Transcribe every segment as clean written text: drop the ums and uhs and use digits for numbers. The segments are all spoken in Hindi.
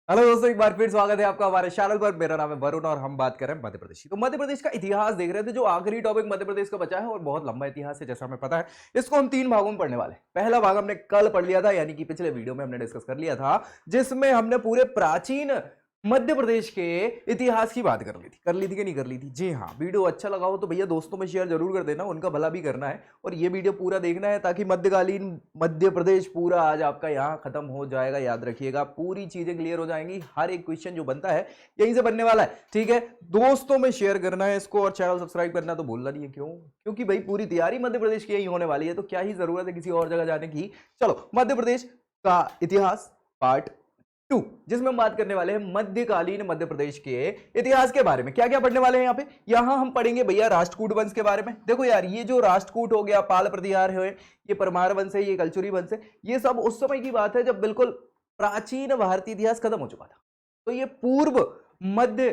हेलो दोस्तों, एक बार फिर स्वागत है आपका हमारे चैनल पर। मेरा नाम है वरुण और हम बात कर रहे हैं मध्य प्रदेश की। तो मध्य प्रदेश का इतिहास देख रहे थे। जो आखिरी टॉपिक मध्य प्रदेश का बचा है और बहुत लंबा इतिहास है जैसा हमें पता है। इसको हम 3 भागों में पढ़ने वाले हैं। पहला भाग हमने कल पढ़ लिया था, यानी कि पिछले वीडियो में हमने डिस्कस कर लिया था, जिसमें हमने पूरे प्राचीन मध्य प्रदेश के इतिहास की बात कर ली थी कि नहीं कर ली थी। जी हाँ, वीडियो अच्छा लगा हो तो भैया दोस्तों में शेयर जरूर कर देना, उनका भला भी करना है और ये वीडियो पूरा देखना है ताकि मध्यकालीन मध्य प्रदेश पूरा आज आपका यहाँ खत्म हो जाएगा। याद रखिएगा, पूरी चीजें क्लियर हो जाएंगी। हर एक क्वेश्चन जो बनता है यहीं से बनने वाला है। ठीक है, दोस्तों में शेयर करना है इसको और चैनल सब्सक्राइब करना तो भूलना नहीं है। क्यों? क्योंकि भाई पूरी तैयारी मध्य प्रदेश की यही होने वाली है, तो क्या ही जरूरत है किसी और जगह जाने की। चलो, मध्य प्रदेश का इतिहास पार्ट 2, जिसमें हम बात करने वाले हैं मध्यकालीन मध्य प्रदेश के इतिहास के बारे में। क्या क्या पढ़ने वाले हैं यहाँ पे? यहाँ हम पढ़ेंगे भैया राष्ट्रकूट वंश के बारे में। देखो यार, ये जो राष्ट्रकूट हो गया, पाल प्रतिहार है, ये परमार वंश है, ये कलचुरी वंश है, ये सब उस समय की बात है जब बिल्कुल प्राचीन भारतीय इतिहास खत्म हो चुका था। तो ये पूर्व मध्य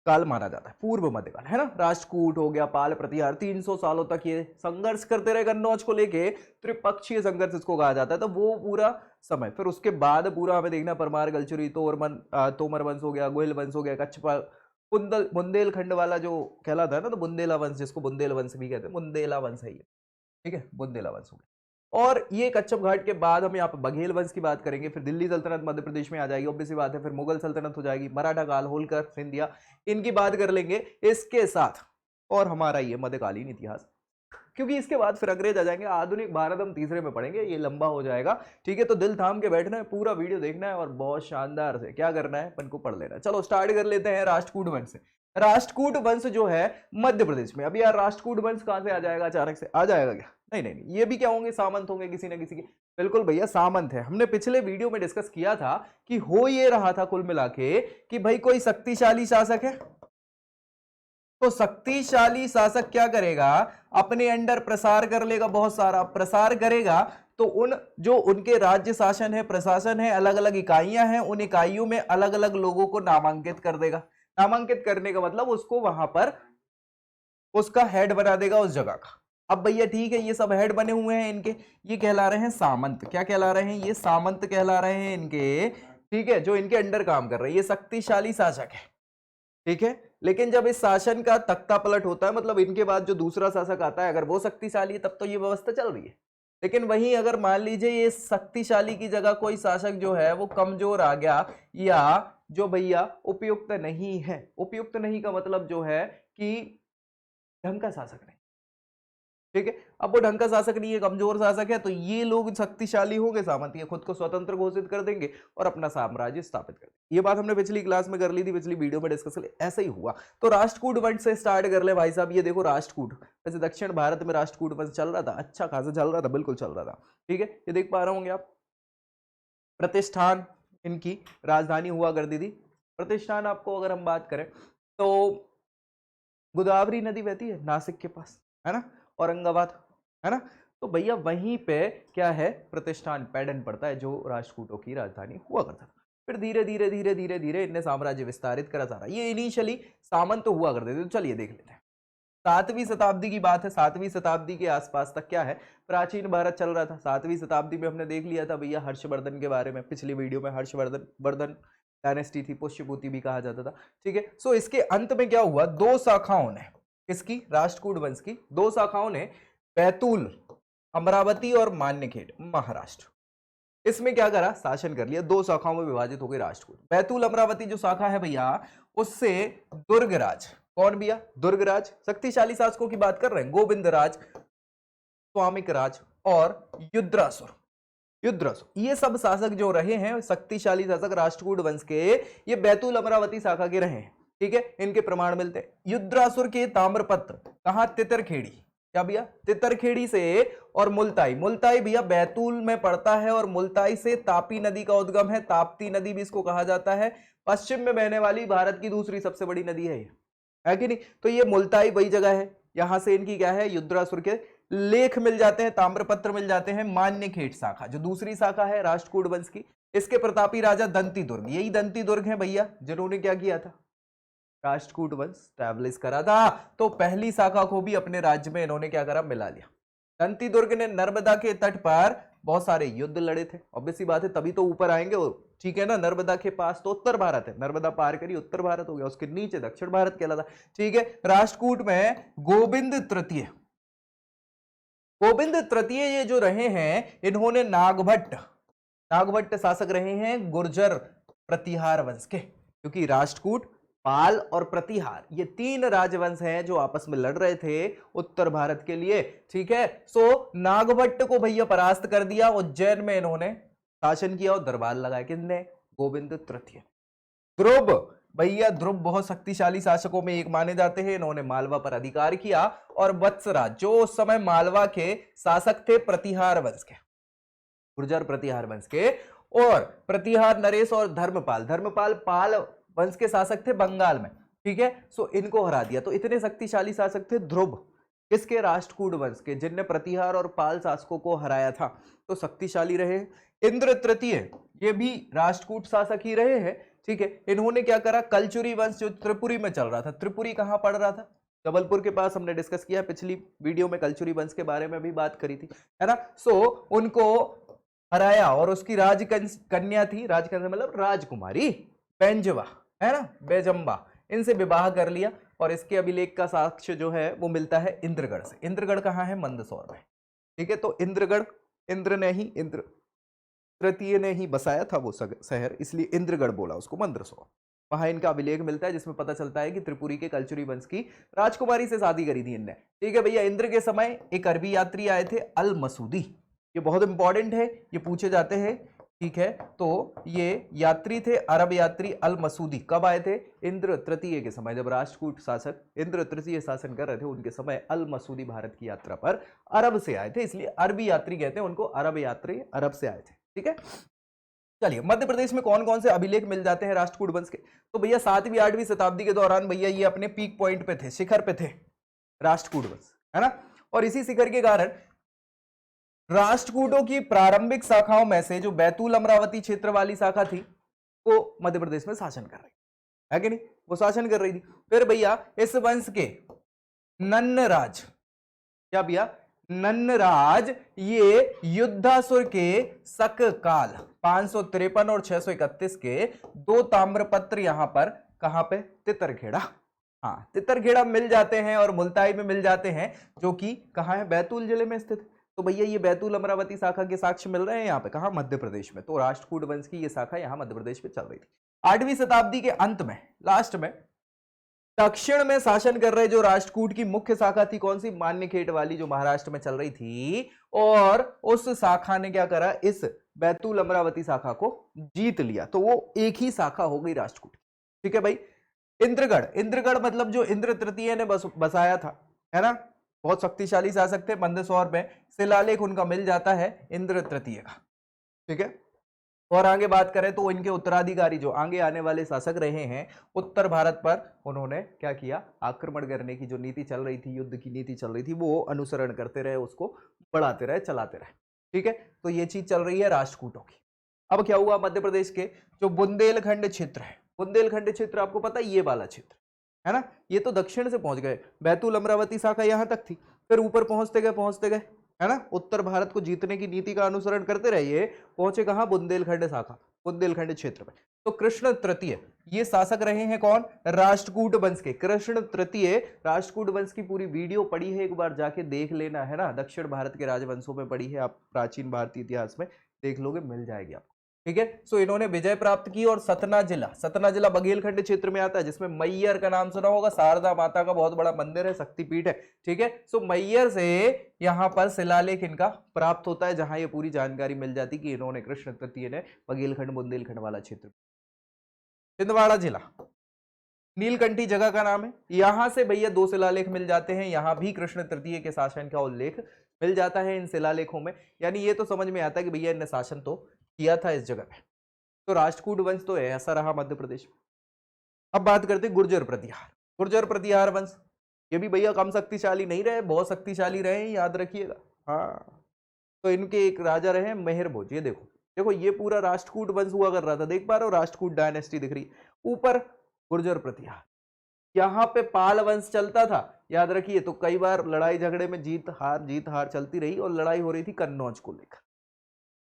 काल माना जाता है, पूर्व मध्यकाल है ना। राष्ट्रकूट हो गया, पाल प्रतिहार, 300 सालों तक ये संघर्ष करते रहे कन्नौज को लेके। त्रिपक्षीय संघर्ष इसको कहा जाता है। तो वो पूरा समय, फिर उसके बाद पूरा हमें देखना परमार, कलचुरी, तोमर वंश हो गया, गोयल वंश हो गया, कच्छपा, बुंदेलखंड वाला जो कहलाता है ना, तो बुंदेला वंश, जिसको बुंदेल वंश भी कहते हैं, बुंदेला वंश है ये। ठीक है, बुंदेला वंश हो गया। और ये कच्छप घाट के बाद हम यहाँ पे बघेल वंश की बात करेंगे। फिर दिल्ली सल्तनत मध्य प्रदेश में आ जाएगी, ऑब्वियस सी बात है। फिर मुगल सल्तनत हो जाएगी, मराठा काल, होलकर, सिंधिया, इनकी बात कर लेंगे इसके साथ। और हमारा ये मध्यकालीन इतिहास, क्योंकि इसके बाद फिर अंग्रेज आ जाएंगे। आधुनिक भारत हम तीसरे में पढ़ेंगे, ये लंबा हो जाएगा। ठीक है, तो दिल थाम के बैठना है, पूरा वीडियो देखना है और बहुत शानदार से क्या करना है, अपन को पढ़ लेना है। चलो स्टार्ट कर लेते हैं राष्ट्रकूट वंश से। राष्ट्रकूट वंश जो है मध्य प्रदेश में। अभी यार राष्ट्रकूट वंश कहां से आ जाएगा अचानक से? आ जाएगा क्या? नहीं नहीं नहीं, ये भी क्या होंगे, सामंत होंगे किसी ना किसी के। बिल्कुल भैया, सामंत है। हमने पिछले वीडियो में डिस्कस किया था कि हो ये रहा था कुल मिला के कि भाई कोई शक्तिशाली शासक है, तो शक्तिशाली शासक क्या करेगा, अपने अंडर प्रसार कर लेगा, बहुत सारा प्रसार करेगा। तो उन जो उनके राज्य शासन है, प्रशासन है, अलग अलग इकाइयां हैं, उन इकाइयों में अलग अलग लोगों को नामांकित कर देगा। नामांकित करने का मतलब उसको वहां पर उसका हेड बना देगा उस जगह का। अब भैया ठीक है, ये सब हेड बने हुए हैं इनके, ये कहला रहे हैं सामंत। क्या कहला रहे हैं? ये सामंत कहला रहे हैं इनके। ठीक है, जो इनके अंडर काम कर रहे हैं, ये शक्तिशाली शासक है। ठीक है, लेकिन जब इस शासन का तख्ता पलट होता है, मतलब इनके बाद जो दूसरा शासक आता है, अगर वो शक्तिशाली है तब तो ये व्यवस्था चल रही है। लेकिन वहीं अगर मान लीजिए ये शक्तिशाली की जगह कोई शासक जो है वो कमजोर आ गया, या जो भैया उपयुक्त नहीं है। उपयुक्त नहीं का मतलब जो है कि ढंग का शासक नहीं। ठीक है, अब वो ढंग का शासक नहीं है, कमजोर शासक है, तो ये लोग शक्तिशाली होंगे, सामंत, ये खुद को स्वतंत्र घोषित कर देंगे और अपना साम्राज्य स्थापित कर देंगे। ये बात हमने पिछली क्लास में कर ली थी, पिछली वीडियो में डिस्कस कर ली, ऐसा ही हुआ। तो राष्ट्रकूट वंश से स्टार्ट कर ले भाई साहब। ये देखो राष्ट्रकूट, वैसे दक्षिण भारत में राष्ट्रकूट वंश चल रहा था, अच्छा खासा चल रहा था, बिल्कुल चल रहा था। ठीक है, ये देख पा रहे होंगे आप। प्रतिष्ठान इनकी राजधानी हुआ करती थी। प्रतिष्ठान आपको अगर हम बात करें तो गोदावरी नदी बहती है नासिक के पास, है ना, औरंगाबाद, है ना। तो भैया वहीं पे क्या है, प्रतिष्ठान पैडन पड़ता है, जो राष्ट्रकूटों की राजधानी हुआ करता था। फिर धीरे धीरे धीरे धीरे धीरे इनने साम्राज्य विस्तारित करा सारा। ये इनिशियली सामंत तो हुआ करते थे। तो चलिए देख लेते हैं। 7वीं शताब्दी की बात है। 7वीं शताब्दी के आसपास तक क्या है, प्राचीन भारत चल रहा था। 7वीं शताब्दी में हमने देख लिया था भैया हर्षवर्धन के बारे में, पिछली वीडियो में। हर्षवर्धन डायनेस्टी थी, पुष्यभूति भी कहा जाता था। ठीक है, सो इसके अंत में क्या हुआ, दो शाखाओं ने, किसकी, राष्ट्रकूट वंश की दो शाखाओं ने, बैतूल, अमरावती और मान्यखेड़, महाराष्ट्र, इसमें क्या करा, शासन कर लिया। दो शाखाओं में विभाजित हो गई राष्ट्रकूट। बैतूल अमरावती जो शाखा है भैया, उससे दुर्गराज, कौन भैया, दुर्गराज, शक्तिशाली शासकों की बात कर रहे हैं, गोविंदराज, स्वामिक राज और युद्रासुर। ये सब शासक जो रहे हैं, शक्तिशाली शासक राष्ट्रकूट वंश के, ये बैतूल अमरावती शाखा के रहे हैं। ठीक है, इनके प्रमाण मिलते हैं। युद्रासुर के ताम्रपत्र कहां, तितरखेड़ी, क्या भैया, तितरखेड़ी से, और मुल्ताई, मुल्ताई भैया बैतूल में पड़ता है, और मुल्ताई से तापी नदी का उद्गम है। ताप्ती नदी भी इसको कहा जाता है, पश्चिम में बहने वाली भारत की दूसरी सबसे बड़ी नदी है ये, है कि नहीं। तो ये मुल्ताई वही जगह है, यहां से इनकी क्या है, युद्रासुर के लेख मिल जाते हैं, ताम्रपत्र मिल जाते हैं। मान्यखेड़ शाखा जो दूसरी शाखा है राष्ट्रकूट वंश की, इसके प्रतापी राजा दंती दुर्ग, यही दंती दुर्ग है भैया जिन्होंने क्या किया था, राष्ट्रकूट वंश स्टैब्लिश करा था। तो पहली शाखा को भी अपने राज्य में इन्होंने क्या करा, मिला लिया। दंती दुर्ग ने नर्मदा के तट पर बहुत सारे युद्ध लड़े थे, ऑब्वियस सी बात है, तभी तो ऊपर आएंगे वो ठीक है ना, नर्मदा के पास तो उत्तर भारत है, नर्मदा पार करी उत्तर भारत हो गया, उसके नीचे दक्षिण भारत कहलाता। ठीक है, राष्ट्रकूट में गोविंद तृतीय ये जो रहे हैं, इन्होंने नागभट्ट शासक रहे हैं गुर्जर प्रतिहार वंश के, क्योंकि राष्ट्रकूट, पाल और प्रतिहार ये तीन राजवंश हैं जो आपस में लड़ रहे थे उत्तर भारत के लिए। ठीक है, सो नागभट्ट को भैया परास्त कर दिया, उज्जैन में इन्होंने शासन किया और दरबार लगाया, किसने? गोविंद तृतीय। ध्रुव, भैया ध्रुव बहुत शक्तिशाली शासकों में एक माने जाते हैं, इन्होंने मालवा पर अधिकार किया। और वत्सराज जो उस समय मालवा के शासक थे प्रतिहार वंश के, गुर्जर प्रतिहार वंश के, और प्रतिहार नरेश और धर्मपाल पाल वंश के शासक थे बंगाल में। ठीक है, सो इनको हरा दिया। तो इतने शक्तिशाली शासक थे ध्रुव, किसके? राष्ट्रकूट वंश के, जिनने प्रतिहार और पाल शासकों को हराया था, तो शक्तिशाली रहे। इंद्र तृतीय ये भी राष्ट्रकूट शासक ही रहे हैं। ठीक है, इन्होंने क्या करा? कलचुरी वंश जो त्रिपुरी में चल रहा था, त्रिपुरी कहां पड़ रहा था? जबलपुर के पास, हमने डिस्कस किया पिछली वीडियो में, कलचुरी वंश के बारे में भी बात करी थी, है ना। सो उनको हराया और उसकी राजकन्या थी, राजकन्या मतलब राजकुमारी बेंजवा, है ना, बेजम्बा, इनसे विवाह कर लिया। और इसके अभिलेख का साक्ष्य जो है वो मिलता है इंद्रगढ़ से। इंद्रगढ़ कहाँ है? मंदसौर में। ठीक है, तो इंद्रगढ़, इंद्र तृतीय ने ही बसाया था वो शहर, इसलिए इंद्रगढ़ बोला उसको, मंदसौर। वहां इनका अभिलेख मिलता है जिसमें पता चलता है कि त्रिपुरी के कलचुरी वंश की राजकुमारी से शादी करी थी इनने। ठीक है भैया, इंद्र के समय एक अरबी यात्री आए थे, अल मसूदी, ये बहुत इंपॉर्टेंट है, ये पूछे जाते हैं। ठीक है, तो ये यात्री थे, अरब यात्री अल मसूदी। कब आए थे? इंद्र तृतीय के समय, जब राष्ट्रकूट शासक इंद्र तृतीय शासन कर रहे थे, उनके समय अल मसूदी भारत की यात्रा पर अरब से आए थे, इसलिए अरबी यात्री कहते हैं उनको, अरब यात्री अरब से आए थे। ठीक है, चलिए मध्य प्रदेश में कौन कौन से अभिलेख मिल जाते हैं राष्ट्रकूट वंश के? तो भैया 7वीं 8वीं शताब्दी के दौरान भैया ये अपने पीक पॉइंट पे थे, शिखर पे थे राष्ट्रकूट वंश, है ना। और इसी शिखर के कारण राष्ट्रकूटों की प्रारंभिक शाखाओं में से जो बैतूल अमरावती क्षेत्र वाली शाखा थी, वो मध्य प्रदेश में शासन कर रही है कि नहीं? वो शासन कर रही थी। फिर भैया इस वंश के नन्नराज, क्या भैया? नन्नराज, ये युद्धासुर के शककाल 553 और 631 के 2 ताम्रपत्र यहां पर, कहां पे? तितरखेड़ा, हाँ तितरखेड़ा मिल जाते हैं और मुल्ताई में मिल जाते हैं, जो कि कहां है? बैतूल जिले में स्थित। तो भैया ये बैतूल अमरावती शाखा के साक्ष्य मिल रहे हैं यहाँ पे, कहां? मध्य प्रदेश में। तो राष्ट्रकूट वंश की ये शाखा यहाँ मध्य प्रदेश में चल रही थी। 8वीं शताब्दी के अंत में, लास्ट में, दक्षिण में शासन कर रहे जो राष्ट्रकूट की मुख्य शाखा थी, कौन सी? मान्यखेट वाली, जो महाराष्ट्र में चल रही थी। और उस शाखा ने क्या करा? इस बैतूल अमरावती शाखा को जीत लिया, तो वो एक ही शाखा हो गई राष्ट्रकूट। ठीक है भाई। इंद्रगढ़ मतलब जो इंद्र तृतीय ने बसाया था, है ना, बहुत शक्तिशाली शासक थे, मंदसौर में शिलालेख उनका मिल जाता है इंद्र तृतीय का। ठीक है, और आगे बात करें तो इनके उत्तराधिकारी जो आगे आने वाले शासक रहे हैं उत्तर भारत पर, उन्होंने क्या किया? आक्रमण करने की जो नीति चल रही थी, युद्ध की नीति चल रही थी, वो अनुसरण करते रहे, उसको बढ़ाते रहे, चलाते रहे। ठीक है, तो ये चीज चल रही है राष्ट्रकूटों की। अब क्या हुआ? मध्य प्रदेश के जो बुंदेलखंड क्षेत्र है, बुंदेलखंड क्षेत्र आपको पता है, ये वाला क्षेत्र है ना, ये तो दक्षिण से पहुंच गए, बैतूल अमरावती शाखा यहां तक थी, फिर ऊपर पहुंचते गए, है ना, उत्तर भारत को जीतने की नीति का अनुसरण करते रहिए, पहुंचे कहां? बुंदेलखंड शाखा, बुंदेलखंड क्षेत्र में। तो कृष्ण तृतीय ये शासक रहे हैं, कौन? राष्ट्रकूट वंश के। कृष्ण तृतीय राष्ट्रकूट वंश की पूरी वीडियो पड़ी है, एक बार जाके देख लेना, है ना, दक्षिण भारत के राजवंशों में पड़ी है, आप प्राचीन भारतीय इतिहास में देख लोगे, मिल जाएगी आपको। ठीक है, सो इन्होंने विजय प्राप्त की। और सतना जिला बघेलखंड क्षेत्र में आता है, जिसमें मैयर का नाम सुना होगा, शारदा माता का बहुत बड़ा मंदिर है, शक्तिपीठ है। ठीक है, सो मैयर से यहां पर शिलालेख इनका प्राप्त होता है, जहां ये पूरी जानकारी मिल जाती कि इन्होंने, कृष्ण तृतीय ने, बघेलखंड बुंदेलखंड वाला क्षेत्र। छिंदवाड़ा जिला नीलकंठी जगह का नाम है, यहां से भैया 2 शिलालेख मिल जाते हैं, यहां भी कृष्ण तृतीय के शासन का उल्लेख मिल जाता है इन शिलालेखों में। यानी ये तो समझ में आता है कि भैया इनने शासन तो किया था इस जगह पे। तो राष्ट्रकूट वंश तो ऐसा रहा मध्य प्रदेश में। अब बात करते हैं गुर्जर प्रतिहार वंश। ये भी भैया कम शक्तिशाली नहीं रहे, बहुत शक्तिशाली रहे, याद रखिएगा। हाँ, तो इनके एक राजा रहे मेहर भोज। ये देखो ये पूरा राष्ट्रकूट वंश हुआ कर रहा था, देख पा रहे हो, राष्ट्रकूट डायनेस्टी दिख रही है। ऊपर गुर्जर प्रतिहार, यहाँ पे पाल वंश चलता था, याद रखिए। तो कई बार लड़ाई झगड़े में जीत हार चलती रही, और लड़ाई हो रही थी कन्नौज को लेकर,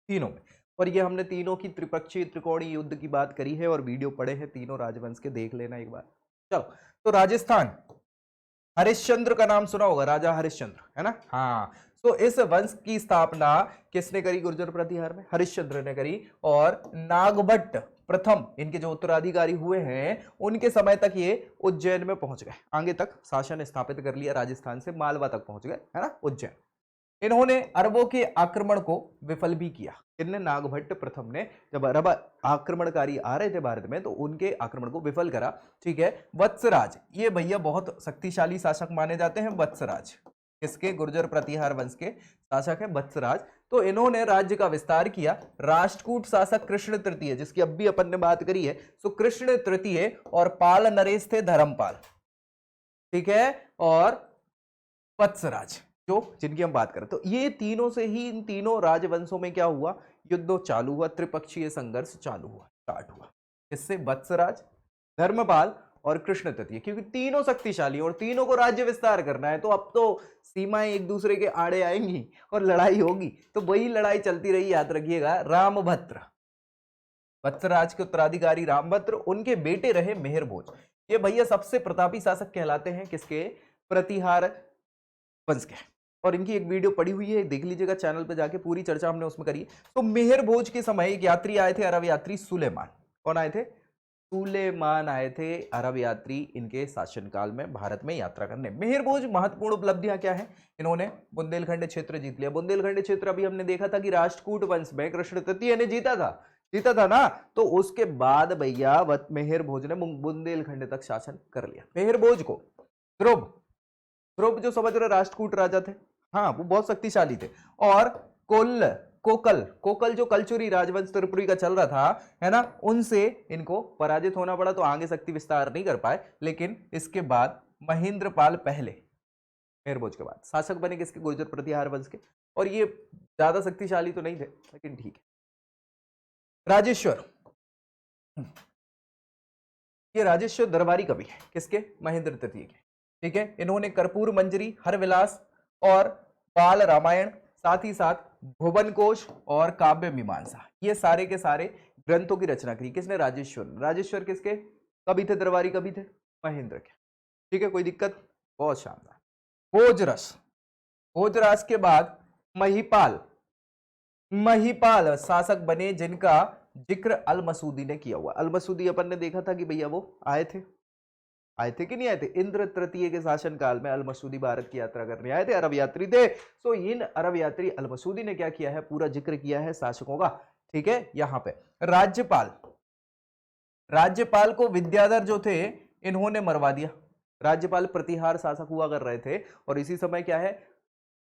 तीनों में। और ये हमने तीनों की त्रिपक्षीय त्रिकोणीय युद्ध की बात करी है और वीडियो पड़े हैं तीनों राजवंश के, देख लेना एक बार। चलो, तो राजस्थान, हरिश्चंद्र का नाम सुना होगा, राजा हरिश्चंद्र, है ना। हाँ, तो इस वंश की स्थापना किसने करी गुर्जर प्रतिहार में? हरिश्चंद्र ने करी। और नागभट्ट प्रथम इनके जो उत्तराधिकारी हुए हैं उनके समय तक ये उज्जैन में पहुंच गए, आगे तक शासन स्थापित कर लिया, राजस्थान से मालवा तक पहुंच गए, है ना, उज्जैन। इन्होंने अरबों के आक्रमण को विफल भी किया। इनने, नागभट्ट प्रथम ने, जब अरब आक्रमणकारी आ रहे थे भारत में तो उनके आक्रमण को विफल करा। ठीक है, वत्सराज, ये भैया बहुत शक्तिशाली शासक माने जाते हैं वत्सराज, इसके गुर्जर प्रतिहार वंश के शासक है वत्सराज। तो इन्होंने राज्य का विस्तार किया। राष्ट्रकूट शासक कृष्ण तृतीय, जिसकी अब भी अपन ने बात करी है, तो कृष्ण तृतीय और पाल नरेश थे धर्मपाल, ठीक है, और वत्सराज जो जिनकी हम बात करें, तो ये तीनों से ही, इन तीनों राजवंशों में क्या हुआ, युद्ध चालू हुआ, त्रिपक्षीय संघर्ष चालू हुआ, स्टार्ट हुआ। इससे वत्सराज, धर्मपाल और कृष्ण तृतीय, क्योंकि तीनों शक्तिशाली और तीनों को राज्य विस्तार करना है, तो अब तो सीमाएं एक दूसरे के आड़े आएंगी और लड़ाई होगी। तो वही लड़ाई चलती रही, याद रखिएगा। रामभद्र, वत्सराज के उत्तराधिकारी रामभद्र, उनके बेटे रहे मेहरभोज। ये भैया सबसे प्रतापी शासक कहलाते हैं, किसके? प्रतिहार वंश के। और इनकी एक वीडियो पड़ी हुई है, देख लीजिएगा चैनल पे जाके, पूरी चर्चा हमने उसमें करी है। तो मेहरभोज के समय एक यात्री आए थे, अरब यात्री सुलेमान। कौन आए थे? सुलेमान आए थे, अरब यात्री, इनके शासनकाल में भारत में यात्रा करने। मेहरभोज महत्वपूर्ण उपलब्धियां क्या है? इन्होंने बुंदेलखंड क्षेत्र जीत लिया। बुंदेलखंड क्षेत्र अभी हमने देखा था कि राष्ट्रकूट वंश में कृष्ण तृतीय ने जीता था ना। तो उसके बाद भैया मेहरभोज ने बुंदेलखंड तक शासन कर लिया। मेहरभोज को ध्रुव जो समझ रहे राष्ट्रकूट राजा थे, हाँ, वो बहुत शक्तिशाली थे। और कोकल जो कलचुरी राजवंश त्रिपुरी का चल रहा था, है ना, उनसे इनको पराजित होना पड़ा, तो आगे शक्ति विस्तार नहीं कर पाए। लेकिन इसके बाद महेंद्रपाल पहले, मेहरभोज के बाद शासक बने किसके? गुर्जर प्रतिहार वंश के। और ये ज्यादा शक्तिशाली तो नहीं थे, लेकिन ठीक है। राजेश्वर, ये राजेश्वर दरबारी कवि है, किसके? महेंद्र तृतीय के। ठीक है, इन्होंने कर्पूर मंजरी, हरविलास और बाल रामायण, साथ ही साथ भुवन कोश और काव्य मीमांसा, ये सारे के सारे ग्रंथों की रचना की। किसने? राजेश्वर। राजेश्वर किसके कवि थे? दरबारी कवि थे, महेंद्र के। ठीक है, कोई दिक्कत? बहुत शानदार। भोजरास के बाद महिपाल शासक बने, जिनका जिक्र अल मसूदी ने किया हुआ। अल मसूदी अपन ने देखा था कि भैया वो आए थे कि नहीं आए थे? इंद्र तृतीय के शासन काल में अल मसूदी भारत की यात्रा करने आए थे, अरब यात्री थे। तो इन अरब यात्री अल मसूदी ने क्या किया है? पूरा जिक्र किया है शासकों का। ठीक है, यहां पे राज्यपाल को विद्याधर जो थे, इन्होंने मरवा दिया। राज्यपाल प्रतिहार शासक हुआ कर रहे थे, और इसी समय क्या है,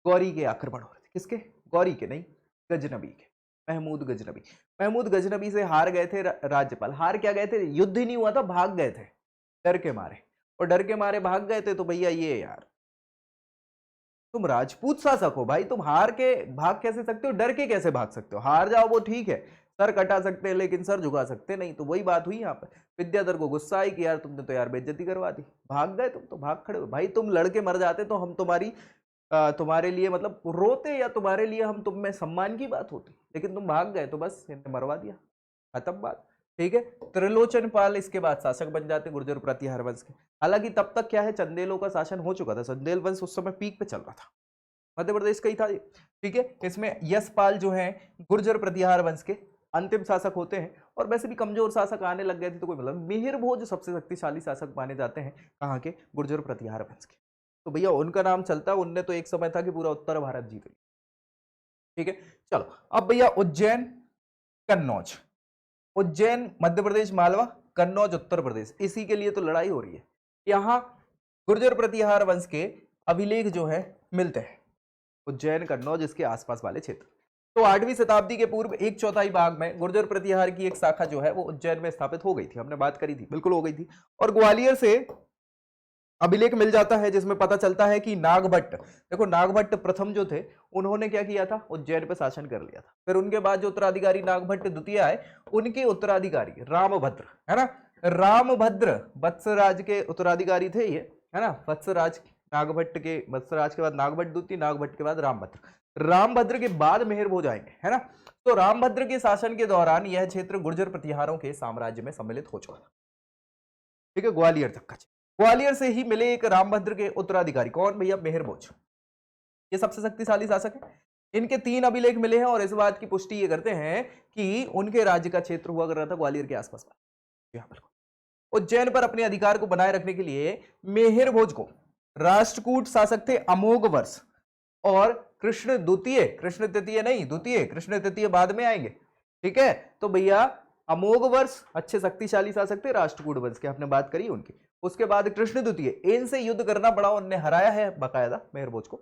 गौरी के आक्रमण हो रहे थे। किसके? गौरी के नहीं, गजनबी के। महमूद गजनबी से हार गए थे राज्यपाल। हार क्या गए थे? युद्ध ही नहीं हुआ था, भाग गए थे डर के मारे, और डर के मारे भाग गए थे। तो भैया ये यार, तुम राजपूत शासक हो भाई, तुम हार के भाग कैसे सकते हो? डर के कैसे भाग सकते हो? हार जाओ वो ठीक है, सर कटा सकते हैं, लेकिन सर झुका सकते नहीं। तो वही बात हुई यहाँ पे। विद्याधर को गुस्सा आई कि यार तुमने तो यार बेइज्जती करवा दी, भाग गए तुम, तो भाग खड़े हो भाई। तुम लड़के मर जाते तो हम तुम्हारे लिए मतलब रोते, या तुम्हारे लिए हम तुम में सम्मान की बात होती, लेकिन तुम भाग गए तो बस इन्हें मरवा दिया, खत्म बात। ठीक है, त्रिलोचन पाल इसके बाद शासक बन जाते गुर्जर प्रतिहार वंश के। हालांकि तब तक क्या है, चंदेलों का शासन हो चुका था। चंदेल वंश उस समय पीक पे चल रहा था, मध्य प्रदेश का ही था। ठीक है, इसमें यशपाल जो है गुर्जर प्रतिहार वंश के अंतिम शासक होते हैं। और वैसे भी कमजोर शासक आने लग गए थे, तो कोई मतलब। मेहरभोज सबसे शक्तिशाली शासक माने जाते हैं, कहाँ के? गुर्जर प्रतिहार वंश के। तो भैया उनका नाम चलता है, उनने तो एक समय था कि पूरा उत्तर भारत जीत लिया। ठीक है, चलो अब भैया उज्जैन, कन्नौज। उज्जैन मध्य प्रदेश, मालवा, कन्नौज उत्तर प्रदेश, इसी के लिए तो लड़ाई हो रही है। यहां गुर्जर प्रतिहार वंश के अभिलेख जो है मिलते हैं, उज्जैन, कन्नौज, इसके आसपास वाले क्षेत्र। तो 8वीं शताब्दी के पूर्व 1/4 भाग में गुर्जर प्रतिहार की एक शाखा जो है वो उज्जैन में स्थापित हो गई थी। हमने बात करी थी, बिल्कुल हो गई थी। और ग्वालियर से अभिलेख मिल जाता है, जिसमें पता चलता है कि नागभट्ट, देखो नागभट्ट प्रथम जो थे, उन्होंने क्या किया था? उज्जैन पे शासन कर लिया था। फिर उनके बाद जो उत्तराधिकारी नागभट्ट द्वितीय आए, उनके उत्तराधिकारी रामभद्र, है ना, रामभद्र वत्सराज के उत्तराधिकारी थे ये, है ना। वत्सराज, नागभट्ट के, वत्सराज के बाद नागभट्ट द्वितीय, नागभट्ट के बाद रामभद्र। रामभद्र के बाद मेहर भोज आएंगे, है ना। तो रामभद्र के शासन के दौरान यह क्षेत्र गुर्जर प्रतिहारों के साम्राज्य में सम्मिलित हो चुका था। ठीक है, ग्वालियर तक का। ग्वालियर से ही मिले एक रामभद्र के उत्तराधिकारी, कौन भैया, मेहर भोज। ये सबसे शक्तिशाली शासक है। इनके 3 अभिलेख मिले हैं और इस बात की पुष्टि ये करते हैं कि उनके राज्य का क्षेत्र हुआ कर रहा था ग्वालियर के आसपास। उज्जैन पर अपने अधिकार को बनाए रखने के लिए मेहर भोज को राष्ट्रकूट शासक थे अमोघ वर्ष और कृष्ण द्वितीय, कृष्ण तृतीय नहीं, द्वितीय, कृष्ण तृतीय बाद में आएंगे। ठीक है, तो भैया अमोघ वर्ष अच्छे शक्तिशाली शासक थे राष्ट्रकूट वंश के, आपने बात करी उनकी। उसके बाद कृष्ण द्वितीय, इनसे युद्ध करना पड़ा, उन्होंने हराया है बाकायदा मेहर भोज को,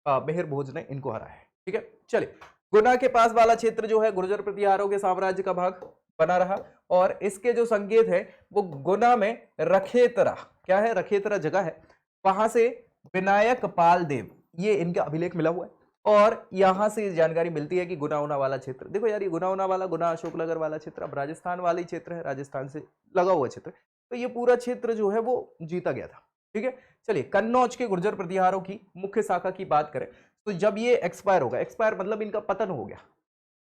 मेहर भोज ने इनको हराया है। ठीक है, चलिए, गुना के पास वाला क्षेत्र जो है गुर्जर प्रतिहारों के साम्राज्य का भाग बना रहा और इसके जो संकेत है वो गुना में रखेतरा, क्या है, रखेतरा जगह है, वहां से विनायक पाल देव, ये इनका अभिलेख मिला हुआ है और यहां से जानकारी मिलती है कि गुना उना वाला क्षेत्र, देखो यार ये गुना उना वाला, गुना अशोकनगर वाला क्षेत्र अब राजस्थान वाला ही क्षेत्र है, राजस्थान से लगा हुआ क्षेत्र, तो ये पूरा क्षेत्र जो है वो जीता गया था। ठीक है, चलिए, कन्नौज के गुर्जर प्रतिहारों की मुख्य शाखा की बात करें तो जब ये एक्सपायर होगा, एक्सपायर मतलब इनका पतन हो गया,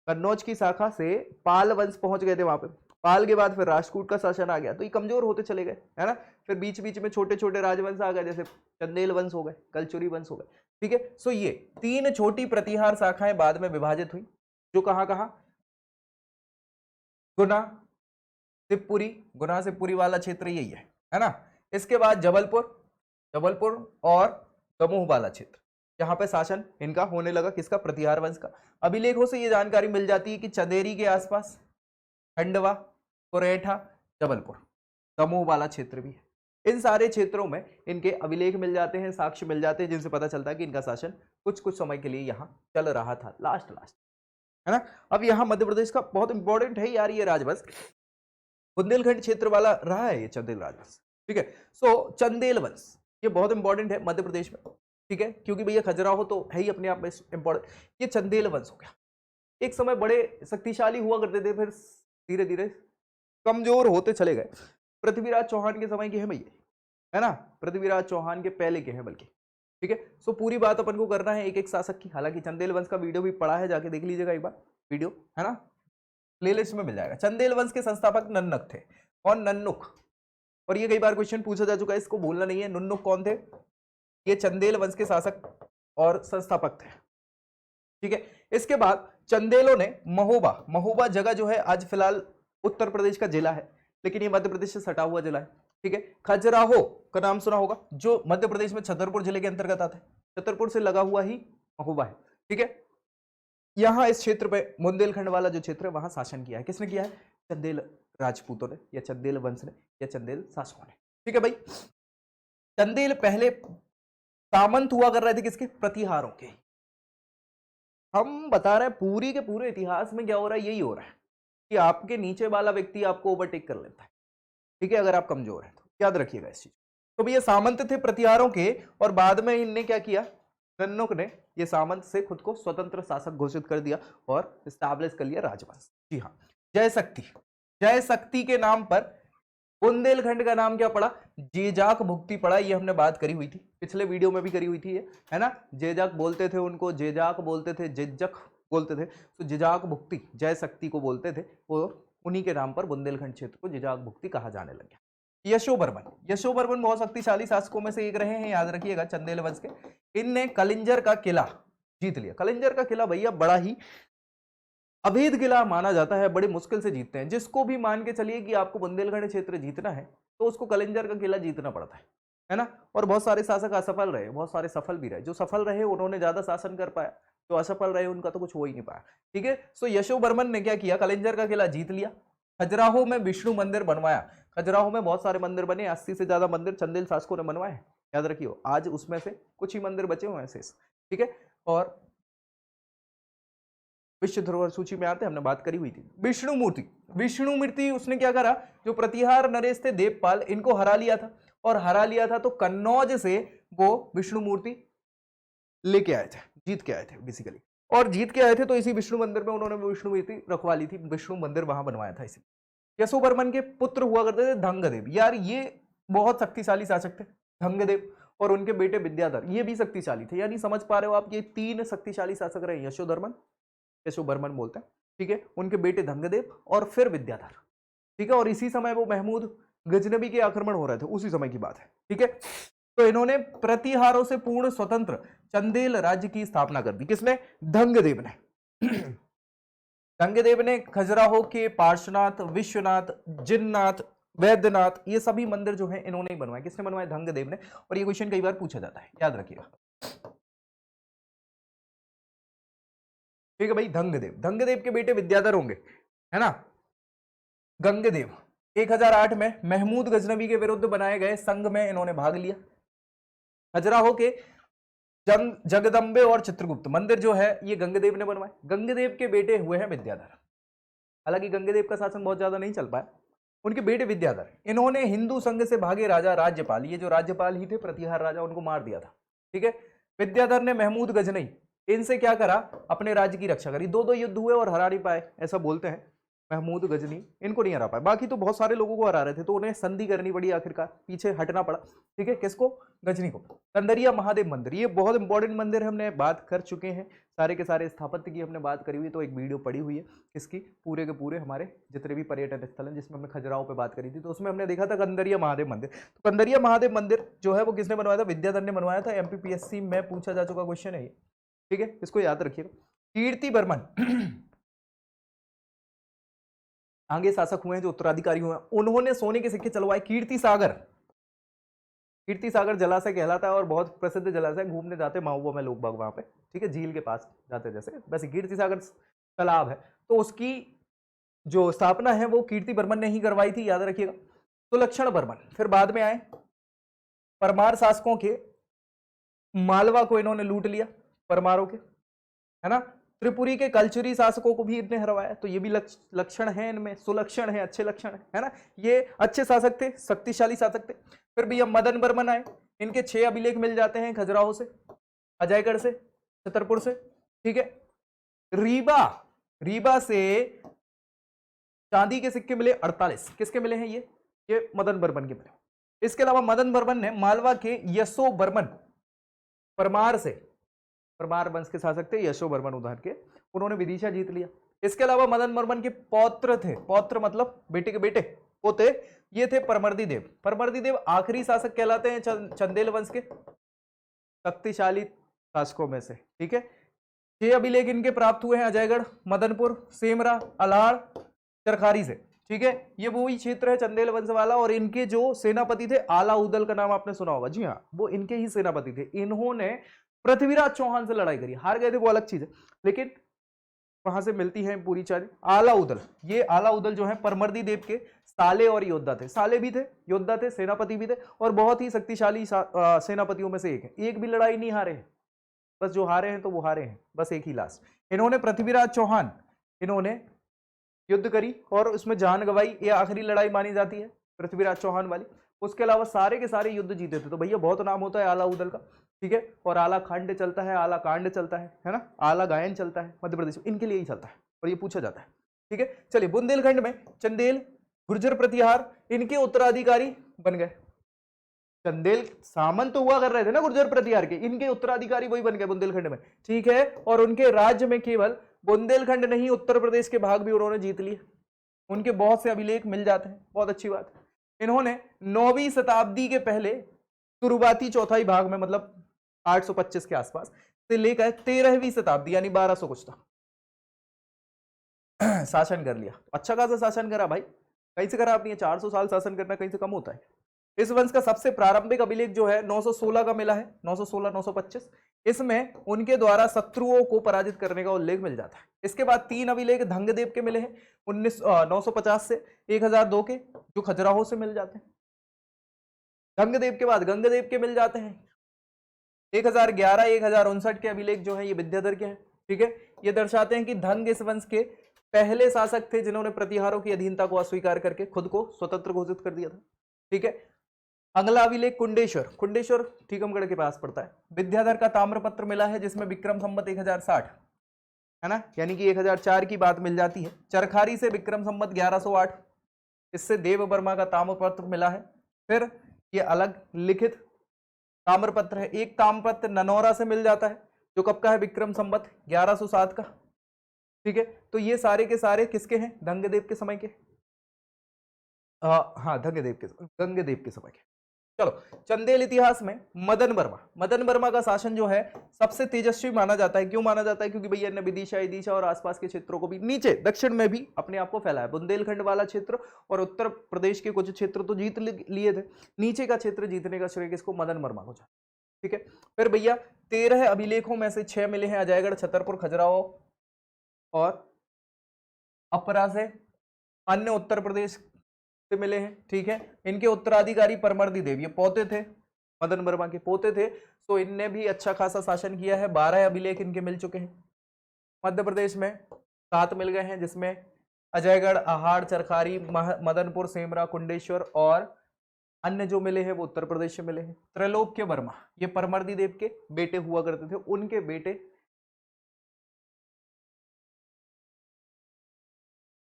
कन्नौज की शाखा से पाल वंश पहुंच गए थे वहां पे, पाल के बाद फिर राष्ट्रकूट का शासन आ गया, तो ये कमजोर होते चले गए, है ना। फिर बीच बीच में छोटे छोटे राजवंश आ गए, जैसे चंदेल वंश हो गए, कलचुरी वंश हो गए। ठीक है, सो ये 3 छोटी प्रतिहार शाखाएं बाद में विभाजित हुई, जो कहां कहां, गुना, शिवपुरी, गुना शिवपुरी वाला क्षेत्र यही है ना। इसके बाद जबलपुर, जबलपुर और दमोह वाला क्षेत्र, यहाँ पे शासन इनका होने लगा, किसका, प्रतिहार वंश का। अभिलेखों से ये जानकारी मिल जाती है कि चंदेरी के आसपास, खंडवा, कुरेठा, जबलपुर, दमोह वाला क्षेत्र भी है, इन सारे क्षेत्रों में इनके अभिलेख मिल जाते हैं, साक्ष्य मिल जाते हैं, जिनसे पता चलता है कि इनका शासन कुछ कुछ समय के लिए यहाँ चल रहा था, लास्ट, है ना। अब यहाँ मध्य प्रदेश का बहुत इंपॉर्टेंट है यार ये राजवंश, बुंदेलखंड क्षेत्र वाला रहा है ये चंदेल राजवंश। ठीक है, सो चंदेल वंश ये बहुत इंपॉर्टेंट है मध्य प्रदेश में। ठीक है, क्योंकि भैया खजुराहो तो है ही अपने आप में इंपॉर्टेंट, ये चंदेल वंश हो गया। एक समय बड़े शक्तिशाली हुआ करते थे, फिर धीरे धीरे कमजोर होते चले गए। पृथ्वीराज चौहान के समय के हैं भैया, है ना, पृथ्वीराज चौहान के पहले के हैं बल्कि। ठीक है, सो पूरी बात अपन को करना है एक एक शासक की। हालांकि चंदेल वंश का वीडियो भी पड़ा है, जाके देख लीजिएगा एक बार वीडियो, है ना, प्लेलिस्ट में मिल जाएगा। चंदेल वंश के संस्थापक नन्नक थे, और नन्नुक, और ये कई बार क्वेश्चन पूछा जा चुका है, इसको भूलना नहीं है। नन्नुक कौन थे, ये चंदेल वंश के शासक और संस्थापक थे। ठीक है, इसके बाद चंदेलों ने महोबा, महोबा जगह जो है आज फिलहाल उत्तर प्रदेश का जिला है, लेकिन ये मध्य प्रदेश से सटा हुआ जिला है। ठीक है, खजुराहो का नाम सुना होगा, जो मध्य प्रदेश में छतरपुर जिले के अंतर्गत आता है, छतरपुर से लगा हुआ ही महोबा है। ठीक है, यहां इस क्षेत्र पे बुंदेलखंड वाला जो क्षेत्र है वहां शासन किया है, किसने किया है, चंदेल राजपूतों ने, या चंदेल वंश ने, या चंदेल शासकों ने। ठीक है भाई, चंदेल पहले सामंत हुआ कर रहे थे किसके, प्रतिहारों के। हम बता रहे हैं पूरी के पूरे इतिहास में क्या हो रहा है, यही हो रहा है कि आपके नीचे वाला व्यक्ति आपको ओवरटेक कर लेता है। ठीक है, अगर आप कमजोर हैं तो याद रखिएगा इस चीज। तो भैया सामंत थे प्रतिहारों के, और बाद में इनने क्या किया, नन्नुक ने ये सामंत से खुद को स्वतंत्र शासक घोषित कर दिया और स्टैब्लिश कर लिया राजवंश। जी हाँ, जय शक्ति, जय शक्ति के नाम पर बुंदेलखंड का नाम क्या पड़ा, जेजाक भुक्ति पड़ा। ये हमने बात करी हुई थी, पिछले वीडियो में भी करी हुई थी ये, है ना। जेजाक बोलते थे उनको, जेजाक बोलते थे, जेजक बोलते थे, तो जेजाक भुक्ति जय शक्ति को बोलते थे, और उन्हीं के नाम पर बुंदेलखंड क्षेत्र को जेजाक भुक्ति कहा जाने लग गया। यशोबर्मन, यशोबर्मन बहुत शक्तिशाली शासकों में से एक रहे हैं, याद रखिएगा, चंदेल वंश के। इनने कलिंजर का किला जीत लिया। कलिंजर का किला भैया बड़ा ही अभेद किला माना जाता है, बड़ी मुश्किल से जीतते हैं। जिसको भी मान के चलिए कि आपको बुंदेलखंड क्षेत्र जीतना है तो उसको कलिंजर का किला जीतना पड़ता है ना। और बहुत सारे शासक असफल रहे, बहुत सारे सफल भी रहे। जो सफल रहे उन्होंने ज्यादा शासन कर पाया, जो असफल रहे उनका तो कुछ हो ही नहीं पाया। ठीक है, सो यशोबर्मन ने क्या किया, कलिंजर का किला जीत लिया। खजुराहो में विष्णु मंदिर बनवाया। खजुराहो में बहुत सारे मंदिर बने, 80 से ज्यादा मंदिर चंदेल शासकों ने बनवाए, याद रखिए। आज उसमें से कुछ ही मंदिर बचे हुए हैं शेष। ठीक है, और विश्व धरोहर सूची में आते, हमने बात करी हुई थी। विष्णु मूर्ति, विष्णु मूर्ति उसने क्या करा, जो प्रतिहार नरेश थे देवपाल, इनको हरा लिया था, और हरा लिया था तो कन्नौज से वो विष्णु मूर्ति लेके आए थे, जीत के आए थे बेसिकली। और जीत के आए थे तो इसी विष्णु मंदिर में उन्होंने विष्णु मूर्ति रखवा ली थी, विष्णु मंदिर वहां बनवाया था। इसी यशोबर्मन के पुत्र हुआ करते थे धंगदेव। यार ये बहुत शक्तिशाली शासक थे धंगदेव, और उनके बेटे विद्याधर, ये भी शक्तिशाली थे। यानी समझ पा रहे हो आप, ये 3 शक्तिशाली शासक रहे, यशोधर्मन बोलते हैं, ठीक है, उनके बेटे धंगदेव और फिर विद्याधर, ठीक है। और इसी समय वो महमूद गजनबी के आक्रमण हो रहे थे, उसी समय की बात है, ठीक है। तो इन्होंने प्रतिहारों से पूर्ण स्वतंत्र चंदेल राज्य की स्थापना कर दी। किसने? धंगदेव ने। धंगदेव ने खजुराहो के पार्श्वनाथ, विश्वनाथ, जिन्नाथ, वैद्यनाथ, ये सभी मंदिर जो हैं इन्होंने ही बनवाए। किसने बनवाए? धंगदेव ने। और ये क्वेश्चन कई बार पूछा जाता है, याद रखिएगा, ठीक है भाई। धंगदेव के बेटे विद्याधर होंगे, है ना। गंगदेव 1008 में महमूद गजनबी के विरुद्ध बनाए गए संघ में इन्होंने भाग लिया। खजुराहो के जगदम्बे और चित्रगुप्त मंदिर जो है ये गंगदेव ने बनवाए। गंगदेव के बेटे हुए हैं विद्याधर। हालांकि गंगदेव का शासन बहुत ज्यादा नहीं चल पाया, उनके बेटे विद्याधर, इन्होंने हिंदू संघ से भागे राजा राज्यपाल, ये जो राज्यपाल ही थे प्रतिहार राजा, उनको मार दिया था, ठीक है। विद्याधर ने महमूद गजनई, इनसे क्या करा? अपने राज्य की रक्षा करी। 2 युद्ध हुए और हरा नहीं पाए, ऐसा बोलते हैं। महमूद गजनी इनको नहीं हरा पाए, बाकी तो बहुत सारे लोगों को हरा रहे थे, तो उन्हें संधि करनी पड़ी, आखिरकार पीछे हटना पड़ा, ठीक है। किसको? गजनी को। कंदरिया महादेव मंदिर, ये बहुत इंपॉर्टेंट मंदिर है, हमने बात कर चुके हैं, सारे के सारे स्थापत्य की हमने बात करी हुई, तो एक वीडियो पड़ी हुई है इसकी, पूरे के पूरे हमारे जितने भी पर्यटन स्थल हैं, जिसमें हमने खजुराहो पे बात करी थी, तो उसमें हमने देखा था कंदरिया महादेव मंदिर। तो कंदरिया महादेव मंदिर जो है वो किसने बनवाया था? विद्याधर ने बनवाया था। MPPSC में पूछा जा चुका क्वेश्चन है ये, ठीक है, इसको याद रखिएगा। कीर्ति वर्मन आगे शासक हुए हैं जो उत्तराधिकारी हुए हैं, उन्होंने सोने के सिक्के चलवाए। कीर्ति सागर जलाशय कहलाता है और बहुत प्रसिद्ध जलाशय, घूमने जाते महुआ में लोग बाग वहां पे, ठीक है, झील के पास जाते, जैसे वैसे कीर्ति सागर तालाब है, तो उसकी जो स्थापना है वो कीर्ति वर्मन ने ही करवाई थी, याद रखिएगा। सुलक्षण वर्मन फिर बाद में आए। परमार शासकों के मालवा को इन्होंने लूट लिया, परमारों के, है ना। त्रिपुरी के कलचुरी शासकों को भी इतने हरवाया, तो ये भी लक्षण है इनमें, सुलक्षण है, अच्छे लक्षण है ना। ये अच्छे शासक थे, शक्तिशाली शासक थे। फिर भैया मदन वर्मन आए, इनके 6 अभिलेख मिल जाते हैं खजुराहो से, अजयगढ़ से, छतरपुर से, ठीक है। रीवा से चांदी के सिक्के मिले 48, किसके मिले हैं? ये मदन वर्मन के मिले। इसके अलावा मदन वर्मन ने मालवा के यशो वर्मन, परमार वंश के शासक थे यशो वर्मन उधर के, उन्होंने विदिशा जीत लिया। इसके अलावा मदन वर्मन के पौत्र थे, पौत्र मतलब बेटे के बेटे, पोते, ये थे परमर्दी देव आखिरी शासक कहलाते हैं चंदेल वंश के शक्तिशाली शासकों में से, ठीक है। 6 अभिलेख इनके प्राप्त हुए हैं अजयगढ़, मदनपुर, सेमरा, अलाड़, चरखारी से, ठीक है। ये वही क्षेत्र है चंदेल वंश वाला, और इनके जो सेनापति थे आला उदल का नाम आपने सुना होगा, जी हाँ, वो इनके ही सेनापति थे। इन्होंने पृथ्वीराज चौहान से लड़ाई करी, हार गए थे वो अलग चीज है, लेकिन वहां से मिलती है पूरी चाल। आला उदल, ये आला उदल जो है परमर्दी देव के साले और योद्धा थे, साले भी थे, योद्धा थे, सेनापति भी थे, और बहुत ही शक्तिशाली सेनापतियों में से एक है। एक भी लड़ाई नहीं हारे हैं, बस जो हारे हैं तो वो हारे हैं, बस एक ही लास्ट। इन्होंने पृथ्वीराज चौहान, इन्होंने युद्ध करी और उसमें जान गंवाई, ये आखिरी लड़ाई मानी जाती है पृथ्वीराज चौहान वाली। उसके अलावा सारे के सारे युद्ध जीते थे, तो भैया बहुत नाम होता है आला उदल का, ठीक है। और आला खंड चलता है, आला कांड चलता है ना, आला गायन चलता है मध्य प्रदेश में, इनके लिए ही चलता है और ये पूछा जाता है, ठीक है। चलिए, बुंदेलखंड में चंदेल, गुर्जर प्रतिहार इनके उत्तराधिकारी बन गए। चंदेल सामंत तो हुआ कर रहे थे ना गुर्जर प्रतिहार के, इनके उत्तराधिकारी वही बन गए बुंदेलखंड में, ठीक है। और उनके राज्य में केवल बुंदेलखंड नहीं, उत्तर प्रदेश के भाग भी उन्होंने जीत लिए, उनके बहुत से अभिलेख मिल जाते हैं, बहुत अच्छी बात है। इन्होंने 9वीं शताब्दी के पहले तुरुबाती चौथाई भाग में, मतलब 825 के आसपास से लेकर 13वीं शताब्दी यानी 1200 कुछ तक शासन कर लिया। अच्छा खासा शासन करा भाई, कहीं से करा अपनी 400 साल शासन करना कहीं से कम होता है। इस वंश का सबसे प्रारंभिक अभिलेख जो है 916 का मिला है, 916-925, इसमें उनके द्वारा शत्रुओं को पराजित करने का उल्लेख मिल जाता है। इसके बाद 3 अभिलेख धंगदेव के मिले हैं 950 से 1002 के, जो खजुराहो से मिल जाते हैं। धंगदेव के बाद गंगदेव के मिल जाते हैं 1011, 1059 के अभिलेख जो है ये विद्याधर के हैं, ठीक है। ये दर्शाते हैं कि धंग इस वंश के पहले शासक थे जिन्होंने प्रतिहारों की अधीनता को अस्वीकार करके खुद को स्वतंत्र घोषित कर दिया था, ठीक है। अगला अभिलेख कुंडेश्वर टीकमगढ़ के पास पड़ता है। विद्याधर का ताम्रपत्र मिला है जिसमें विक्रम संवत 1060 है ना, यानी कि 1004 की बात मिल जाती है। चरखारी से विक्रम संवत 1108, इससे देव वर्मा का ताम्रपत्र मिला है। फिर ये अलग लिखित ताम्रपत्र है, एक ताम्रपत्र ननौरा से मिल जाता है जो कब का है, विक्रम संवत 1107 का। ठीक है, तो ये सारे के सारे किसके हैं, गंगदेव के समय के। हाँ, गंगदेव के समय के। चलो, चंदेल इतिहास में मदन वर्मा का शासन जो है सबसे तेजस्वी माना जाता है। क्यों माना जाता है, क्योंकि भैया ने विदिशा और आसपास के क्षेत्रों को भी, नीचे दक्षिण में भी अपने आप को फैलाया। बुंदेलखंड वाला क्षेत्र और उत्तर प्रदेश के कुछ क्षेत्र तो जीत लिए थे, नीचे का क्षेत्र जीतने का श्रेय किसको, मदन वर्मा को। ठीक है, फिर भैया 13 अभिलेखों में से 6 मिले हैं अजयगढ़, छतरपुर, खजुराहो और अपरा से। अन्य उत्तर प्रदेश से मिले हैं। ठीक है, इनके उत्तराधिकारी परमर्दी देव, ये पोते थे, मदन वर्मा के पोते थे, तो इनने भी अच्छा खासा शासन किया है। 12 अभिलेख इनके मिल चुके हैं। मध्य प्रदेश में 7 मिल गए हैं, जिसमें अजयगढ़, आहाड़, चरखारी, मदनपुर, सेमरा, कुंडेश्वर और अन्य जो मिले हैं वो उत्तर प्रदेश से मिले हैं। त्रैलोक्य वर्मा, ये परमर्दी देव के बेटे हुआ करते थे, उनके बेटे।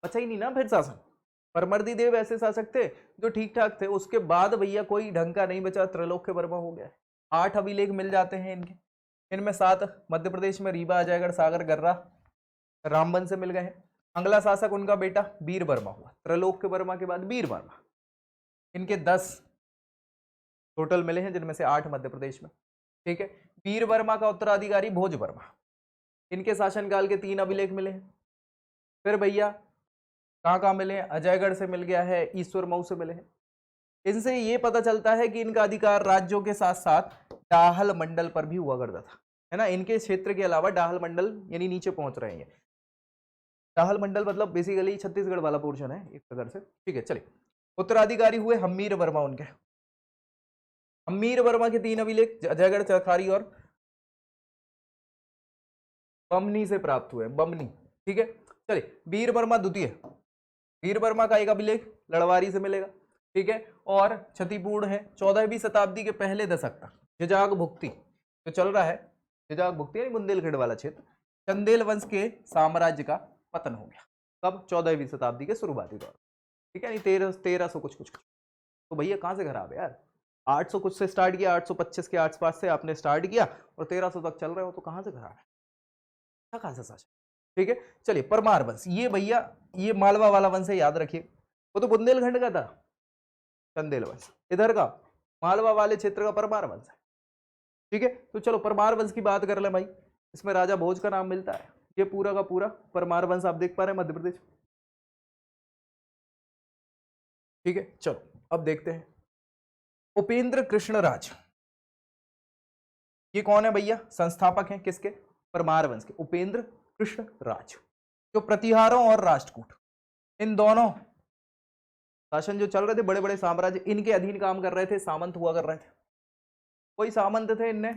बचा ही नहीं ना फिर शासन। परमर्दी देव ऐसे शासक थे जो ठीक ठाक थे, उसके बाद भैया कोई ढंग का नहीं बचा, त्रैलोक्य वर्मा हो गया। 8 अभिलेख मिल जाते हैं इनके, इनमें 7 मध्य प्रदेश में रीवा, अजयगढ़, सागर, गर्रा, रामबन से मिल गए हैं। अगला शासक उनका बेटा वीर वर्मा हुआ, त्रैलोक्य वर्मा के बाद वीर वर्मा। इनके 10 टोटल मिले हैं, जिनमें से 8 मध्य प्रदेश में। ठीक है, वीर वर्मा का उत्तराधिकारी भोज वर्मा, इनके शासनकाल के 3 अभिलेख मिले हैं। फिर भैया कहाँ मिले हैं, अजयगढ़ से मिल गया है, ईश्वर मऊ से मिले हैं। इनसे ये पता चलता है कि इनका अधिकार राज्यों के साथ साथ डाहल मंडल पर भी हुआ करता था, है ना। इनके क्षेत्र के अलावा डाहल मंडल यानी नीचे पहुंच रहे हैं। डाहल मंडल मतलब बेसिकली छत्तीसगढ़ वाला पोर्शन है एक प्रकार से। ठीक है, चलिए, उत्तराधिकारी हुए हम्मीर वर्मा उनके। हम्मीर वर्मा के 3 अभिलेख अजयगढ़, चरखारी और बमनी से प्राप्त हुए, बमनी। ठीक है, चलिए, वीर वर्मा द्वितीय, वीर वर्मा का एक अभिलेख लड़वारी से मिलेगा। ठीक है, और क्षतिपूर्ण है। 14वीं शताब्दी के पहले दशक तक जिजाग भुक्ति जो चल रहा है, जिजाग भुक्ति यानी बुंदेलखंड वाला क्षेत्र, चंदेल वंश के साम्राज्य का पतन हो गया। कब, 14वीं शताब्दी के शुरुआती दौर। ठीक है, 1300 कुछ। तो भैया कहां से खराब है यार, 800 कुछ से स्टार्ट किया, 825 के आसपास से आपने स्टार्ट किया और 1300 तक चल रहे हो, तो कहां से खराब है, अच्छा खासा शासन। ठीक है, चलिए, परमार वंश, ये भैया ये मालवा वाला वंश है, याद रखिए, वो तो बुंदेलखंड का था चंदेल वंश, इधर का मालवा वाले क्षेत्र का परमार वंश है। ठीक है, तो चलो परमार वंश की बात कर ले भाई, इसमें राजा भोज का नाम मिलता है। ये पूरा का पूरा परमार वंश आप देख पा रहे हैं मध्य प्रदेश। ठीक है, चलो अब देखते हैं उपेंद्र कृष्ण राज, ये कौन है भैया, संस्थापक हैं किसके, परमार वंश के, उपेंद्र कृष्ण राज, जो प्रतिहारों और राष्ट्रकूट इन दोनों शासन जो चल रहे थे, बड़े बड़े साम्राज्य इनके अधीन काम कर रहे थे, सामंत हुआ कर रहे थे। कोई सामंत थे, इनने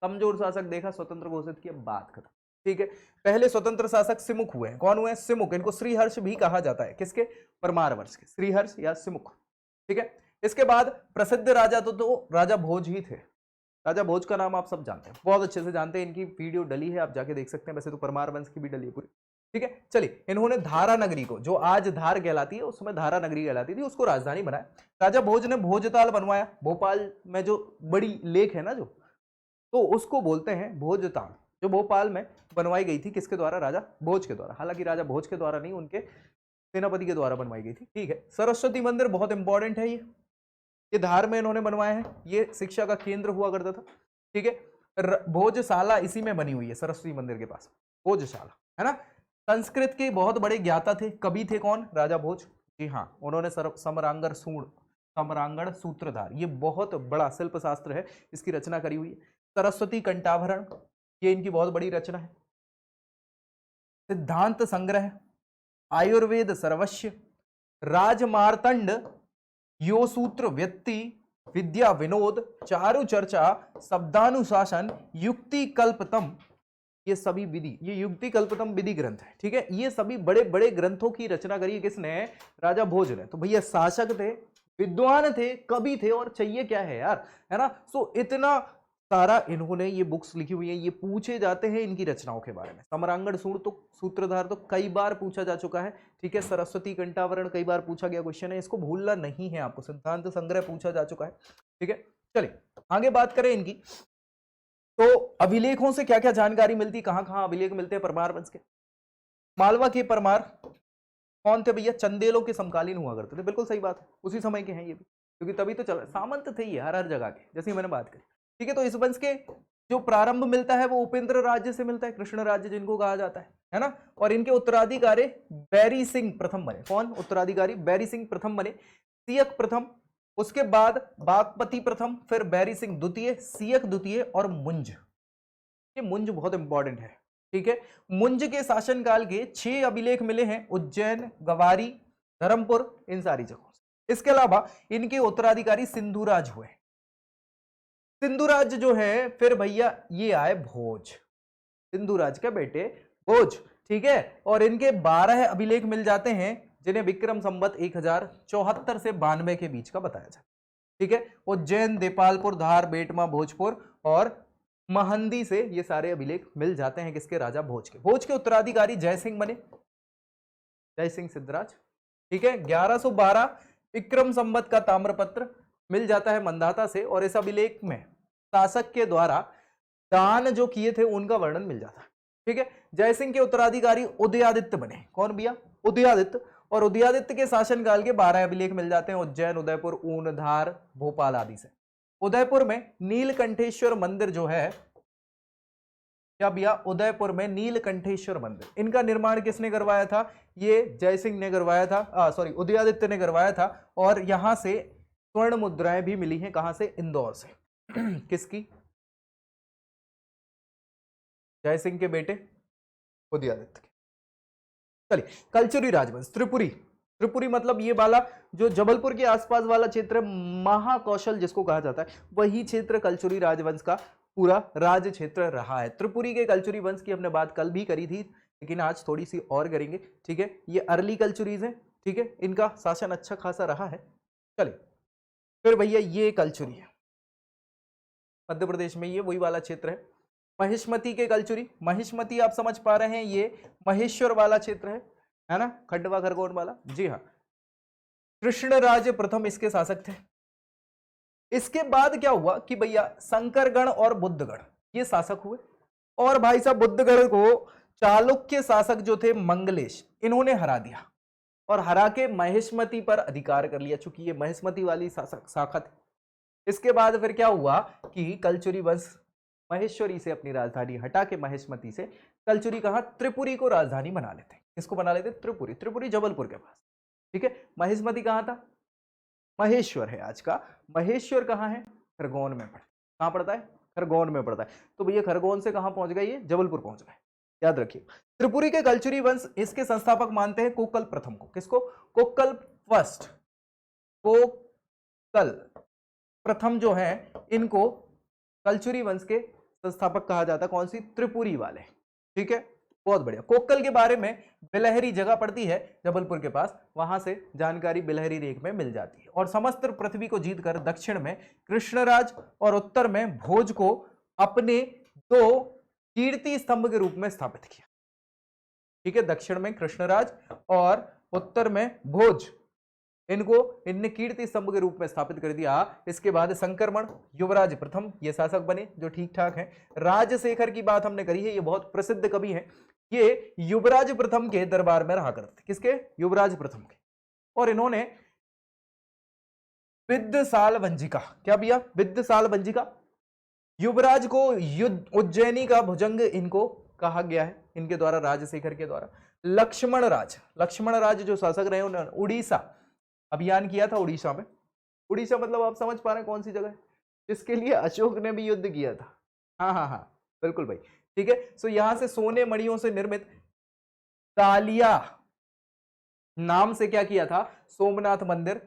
कमजोर शासक देखा, स्वतंत्र घोषित किया, बात खत्म। ठीक है, पहले स्वतंत्र शासक सिमुख हुए हैं। कौन हुए हैं, सिमुख, इनको श्रीहर्ष भी कहा जाता है, किसके, परमार वंश के, श्रीहर्ष या सिमुख। ठीक है, इसके बाद प्रसिद्ध राजा तो राजा भोज ही थे। राजा भोज का नाम आप सब जानते हैं, बहुत अच्छे से जानते हैं, इनकी वीडियो डली है, आप जाके देख सकते हैं, वैसे तो परमार वंश की भी डली है पूरी। ठीक है, चलिए, इन्होंने धारा नगरी को, जो आज धार कहलाती है, उस समय धारा नगरी कहलाती थी, उसको राजधानी बनाया। राजा भोज ने भोजताल बनवाया, भोपाल में जो बड़ी लेक है ना जो, तो उसको बोलते हैं भोजताल, जो भोपाल में बनवाई गई थी, किसके द्वारा, राजा भोज के द्वारा। हालांकि राजा भोज के द्वारा नहीं, उनके सेनापति के द्वारा बनवाई गई थी। ठीक है, सरस्वती मंदिर बहुत इंपॉर्टेंट है, ये धार में इन्होंने बनवाए हैं, ये शिक्षा का केंद्र हुआ करता था। ठीक है, भोजशाला इसी में बनी हुई है, सरस्वती मंदिर के पास भोजशाला, है ना। संस्कृत के बहुत बड़े ज्ञाता थे, कवि थे, कौन, राजा भोज। जी हाँ, उन्होंने समरांगण सूत्रधार, ये बहुत बड़ा शिल्प शास्त्र है, इसकी रचना करी हुई है। सरस्वती कंठाभरण, ये इनकी बहुत बड़ी रचना है। सिद्धांत संग्रह, आयुर्वेद सर्वस्व, राजमार्तंड, यो सूत्र व्यक्ति, विद्या विनोद, चारु चर्चा, शब्दानुशासन, युक्ति कल्पतम, ये सभी विधि, ये युक्ति कल्पतम विधि ग्रंथ है। ठीक है, ये सभी बड़े बड़े ग्रंथों की रचना करी किसने, राजा भोज ने। तो भैया शासक थे, विद्वान थे, कवि थे, और चाहिए क्या है यार, है ना। सो इतना सारा इन्होंने ये बुक्स लिखी हुई है, ये पूछे जाते हैं इनकी रचनाओं के बारे में। समरांगण सूत्रधार तो कई बार पूछा जा चुका है। ठीक है, सरस्वती कंठावरण कई बार पूछा गया क्वेश्चन है, इसको भूलना नहीं है आपको। सिद्धांत संग्रह पूछा जा चुका है। ठीक है, चलिए आगे बात करें इनकी। तो अभिलेखों से क्या क्या जानकारी मिलती, कहां कहां अभिलेख मिलते हैं परमार वंश के। मालवा के परमार कौन थे भैया, चंदेलों के समकालीन हुआ करते थे, बिल्कुल सही बात है, उसी समय के हैं ये भी, क्योंकि तभी तो चल सामंत थे ये हर हर जगह के, जैसे मैंने बात करी। ठीक है, तो इस वंश के जो प्रारंभ मिलता है वो उपेंद्र राज्य से मिलता है, कृष्ण राज्य जिनको कहा जाता है ना। और इनके उत्तराधिकारी बैरी सिंह प्रथम बने। कौन उत्तराधिकारी, बैरी सिंह प्रथम बने, सियक प्रथम, उसके बाद बागपति प्रथम, फिर बैरी सिंह द्वितीय, सियक द्वितीय और मुंज। ये मुंज बहुत इंपॉर्टेंट है। ठीक है, मुंज के शासनकाल के 6 अभिलेख मिले हैं, उज्जैन, गवारी, धर्मपुर, इन सारी जगहों से। इसके अलावा इनके उत्तराधिकारी सिंधुराज हुए। सिंधुराज जो है फिर भैया ये आए भोज, सिंधुराज के बेटे भोज। ठीक है, और इनके 12 अभिलेख मिल जाते हैं, जिन्हें विक्रम संवत 1074 से 92 के बीच का बताया जाए। ठीक है, उज्जैन, देपालपुर, धार, बेटमा, भोजपुर और महंदी से ये सारे अभिलेख मिल जाते हैं किसके, राजा भोज के। भोज के उत्तराधिकारी जय सिंह बने, जय सिंह सिद्धराज। ठीक है, 1112 विक्रम संवत का ताम्रपत्र मिल जाता है मंदाता से, और इस अभिलेख में शासक के द्वारा दान जो किए थे उनका वर्णन मिल जाता है। ठीक है, जयसिंह के उत्तराधिकारी उदयादित्य बने। कौन भैया, उदयादित्य। और उदयादित्य के शासनकाल के 12 अभिलेख मिल जाते हैं, उज्जैन, उदयपुर, ऊन, धार, भोपाल आदि से। उदयपुर में नीलकंठेश्वर मंदिर जो है, क्या भैया, उदयपुर में नीलकंठेश्वर मंदिर, इनका निर्माण किसने करवाया था, ये जयसिंह ने करवाया था, सॉरी उदयादित्य ने करवाया था। और यहां से स्वर्ण मुद्राएं भी मिली हैं, कहां से, इंदौर से। किसकी, जयसिंह के बेटे उदयादित्य के। चलिए, कलचुरी राजवंश, त्रिपुरी। त्रिपुरी मतलब ये वाला जो जबलपुर के आसपास वाला क्षेत्र, महाकौशल जिसको कहा जाता है, वही क्षेत्र कलचुरी राजवंश का पूरा राज क्षेत्र रहा है। त्रिपुरी के कलचुरी वंश की हमने बात कल भी करी थी, लेकिन आज थोड़ी सी और करेंगे। ठीक है, ये अर्ली कलचुरीज हैं। ठीक है, इनका शासन अच्छा खासा रहा है। चलिए फिर भैया ये कलचुरी है, मध्य प्रदेश में ये वही वाला क्षेत्र है। महिष्मती के कलचुरी, महिष्मती आप समझ पा रहे हैं, ये महेश्वर वाला क्षेत्र है ना, खंडवा खरगोन वाला। जी हाँ, कृष्णराज प्रथम इसके शासक थे। इसके बाद क्या हुआ कि भैया शंकरगण और बुद्धगण ये शासक हुए, और भाई साहब बुद्धगण को चालुक्य शासक जो थे मंगलेश, इन्होंने हरा दिया, और हरा के महिष्मती पर अधिकार कर लिया, चूंकि ये महिष्मती वाली शाखा थी। इसके बाद फिर क्या हुआ कि कलचुरी वंश महेश्वरी से अपनी राजधानी हटा के, महिष्मती से, कलचुरी कहा, त्रिपुरी को राजधानी बना लेते। किसको बना लेते, त्रिपुरी। त्रिपुरी जबलपुर के पास। ठीक है, महिष्मती कहां था, महेश्वर है आज का। महेश्वर कहां है, खरगोन में पड़ता है। कहां पड़ता है, खरगोन में पड़ता है। तो भैया खरगोन से कहां पहुंच गए, ये जबलपुर पहुंच गए, याद रखिए। त्रिपुरी के कलचुरी वंश इसके संस्थापक मानते हैं कोकल प्रथम को। किसको, कोकल फर्स्ट, कोकल प्रथम जो है, इनको कलचुरी वंश के संस्थापक कहा जाता है। कौन सी, त्रिपुरी वाले। ठीक है, बहुत बढ़िया। कोक्कल के बारे में बिलहरी जगह पड़ती है जबलपुर के पास, वहां से जानकारी बिलहरी रेख में मिल जाती है। और समस्त पृथ्वी को जीतकर दक्षिण में कृष्णराज और उत्तर में भोज को अपने 2 कीर्ति स्तंभ के रूप में स्थापित किया। ठीक है, दक्षिण में कृष्णराज और उत्तर में भोज, इनने कीर्ति स्तंभ के रूप में स्थापित कर दिया। इसके बाद संक्रमण, युवराज प्रथम ये शासक बने, जो ठीक ठाक हैं। राजशेखर की बात हमने करी है, ये बहुत प्रसिद्ध कवि हैं। ये युवराज प्रथम के दरबार में रहा करते थे। किसके, युवराज प्रथम के। और इन्होंने विद्यसाल वंजिका, क्या भैया, विद्यसाल वंजिका, युवराज को उज्जैनी का भुजंग इनको कहा गया है, इनके द्वारा, राजशेखर के द्वारा। लक्ष्मण राज जो शासक रहे, उन्होंने उड़ीसा अभियान किया था। उड़ीसा में, उड़ीसा मतलब आप समझ पा रहे हैं कौन सी जगह है, जिसके लिए अशोक ने भी युद्ध किया था। हाँ हाँ हाँ, बिल्कुल भाई। ठीक है, सो यहां से सोने मणियों से निर्मित कालिया नाम से क्या किया था, सोमनाथ मंदिर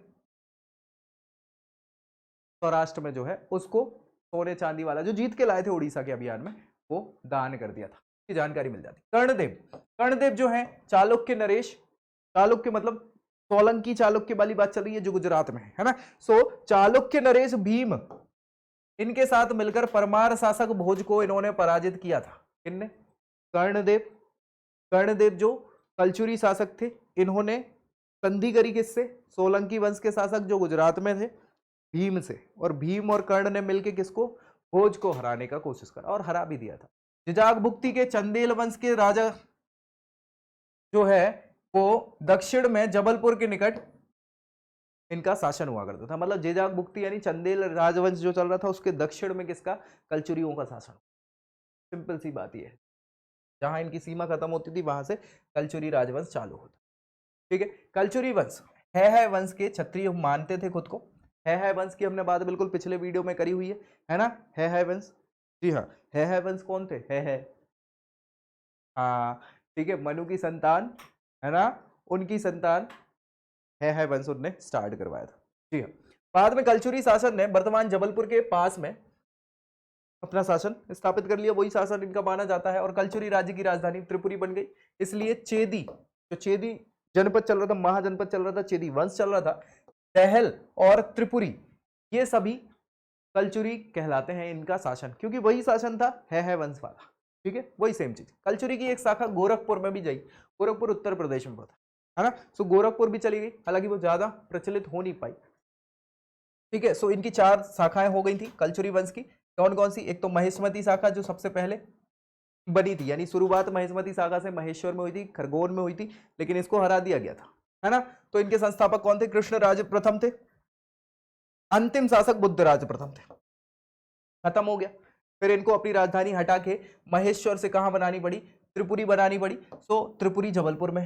सौराष्ट्र में जो है, उसको सोने चांदी वाला जो जीत के लाए थे उड़ीसा के अभियान में, वो दान कर दिया था। की जानकारी मिल जाती। कर्णदेव जो है चालुक्य नरेश, चालुक्य मतलब सोलंकी चालुक्य वाली बात चल रही है जो गुजरात में है ना। सो चालुक्य नरेश भीम, इनके साथ मिलकर परमार शासक भोज को इन्होंने पराजित किया था। किनने, कर्णदेव जो कलचुरी शासक थे, इन्होंने संधि करी किससे, सोलंकी वंश के शासक जो गुजरात में थे, भीम से, और भीम और कर्ण ने मिलकर किसको, भोज को हराने का कोशिश करा और हरा भी दिया था। जिजाक भुक्ति के चंदेल वंश के राजा जो है वो दक्षिण में जबलपुर के निकट इनका शासन हुआ करता था। मतलब जिजाक भुक्ति यानी चंदेल राजवंश जो चल रहा था उसके दक्षिण में किसका, कलचुरियों का शासन। सिंपल सी बात यह है, जहां इनकी सीमा खत्म होती थी वहां से कलचुरी राजवंश चालू होता। ठीक है, कलचुरी वंश है वंश के क्षत्रिय मानते थे खुद को। है वंश की हमने बात बिल्कुल पिछले वीडियो में करी हुई है ना। है वंश, जी हाँ, है वंश कौन थे, है हाँ ठीक है, मनु की संतान है ना, उनकी संतान है वंश उनने स्टार्ट करवाया था। जी हाँ, बाद में कलचुरी शासन ने वर्तमान जबलपुर के पास में अपना शासन स्थापित कर लिया, वही शासन इनका माना जाता है, और कलचुरी राज्य की राजधानी त्रिपुरी बन गई। इसलिए चेदी, जो चेदी जनपद चल रहा था, महाजनपद चल रहा था, चेदी वंश चल रहा था, दहल और त्रिपुरी ये सभी कलचुरी कहलाते हैं इनका शासन, क्योंकि वही शासन था है वंश वाला। ठीक है, वही सेम चीज। कलचुरी की एक शाखा गोरखपुर में भी जाई, गोरखपुर उत्तर प्रदेश में पड़ता है ना, सो गोरखपुर भी चली गई, हालांकि वो ज्यादा प्रचलित हो नहीं पाई। ठीक है, सो इनकी 4 शाखाएं हो गई थी कलचुरी वंश की। कौन कौन सी, एक तो महेशमती शाखा जो सबसे पहले बनी थी, यानी शुरुआत महेशमती शाखा से महेश्वर में हुई थी, खरगोन में हुई थी, लेकिन इसको हरा दिया गया था, है ना। तो इनके संस्थापक कौन थे, कृष्णराज प्रथम थे। अंतिम शासक बुद्धराज प्रथम थे, खत्म हो गया। फिर इनको अपनी राजधानी हटा के महेश्वर से कहां बनानी पड़ी, त्रिपुरी बनानी पड़ी। सो त्रिपुरी जबलपुर में,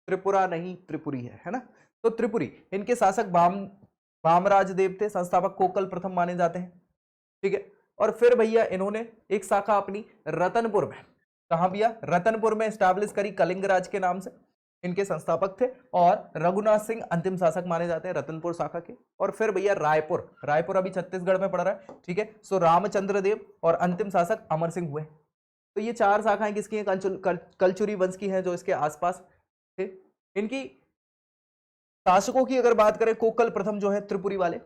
त्रिपुरा नहीं त्रिपुरी है ना। तो त्रिपुरी, इनके शासक वामराज देव थे, संस्थापक कोकल प्रथम माने जाते हैं। ठीक है, और फिर भैया इन्होंने एक शाखा अपनी रतनपुर में, कहां भैया, रतनपुर में स्टैब्लिश करी, कलिंग राज के नाम से इनके संस्थापक थे, और रघुनाथ सिंह अंतिम शासक माने जाते हैं रतनपुर शाखा के। और फिर भैया रायपुर, रायपुर अभी छत्तीसगढ़ में पड़ रहा है। ठीक है, सो रामचंद्र देव और अंतिम शासक अमर सिंह हुए। तो ये 4 शाखाएं किसकी हैं, कलचुरी वंश की हैं, जो इसके आसपास थे। इनकी शासकों की अगर बात करें, कोकल प्रथम जो है त्रिपुरी वाले,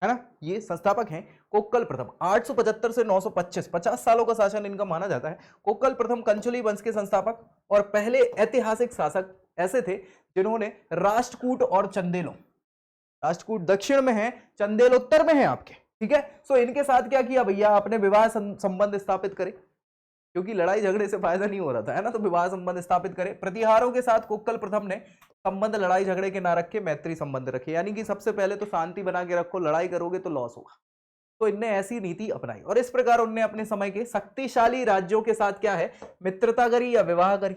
है ना, ये संस्थापक हैं कोकल प्रथम। 875 से 925, 50 सालों का शासन इनका माना जाता है। कोकल प्रथम कंचुली वंश के संस्थापक और पहले ऐतिहासिक शासक ऐसे थे जिन्होंने राष्ट्रकूट और चंदेलों, राष्ट्रकूट दक्षिण में है, चंदेल उत्तर में है आपके। ठीक है, सो इनके साथ क्या किया भैया, आपने विवाह संबंध स्थापित करे, क्योंकि लड़ाई झगड़े से फायदा नहीं हो रहा था, है ना, तो विवाह संबंध स्थापित करे। प्रतिहारों के साथ कोकल प्रथम ने संबंध लड़ाई झगड़े के ना रखे, मैत्री संबंध रखे, यानी कि सबसे पहले तो शांति बना के रखो, लड़ाई करोगे तो लॉस होगा। तो इनने ऐसी नीति अपनाई, और इस प्रकार उनने अपने समय के शक्तिशाली राज्यों के साथ क्या है, मित्रता करी या विवाह करी।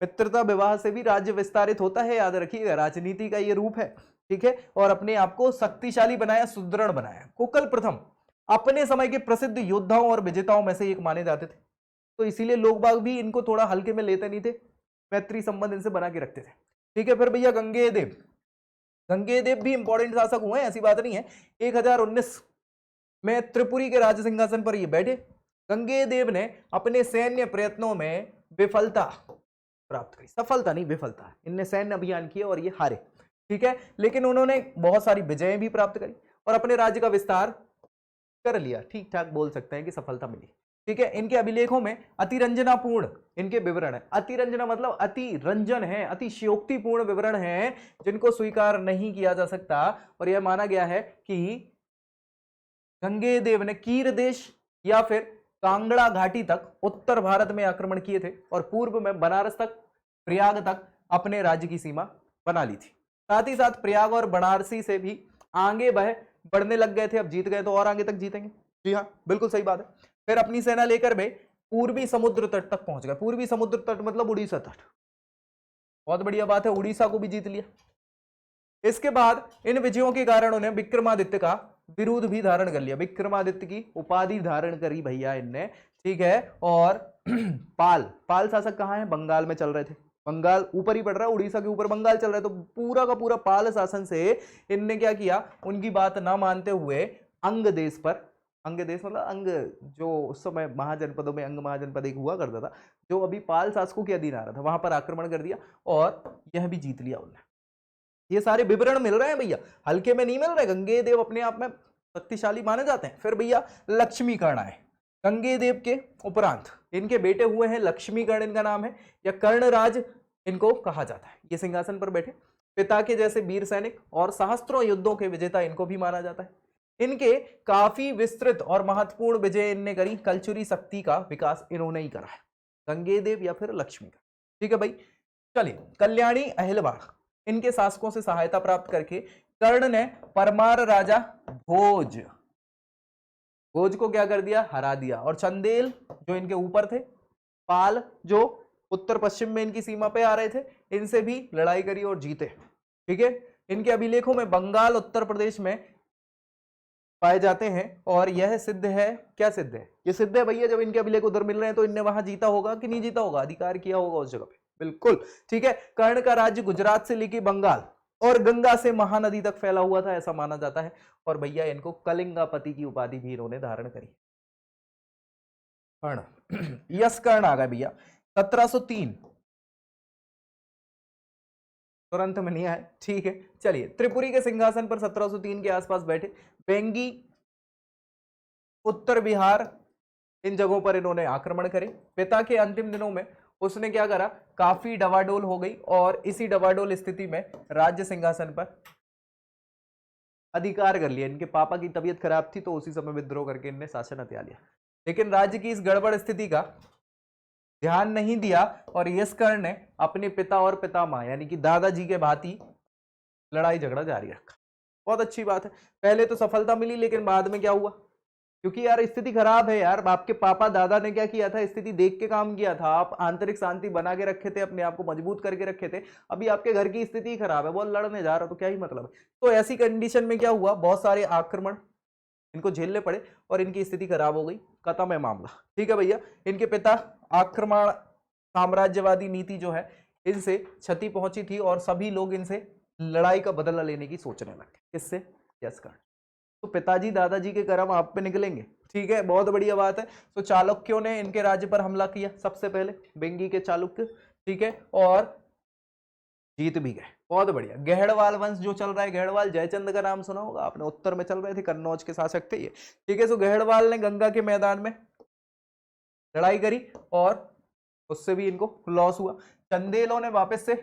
मित्रता विवाह से भी राज्य विस्तारित होता है, याद रखिएगा, राजनीति का ये रूप है। ठीक है, और अपने आप को शक्तिशाली बनाया, सुदृढ़ बनाया। कोकल प्रथम अपने समय के प्रसिद्ध योद्धाओं और विजेताओं में से एक माने जाते थे, तो इसीलिए लोग बाग भी इनको थोड़ा हल्के में लेते नहीं थे, मैत्री संबंध इनसे बना के रखते थे। ठीक है, फिर भैया गंगेदेव, गंगेदेव भी इंपॉर्टेंट शासक हुए, ऐसी बात नहीं है। 1019 में त्रिपुरी के राज सिंहासन पर ये बैठे। गंगेदेव ने अपने सैन्य प्रयत्नों में विफलता प्राप्त करी, सफलता नहीं विफलता, इनने सैन्य अभियान किए और ये हारे। ठीक है, लेकिन उन्होंने बहुत सारी विजयें भी प्राप्त करी और अपने राज्य का विस्तार कर लिया, ठीक ठाक बोल सकते हैं कि सफलता मिली। ठीक है, इनके अभिलेखों में अतिरंजनापूर्ण इनके विवरण है। अतिरंजना मतलब अति रंजन है, अतिशयोक्तिपूर्ण विवरण है, जिनको स्वीकार नहीं किया जा सकता। और यह माना गया है कि गंगेदेव ने कीर देश या फिर कांगड़ा घाटी तक उत्तर भारत में आक्रमण किए थे, और पूर्व में बनारस तक, प्रयाग तक अपने राज्य की सीमा बना ली थी। साथ ही साथ प्रयाग और बनारसी से भी आगे बढ़ने लग गए थे, अब जीत गए तो और आगे तक जीतेंगे। जी हाँ, बिल्कुल सही बात है। फिर अपनी सेना लेकर वे पूर्वी समुद्र तट तक पहुंच गए। पूर्वी समुद्र तट मतलब उड़ीसा तट, बहुत बढ़िया बात है, उड़ीसा को भी जीत लिया। इसके बाद इन विजयों के कारण उन्हें विक्रमादित्य का विरुद्ध भी धारण कर लिया, विक्रमादित्य की उपाधि धारण करी भैया इनने। ठीक है, और पाल शासक कहां है, बंगाल में चल रहे थे, बंगाल ऊपर ही पड़ रहा है, उड़ीसा के ऊपर बंगाल चल रहा है, तो पूरा का पूरा पाल शासन से इनने क्या किया, उनकी बात ना मानते हुए अंग देश पर, अंग देश मतलब अंग, जो उस समय महाजनपदों में अंग महाजनपद एक हुआ करता था, जो अभी पाल शासकों के अधीन आ रहा था, वहां पर आक्रमण कर दिया और यह भी जीत लिया उन्होंने। ये सारे विवरण मिल रहे हैं भैया, हल्के में नहीं मिल रहे। गंगेदेव अपने आप में शक्तिशाली माने जाते हैं। फिर भैया लक्ष्मीकर्ण आए, गंगेदेव के उपरांत इनके बेटे हुए हैं लक्ष्मीकर्ण, इनका नाम है, या कर्णराज इनको कहा जाता है। ये सिंहासन पर बैठे पिता के जैसे वीर सैनिक और सहस्त्रों युद्धों के विजेता इनको भी माना जाता है। इनके काफी विस्तृत और महत्वपूर्ण विजय इनने करी। कलचुरी शक्ति का विकास इन्होंने ही करा है, गंगेदेव या फिर लक्ष्मी का। ठीक है भाई, चलिए कल्याणी अहिलवाड़, इनके शासकों से सहायता प्राप्त करके कर्ण ने परमार राजा भोज को क्या कर दिया, हरा दिया। और चंदेल जो इनके ऊपर थे, पाल जो उत्तर पश्चिम में इनकी सीमा पे आ रहे थे, इनसे भी लड़ाई करी और जीते। ठीक है, इनके अभिलेखों में बंगाल उत्तर प्रदेश में पाए जाते हैं। और यह सिद्ध है, क्या सिद्ध है, ये सिद्ध है भैया, जब इनके अभिलेख उधर मिल रहे हैं तो इनने वहां जीता होगा कि नहीं जीता होगा, अधिकार किया होगा उस जगह पे, बिल्कुल। ठीक है, कर्ण का राज्य गुजरात से लेके बंगाल और गंगा से महानदी तक फैला हुआ था, ऐसा माना जाता है। और भैया इनको कलिंगापति की उपाधि भी इन्होंने धारण करी। कर्ण यस कर्ण आ गया भैया 1703, तुरंत में नहीं आए। ठीक है, चलिए त्रिपुरी के सिंहासन पर 1703 के आसपास बैठे। बेंगी, उत्तर बिहार, इन जगहों पर इन्होंने आक्रमण करे। पिता के अंतिम दिनों में उसने क्या करा, काफी डवाडोल हो गई और इसी डवाडोल स्थिति में राज्य सिंहासन पर अधिकार कर लिया। इनके पापा की तबीयत खराब थी तो उसी समय विद्रोह करके इनने शासन हथिया लिया। लेकिन राज्य की इस गड़बड़ स्थिति का ध्यान नहीं दिया और यशकर्ण ने अपने पिता और पितामह यानी कि दादाजी के भांति लड़ाई झगड़ा जारी रखा। बहुत अच्छी बात है, पहले तो सफलता मिली लेकिन बाद में क्या हुआ, क्योंकि यार स्थिति खराब है यार। आपके पापा दादा ने क्या किया था, स्थिति देख के काम किया था। आप आंतरिक शांति बना के रखे थे, अपने आप को मजबूत करके रखे थे। अभी आपके घर की स्थिति खराब है, बहुत लड़ने जा रहा हो तो क्या ही मतलब है। तो ऐसी कंडीशन में क्या हुआ, बहुत सारे आक्रमण इनको झेलने पड़े और इनकी स्थिति खराब हो गई, खत्म है मामला। ठीक है भैया, इनके पिता आक्रमण साम्राज्यवादी नीति जो है इनसे क्षति पहुंची थी और सभी लोग इनसे लड़ाई का बदला लेने की सोचने लगे। किससे, यशकर्ण। तो पिताजी दादाजी के कर्म आप पे निकलेंगे। ठीक है, बहुत बढ़िया बात है। तो चालुक्यों ने इनके राज्य पर हमला किया सबसे पहले, बेंगी के चालुक्य। ठीक है, और जीत भी गए, बहुत बढ़िया। गहड़वाल वंश जो चल रहा है, गहड़वाल जयचंद का नाम सुना होगा आपने, उत्तर में चल रहे थे, कन्नौज के शासक थे ये। ठीक है, तो गहड़वाल ने गंगा के मैदान में लड़ाई करी और उससे भी इनको लॉस हुआ। चंदेलों ने वापस से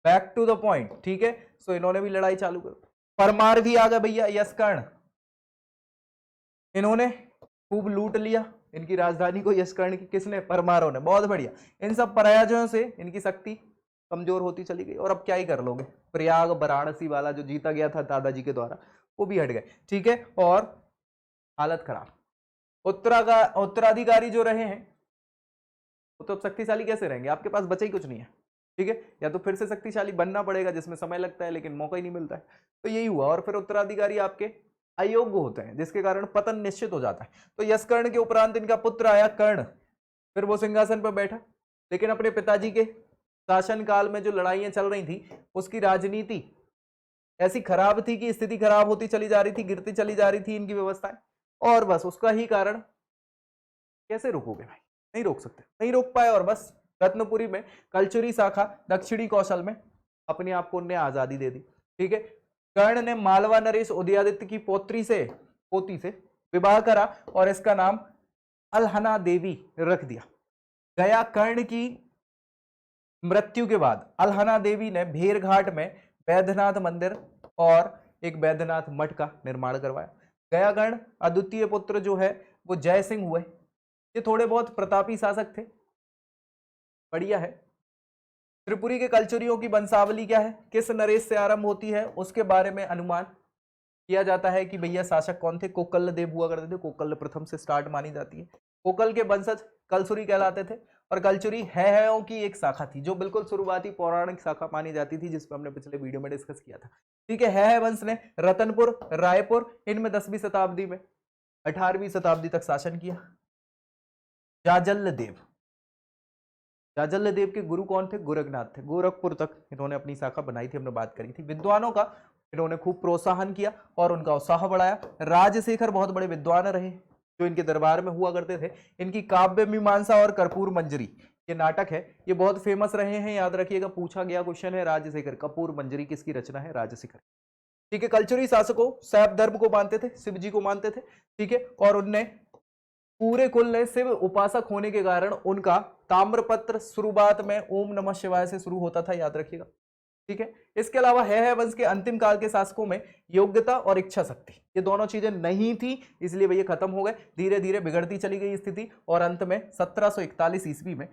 बैक टू द पॉइंट, ठीक है, सो इन्होंने भी लड़ाई चालू कर। परमार भी आ गए भैया, यशकर्ण, इन्होंने खूब लूट लिया इनकी राजधानी को, यशकर्ण की, किसने, परमारों ने। बहुत बढ़िया, इन सब पराजयों से इनकी शक्ति कमजोर होती चली गई और अब क्या ही कर लोगे, प्रयाग वाराणसी वाला जो जीता गया था दादाजी के द्वारा वो भी हट गए। ठीक है, और हालत खराब। उत्तराधिकारी जो रहे हैं वो तो अब शक्तिशाली कैसे रहेंगे, आपके पास बचा ही कुछ नहीं है। ठीक है, या तो फिर से शक्तिशाली बनना पड़ेगा जिसमें समय लगता है लेकिन मौका ही नहीं मिलता है। तो यही हुआ और फिर उत्तराधिकारी आपके अयोग्य होते हैं जिसके कारण पतन निश्चित हो जाता है। तो यशकर्ण के उपरांत इनका पुत्र आया कर्ण, फिर वो सिंहासन पर बैठा, लेकिन अपने पिताजी के शासन काल में जो लड़ाइयां चल रही थी उसकी राजनीति ऐसी खराब थी कि स्थिति खराब होती चली जा रही थी, गिरती चली जा रही थी इनकी व्यवस्थाएं, और बस उसका ही कारण। कैसे रोकोगे भाई, नहीं रोक सकते, नहीं रोक पाए और बस रत्नपुरी में कलचुरी शाखा दक्षिणी कौशल में अपने आप को उन्हें आजादी दे दी। ठीक है, कर्ण ने मालवा नरेश उदयादित्य की पोती से विवाह करा और इसका नाम अलहना देवी रख दिया गया। कर्ण की मृत्यु के बाद अलहना देवी ने भेरघाट में वैद्यनाथ मंदिर और एक वैद्यनाथ मठ का निर्माण करवाया। गयागण अद्वितीय पुत्र जो है वो जय सिंह हुए, ये थोड़े बहुत प्रतापी शासक थे, बढ़िया है। त्रिपुरी के कलचुरियों की वंशावली क्या है, किस नरेश से आरंभ होती है, उसके बारे में अनुमान किया जाता है कि भैया शासक कौन थे, कोकल देव हुआ करते थे, कोकल प्रथम से स्टार्ट मानी जाती है। कोकल के वंशज कलसुरी कहलाते थे और कलचुरी है की एक शाखा थी जो बिल्कुल शुरुआती पौराणिक शाखा मानी जाती थी, जिसपे हमने पिछले वीडियो में डिस्कस किया था। ठीक है वंश ने रतनपुर, रायपुर, इनमें 10वीं शताब्दी में 18वीं शताब्दी तक शासन किया। जाजल्य देव के गुरु कौन थे, गोरखनाथ थे, गोरखपुर तक इन्होंने अपनी शाखा बनाई थी, हमने बात करी थी। विद्वानों का इन्होंने खूब प्रोत्साहन किया और उनका उत्साह बढ़ाया। राजशेखर बहुत बड़े विद्वान रहे जो इनके दरबार में हुआ करते थे। इनकी काव्य मीमांसा और कर्पूर मंजरी ये नाटक है, ये बहुत फेमस रहे हैं, याद रखिएगा, पूछा गया क्वेश्चन है। राजशेखर, कर्पूर मंजरी किसकी रचना है, राजशेखर। ठीक है, कलचुरी शासकों शैव धर्म को मानते थे, शिव जी को मानते थे। ठीक है, और उनने पूरे कुल ने शिव उपासक होने के कारण उनका ताम्रपत्र शुरुआत में ओम नमः शिवाय से शुरू होता था, याद रखिएगा। ठीक है, इसके अलावा है वंश के अंतिम काल के शासकों में योग्यता और इच्छा शक्ति, ये दोनों चीजें नहीं थी, इसलिए भैया खत्म हो गए। धीरे धीरे बिगड़ती चली गई स्थिति और अंत में 1741 ईस्वी में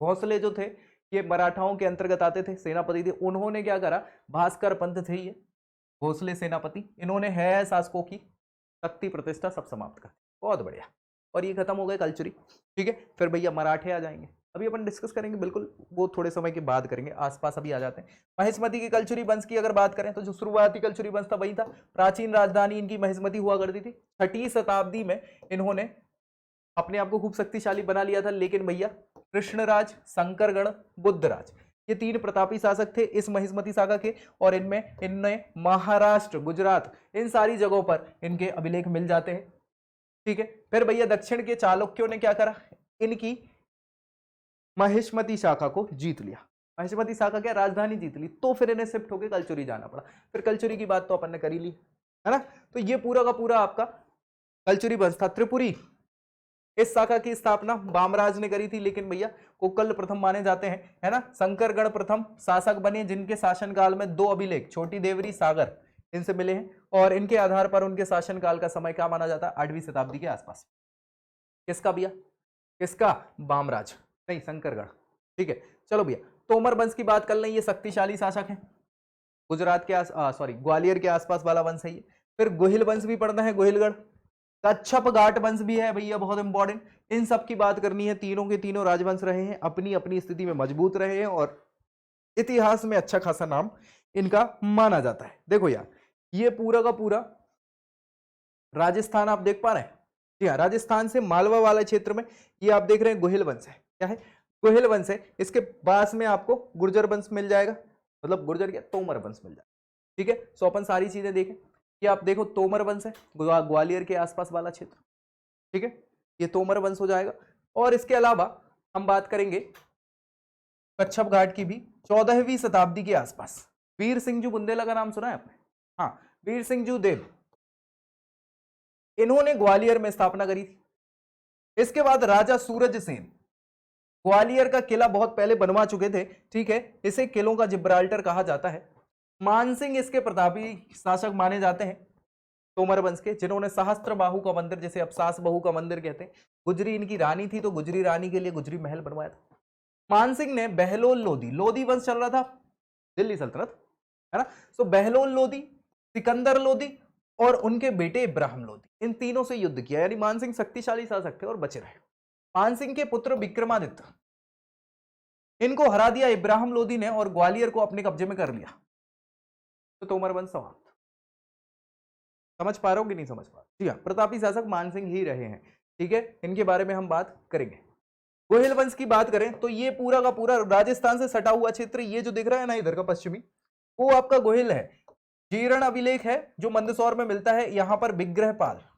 भोसले जो थे ये मराठाओं के अंतर्गत आते थे, सेनापति थे। उन्होंने क्या करा, भास्कर पंत थे ये भोसले सेनापति, इन्होंने है शासकों की शक्ति प्रतिष्ठा सब समाप्त कर दी। बहुत बढ़िया, और ये खत्म हो गए कलचुरी। ठीक है, फिर भैया मराठे आ जाएंगे, अभी अपन डिस्कस करेंगे, बिल्कुल वो थोड़े समय की बात करेंगे, आसपास अभी आ जाते हैं। महिष्मती की कलचुरी वंश की अगर बात करें तो जो शुरुआती कलचुरी वंश था वही था, प्राचीन राजधानी इनकी महिष्मती हुआ करती थी। 6ठी शताब्दी में इन्होंने अपने आप को खूब शक्तिशाली बना लिया था, लेकिन भैया कृष्णराज, शंकरगढ़, बुद्धराज, ये 3 प्रतापी शासक थे इस महिष्मती सागा के, और इनने महाराष्ट्र, गुजरात, इन सारी जगहों पर इनके अभिलेख मिल जाते हैं। ठीक है, फिर भैया दक्षिण के चालुक्यों ने क्या करा, इनकी महिष्मती शाखा को जीत लिया। महिष्मती शाखा क्या, राजधानी जीत ली, तो फिर इन्हें शिफ्ट होकर कलचुरी जाना पड़ा। फिर कलचुरी की बात तो अपन ने करी ली, है ना। तो ये पूरा का पूरा आपका कलचुरी वंश था। त्रिपुरी, इस शाखा की स्थापना बामराज ने करी थी, लेकिन भैया कोकल प्रथम माने जाते हैं, है ना। शंकरगढ़ प्रथम शासक बने, जिनके शासनकाल में 2 अभिलेख छोटी देवरी, सागर, इनसे मिले हैं, और इनके आधार पर उनके शासनकाल का समय क्या माना जाता है, 8वीं शताब्दी के आसपास। किसका भैया, किसका, बामराज, नहीं शंकरगढ़। ठीक है, चलो भैया तोमर वंश की बात कर लें, ये शक्तिशाली शासक है, गुजरात के ग्वालियर के आसपास वाला वंश है ये। फिर गोहिल वंश भी पढ़ना है, गोहिलगढ़। कच्छप घाट वंश भी है भैया, बहुत इंपॉर्टेंट, इन सब की बात करनी है। तीनों के तीनों राजवंश रहे हैं, अपनी अपनी स्थिति में मजबूत रहे हैं, और इतिहास में अच्छा खासा नाम इनका माना जाता है। देखो यार, ये पूरा का पूरा राजस्थान आप देख पा रहे हैं, जी हाँ, राजस्थान से मालवा वाले क्षेत्र में ये आप देख रहे हैं गोहिल वंश है। क्या है, गोहिल वंश है। इसके पास में आपको गुर्जर वंश मिल जाएगा, मतलब गुर्जर क्या, तोमर वंश मिल जाएगा। ठीक है, सो अपन सारी चीजें देखें, ये आप देखो तोमर वंश है, ग्वालियर के आसपास वाला क्षेत्र। ठीक है, ये तोमर वंश हो जाएगा। और इसके अलावा हम बात करेंगे कच्छप घाट की भी, 14वीं शताब्दी के आसपास। वीर सिंह बुंदेला का नाम सुना है आपने, हाँ, वीर सिंह देव, इन्होंने ग्वालियर में स्थापना करी थी। इसके बाद राजा सूरज सेन ग्वालियर का किला बहुत पहले बनवा चुके थे। ठीक है, इसे किलों का जिब्राल्टर कहा जाता है। मानसिंह इसके प्रतापी शासक माने जाते हैं तोमर वंश के, जिन्होंने सहस्त्र बाहु का मंदिर, जिसे अब सास बहू का मंदिर कहते हैं, गुजरी इनकी रानी थी, तो गुजरी रानी के लिए गुजरी महल बनवाया था। मानसिंह ने बहलोल लोधी, लोधी वंश चल रहा था, दिल्ली सल्तनत, है ना। सो बहलोल लोधी, सिकंदर लोधी और उनके बेटे इब्राहिम लोधी, इन तीनों से युद्ध किया, यानी मानसिंह शक्तिशाली शासक थे और बचे रहे। मानसिंह के पुत्र विक्रमादित्य, इनको हरा दिया इब्राहिम लोधी ने, और ग्वालियर को अपने कब्जे में कर लिया। तो तोमर वंश समाप्त। समझ पा रहे हो कि नहीं समझ पा रहे? जी हाँ, प्रतापी शासक मानसिंह ही रहे हैं। ठीक है, इनके बारे में हम बात करेंगे। गोहिल वंश की बात करें तो ये पूरा का पूरा राजस्थान से सटा हुआ क्षेत्र, ये जो दिख रहा है ना इधर का पश्चिमी, वो आपका गोहिल है। जीर्ण अभिलेख है जो मंदसौर में मिलता है, यहाँ पर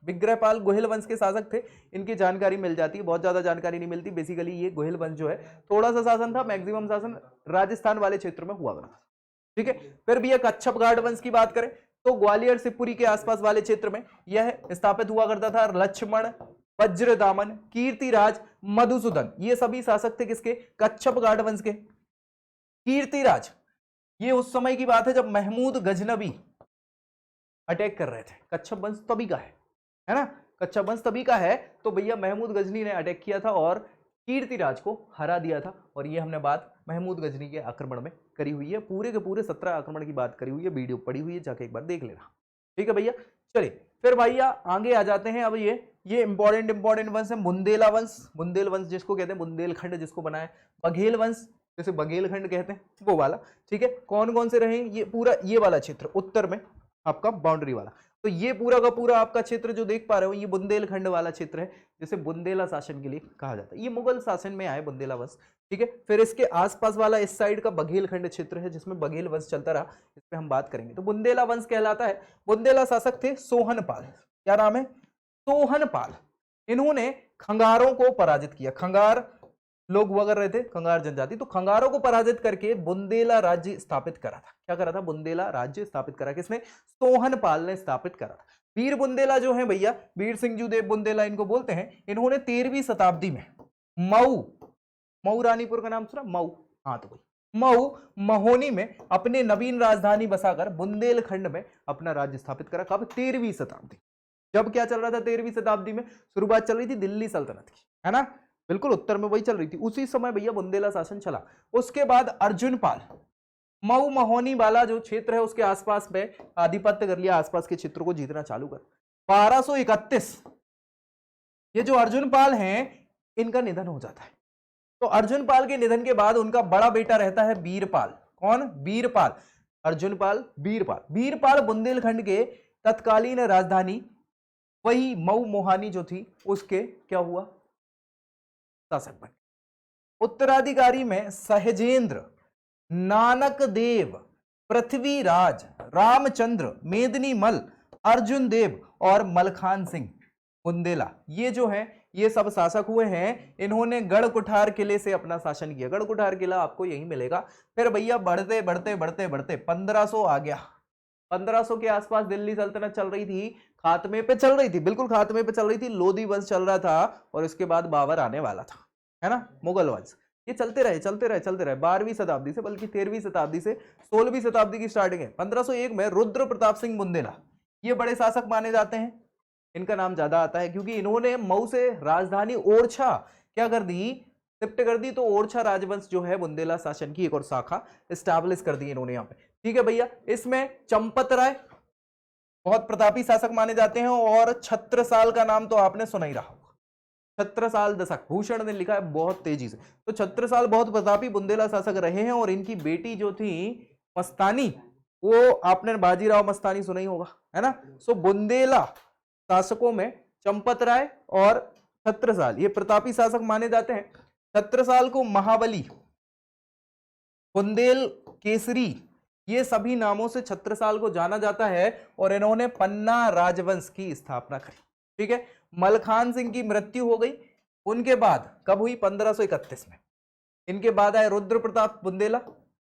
विग्रहपाल गोहिल वंश के शासक थे, इनकी जानकारी मिल जाती है, बहुत ज्यादा जानकारी नहीं मिलती। बेसिकली ये गोहिल वंश जो है थोड़ा सा शासन था, मैक्सिमम शासन राजस्थान वाले क्षेत्र में हुआ करता। ठीक है, फिर भी एक कच्छप घाट वंश की बात करें तो ग्वालियर शिवपुरी के आसपास वाले क्षेत्र में यह स्थापित हुआ करता था। लक्ष्मण, वज्रदामन, कीर्तिराज, मधुसूदन, ये सभी शासक थे किसके, कच्छप घाट वंश के। कीर्तिराज, ये उस समय की बात है जब महमूद गजनबी अटैक कर रहे थे। कच्छप वंश तभी का है ना, कच्छप वंश तभी का है, तो भैया महमूद गजनी ने अटैक किया था और कीर्तिराज को हरा दिया था। और ये हमने बात महमूद गजनी के आक्रमण में करी हुई है, पूरे के पूरे 17 आक्रमण की बात करी हुई है, वीडियो पड़ी हुई है, जाके एक बार देख लेना। ठीक है भैया, चलिए फिर भैया आगे आ जाते हैं। अब ये इंपॉर्टेंट वंश है, बुंदेला वंश, बुंदेल वंश जिसको कहते हैं, बुंदेलखंड जिसको बनाया, बघेल वंश जैसे बघेलखंड कहते हैं वो वाला। ठीक है, कौन कौन से रहे, ये पूरा ये वाला क्षेत्र उत्तर में आपका बाउंड्री वाला, तो ये पूरा का पूरा आपका क्षेत्र जो देख पा रहे हो ये बुंदेलखंड वाला क्षेत्र है, जिसे बुंदेला शासन के लिए कहा जाता है। ये मुगल शासन में आए बुंदेला वंश। ठीक है, फिर इसके आसपास वाला इस साइड का बघेलखंड क्षेत्र है जिसमें बघेल वंश चलता रहा, इस पे हम बात करेंगे। तो बुंदेला वंश कहलाता है। बुंदेला शासक थे सोहनपाल, क्या नाम है, सोहनपाल। इन्होंने खंगारों को पराजित किया, खंगार लोग हुआ कर रहे थे, खंगार जनजाति, तो खंगारों को पराजित करके बुंदेला राज्य स्थापित करा था। क्या करा था, बुंदेला राज्य स्थापित करा, किसने, सोहनपाल ने स्थापित करा था। वीर बुंदेला जो है भैया, वीर सिंह जी देव बुंदेला इनको बोलते हैं, इन्होंने 13वीं शताब्दी में मऊ, मऊ रानीपुर का नाम सुना, मऊ, हाँ तो भाई मऊ महोनी में अपने नवीन राजधानी बसाकर बुंदेलखंड में अपना राज्य स्थापित करा। कब? 13वीं शताब्दी। जब क्या चल रहा था 13वीं शताब्दी में? शुरुआत चल रही थी दिल्ली सल्तनत की, है ना, बिल्कुल उत्तर में वही चल रही थी, उसी समय भैया बुंदेला शासन चला। उसके बाद अर्जुन पाल मऊ महोनी वाला जो क्षेत्र है उसके आसपास में आधिपत्य कर लिया, आसपास के क्षेत्रों को जीतना चालू कर। 1231 ये जो अर्जुन पाल हैं इनका निधन हो जाता है। तो अर्जुन पाल के निधन के बाद उनका बड़ा बेटा रहता है बीरपाल। कौन? बीरपाल। अर्जुन पाल, बीरपाल। बीरपाल बुंदेलखंड के तत्कालीन राजधानी वही मऊ मोहानी जो थी उसके क्या हुआ? शासक बने। उत्तराधिकारी में सहेजेंद्र, नानक देव, पृथ्वीराज, रामचंद्र, मेदिनी मल, अर्जुन देव और मलखान सिंह बुंदेला, ये जो हैं ये सब शासक हुए हैं। इन्होंने गढ़ कुठार किले से अपना शासन किया। गढ़ कुठार किला आपको यही मिलेगा। फिर भैया बढ़ते बढ़ते बढ़ते बढ़ते 1500 आ गया। 1500 के आसपास दिल्ली सल्तनत चल रही थी, खात्मे पे चल रही थी, बिल्कुल खात्मे पे चल रही थी। लोधी वंश चल रहा था और इसके बाद बाबर आने वाला था, है ना, मुगल वंश। ये चलते रहे चलते रहे चलते रहे 12वीं शताब्दी से, बल्कि 13वीं शताब्दी से 16वीं शताब्दी की स्टार्टिंग है। 1501 में रुद्र प्रताप सिंह बुंदेला ये बड़े शासक माने जाते हैं। इनका नाम ज्यादा आता है क्योंकि इन्होंने मऊ से राजधानी ओरछा क्या कर दी? शिफ्ट कर दी। तो ओरछा राजवंश जो है बुंदेला शासन की एक और शाखा स्टैब्लिश कर दी इन्होंने यहाँ पे। ठीक है भैया। इसमें चंपत राय बहुत प्रतापी शासक माने जाते हैं और छत्रसाल का नाम तो आपने सुना ही रहा होगा। छत्रसाल दशक भूषण ने लिखा है बहुत तेजी से। तो छत्रसाल बहुत प्रतापी बुंदेला शासक रहे हैं और इनकी बेटी जो थी मस्तानी, वो आपने बाजीराव मस्तानी सुना ही होगा, है ना। सो बुंदेला शासकों में चंपत राय और छत्रसाल ये प्रतापी शासक माने जाते हैं। छत्रसाल को महाबली, बुंदेल केसरी ये सभी नामों से छत्रसाल को जाना जाता है और इन्होंने पन्ना राजवंश की स्थापना करी। ठीक है। मलखान सिंह की मृत्यु हो गई। उनके बाद कब हुई? 1531 में। इनके बाद आए रुद्र प्रताप बुंदेला,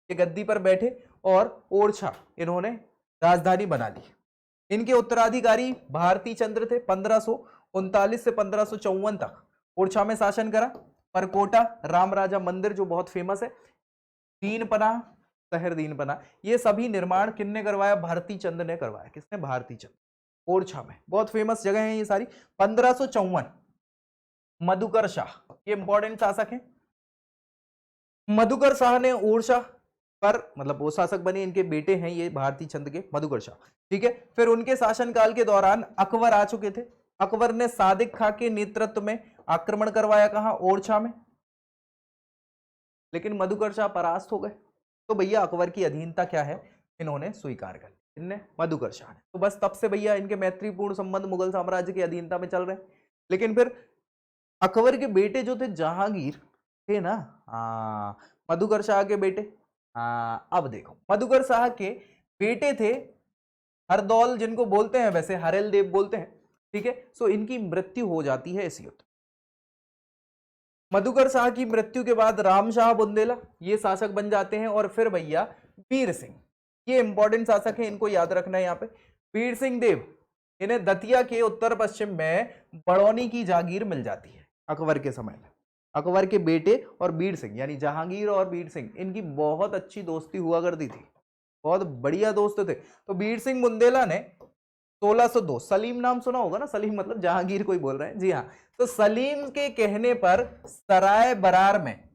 ये गद्दी पर बैठे और ओरछा इन्होंने राजधानी बना ली। इनके उत्तराधिकारी भारती चंद्र थे। 1539 से 1554 तक ओरछा में शासन करा। परकोटा राम राजा मंदिर जो बहुत फेमस है, दीनपना शहर दीनपना, ये सभी निर्माण किसने करवाया? भारती चंद्र ने करवाया। किसने? भारती चंद्र। ओरछा में बहुत फेमस जगह है ये सारी। 1554 मधुकर शाह ये इंपॉर्टेंट शासक है। मधुकर शाह ने ओरछा पर मतलब वो शासक बने, इनके बेटे हैं ये भारती चंद्र के मधुकर शाह। ठीक है। फिर उनके शासनकाल के दौरान अकबर आ चुके थे। अकबर ने सादिक खां के नेतृत्व में आक्रमण करवाया। कहां? ओरछा में। लेकिन मधुकर शाह परास्त हो गए। तो भैया अकबर की अधीनता क्या है इन्होंने स्वीकार कर ली। इनने मधुकर शाह ने। तो बस तब से भैया इनके मैत्रीपूर्ण संबंध मुगल साम्राज्य की अधीनता में चल रहे हैं। लेकिन फिर अकबर के बेटे जो थे जहांगीर थे ना, मधुकर शाह के बेटे, अब देखो मधुकर शाह के बेटे थे हरदौल, जिनको बोलते हैं वैसे हरेल देव बोलते हैं। ठीक है। सो इनकी मृत्यु हो जाती है इस युद्ध। मधुकर शाह की मृत्यु के बाद राम शाह बुंदेला ये शासक बन जाते हैं। और फिर भैया वीर सिंह ये इंपॉर्टेंट शासक है, इनको याद रखना है यहाँ पे। वीर सिंह देव इन्हें दतिया के उत्तर पश्चिम में बड़ौनी की जागीर मिल जाती है अकबर के समय में। अकबर के बेटे और वीर सिंह यानी जहांगीर और वीर सिंह इनकी बहुत अच्छी दोस्ती हुआ करती थी, बहुत बढ़िया दोस्त थे। तो वीर सिंह बुंदेला ने 1602, सलीम नाम सुना होगा ना, सलीम मतलब जहांगीर कोई बोल रहे हैं, जी हाँ। तो सलीम के कहने पर सराय बरार में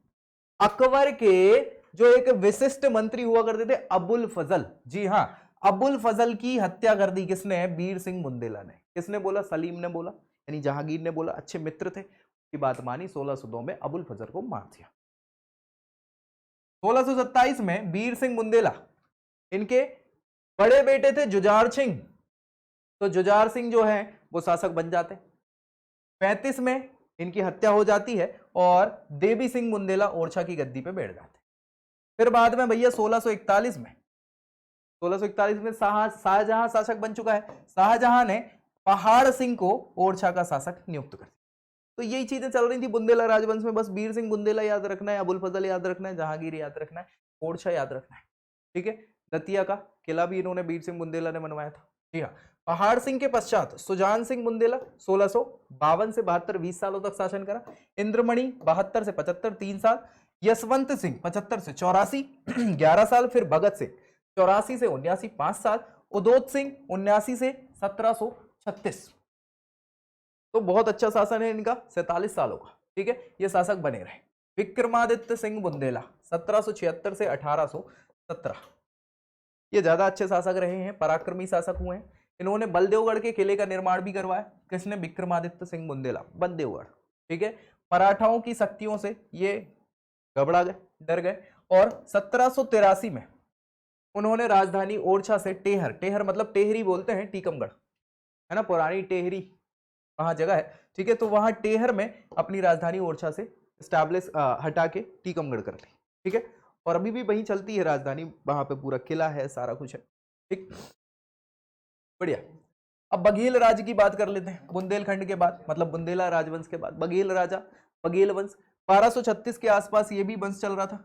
अकबर के जो एक विशिष्ट मंत्री हुआ करते थे अबुल फजल, जी हाँ, अबुल फजल की हत्या कर दी। किसने? वीर सिंह बुंदेला ने। किसने बोला? सलीम ने बोला, यानी जहांगीर ने बोला। अच्छे मित्र थे, की बात मानी, 1602 में अबुल फजल को मार दिया। 1627 में वीर सिंह बुंदेला इनके बड़े बेटे थे जुझार सिंह, तो जुझार सिंह जो है वो शासक बन जाते। 35 में इनकी हत्या हो जाती है और देवी सिंह बुंदेला ओरछा की गद्दी पे बैठ जाते। फिर बाद में भैया 1641 में शाहजहां शासक बन चुका है। शाहजहां ने पहाड़ सिंह को ओरछा का शासक नियुक्त कर दिया। तो यही चीजें चल रही थी बुंदेला राजवंश में। बस वीर सिंह बुंदेला याद रखना है, अबुल फजल याद रखना है, जहांगीर याद रखना है, ओरछा याद रखना है। ठीक है। दतिया का किला भी इन्होंने वीर सिंह बुंदेला ने बनवाया था। जी हाँ। पहाड़ सिंह के पश्चात सुजान सिंह बुंदेला 1652 से 72, 20 सालों तक शासन करा। इंद्रमणि 72 से 75, 3 साल। यशवंत सिंह 75 से 84, 11 साल। फिर भगत सिंह 84 से 79, 5 साल। उदोत सिंह 79 से 1736। तो बहुत अच्छा शासन है इनका, 47 सालों का। ठीक है, ये शासक बने रहे। विक्रमादित्य सिंह बुंदेला 1776 से 1817, ये ज्यादा अच्छे शासक रहे हैं, पराक्रमी शासक हुए हैं। इन्होंने बलदेवगढ़ के किले का निर्माण भी करवाया। किसने? विक्रमादित्य सिंह बुंदेला, बलदेवगढ़। ठीक है, मराठाओं की शक्तियों से ये घबरा गए, डर गए, और 1783 में उन्होंने राजधानी ओरछा से टेहर, टेहर मतलब टेहरी बोलते हैं, टीकमगढ़ है ना, पुरानी टेहरी वहां जगह है। ठीक है, तो वहां टेहर में अपनी राजधानी ओरछा से स्टैब्लिश हटा के टीकमगढ़ कर ली। ठीक है, और अभी भी वहीं चलती है राजधानी, वहां पे पूरा किला है, सारा कुछ है। ठीक, बढ़िया। अब बघेल राज की बात कर लेते हैं। बुंदेलखंड के बाद, मतलब बुंदेला राजवंश के बाद बघेल राजा, बघेल वंश 1236 के आसपास ये भी वंश चल रहा था।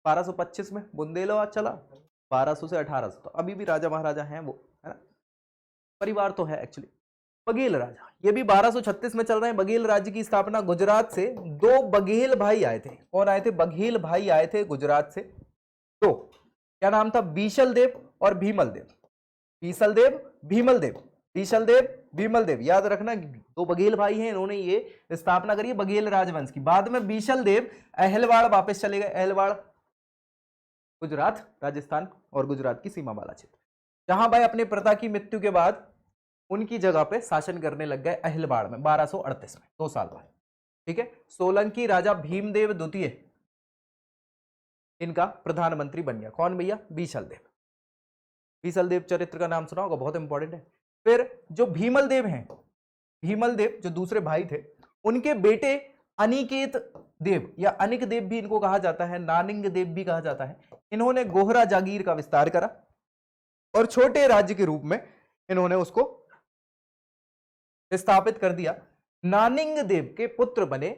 1225 में बुंदेलवाद चला, 1200 से 1800, तो अभी भी राजा महाराजा हैं वो, है ना, परिवार तो है एक्चुअली। बघेल राजा ये भी 1236 में चल रहे हैं। बघेल राज्य की स्थापना गुजरात से 2 बघेल भाई आए थे। कौन आए थे? बघेल भाई आए थे गुजरात से। तो क्या नाम था? बीशल देव और भीमल देव। बीशल देव, भीमल देव, बीशल देव, भीमल देव, याद रखना, 2 बघेल भाई हैं, इन्होंने ये स्थापना करी बघेल राजवंश की। बाद में बीशल देव अहलवाड़ वापस चले गए। अहलवाड़ गुजरात, राजस्थान और गुजरात की सीमा वाला क्षेत्र, जहां भाई अपने पिता की मृत्यु के बाद उनकी जगह पे शासन करने लग गए अहिलवाड़ में 1238 में, 2 साल बाद। ठीक है, सोलंकी राजा भीमदेव द्वितीय इनका प्रधानमंत्री बन गया। कौन भैया? बीशल देव। बीशल देव चरित्र का नाम सुना होगा, बहुत इंपॉर्टेंट है। फिर जो भीमल देव हैं, भीमल देव जो दूसरे भाई थे, उनके बेटे अनिकेत देव या अनिक देव भी इनको कहा जाता है, नानिंग देव भी कहा जाता है, इन्होंने गोहरा जागीर का विस्तार करा और छोटे राज्य के रूप में इन्होंने उसको स्थापित कर दिया। नानिंग देव के पुत्र बने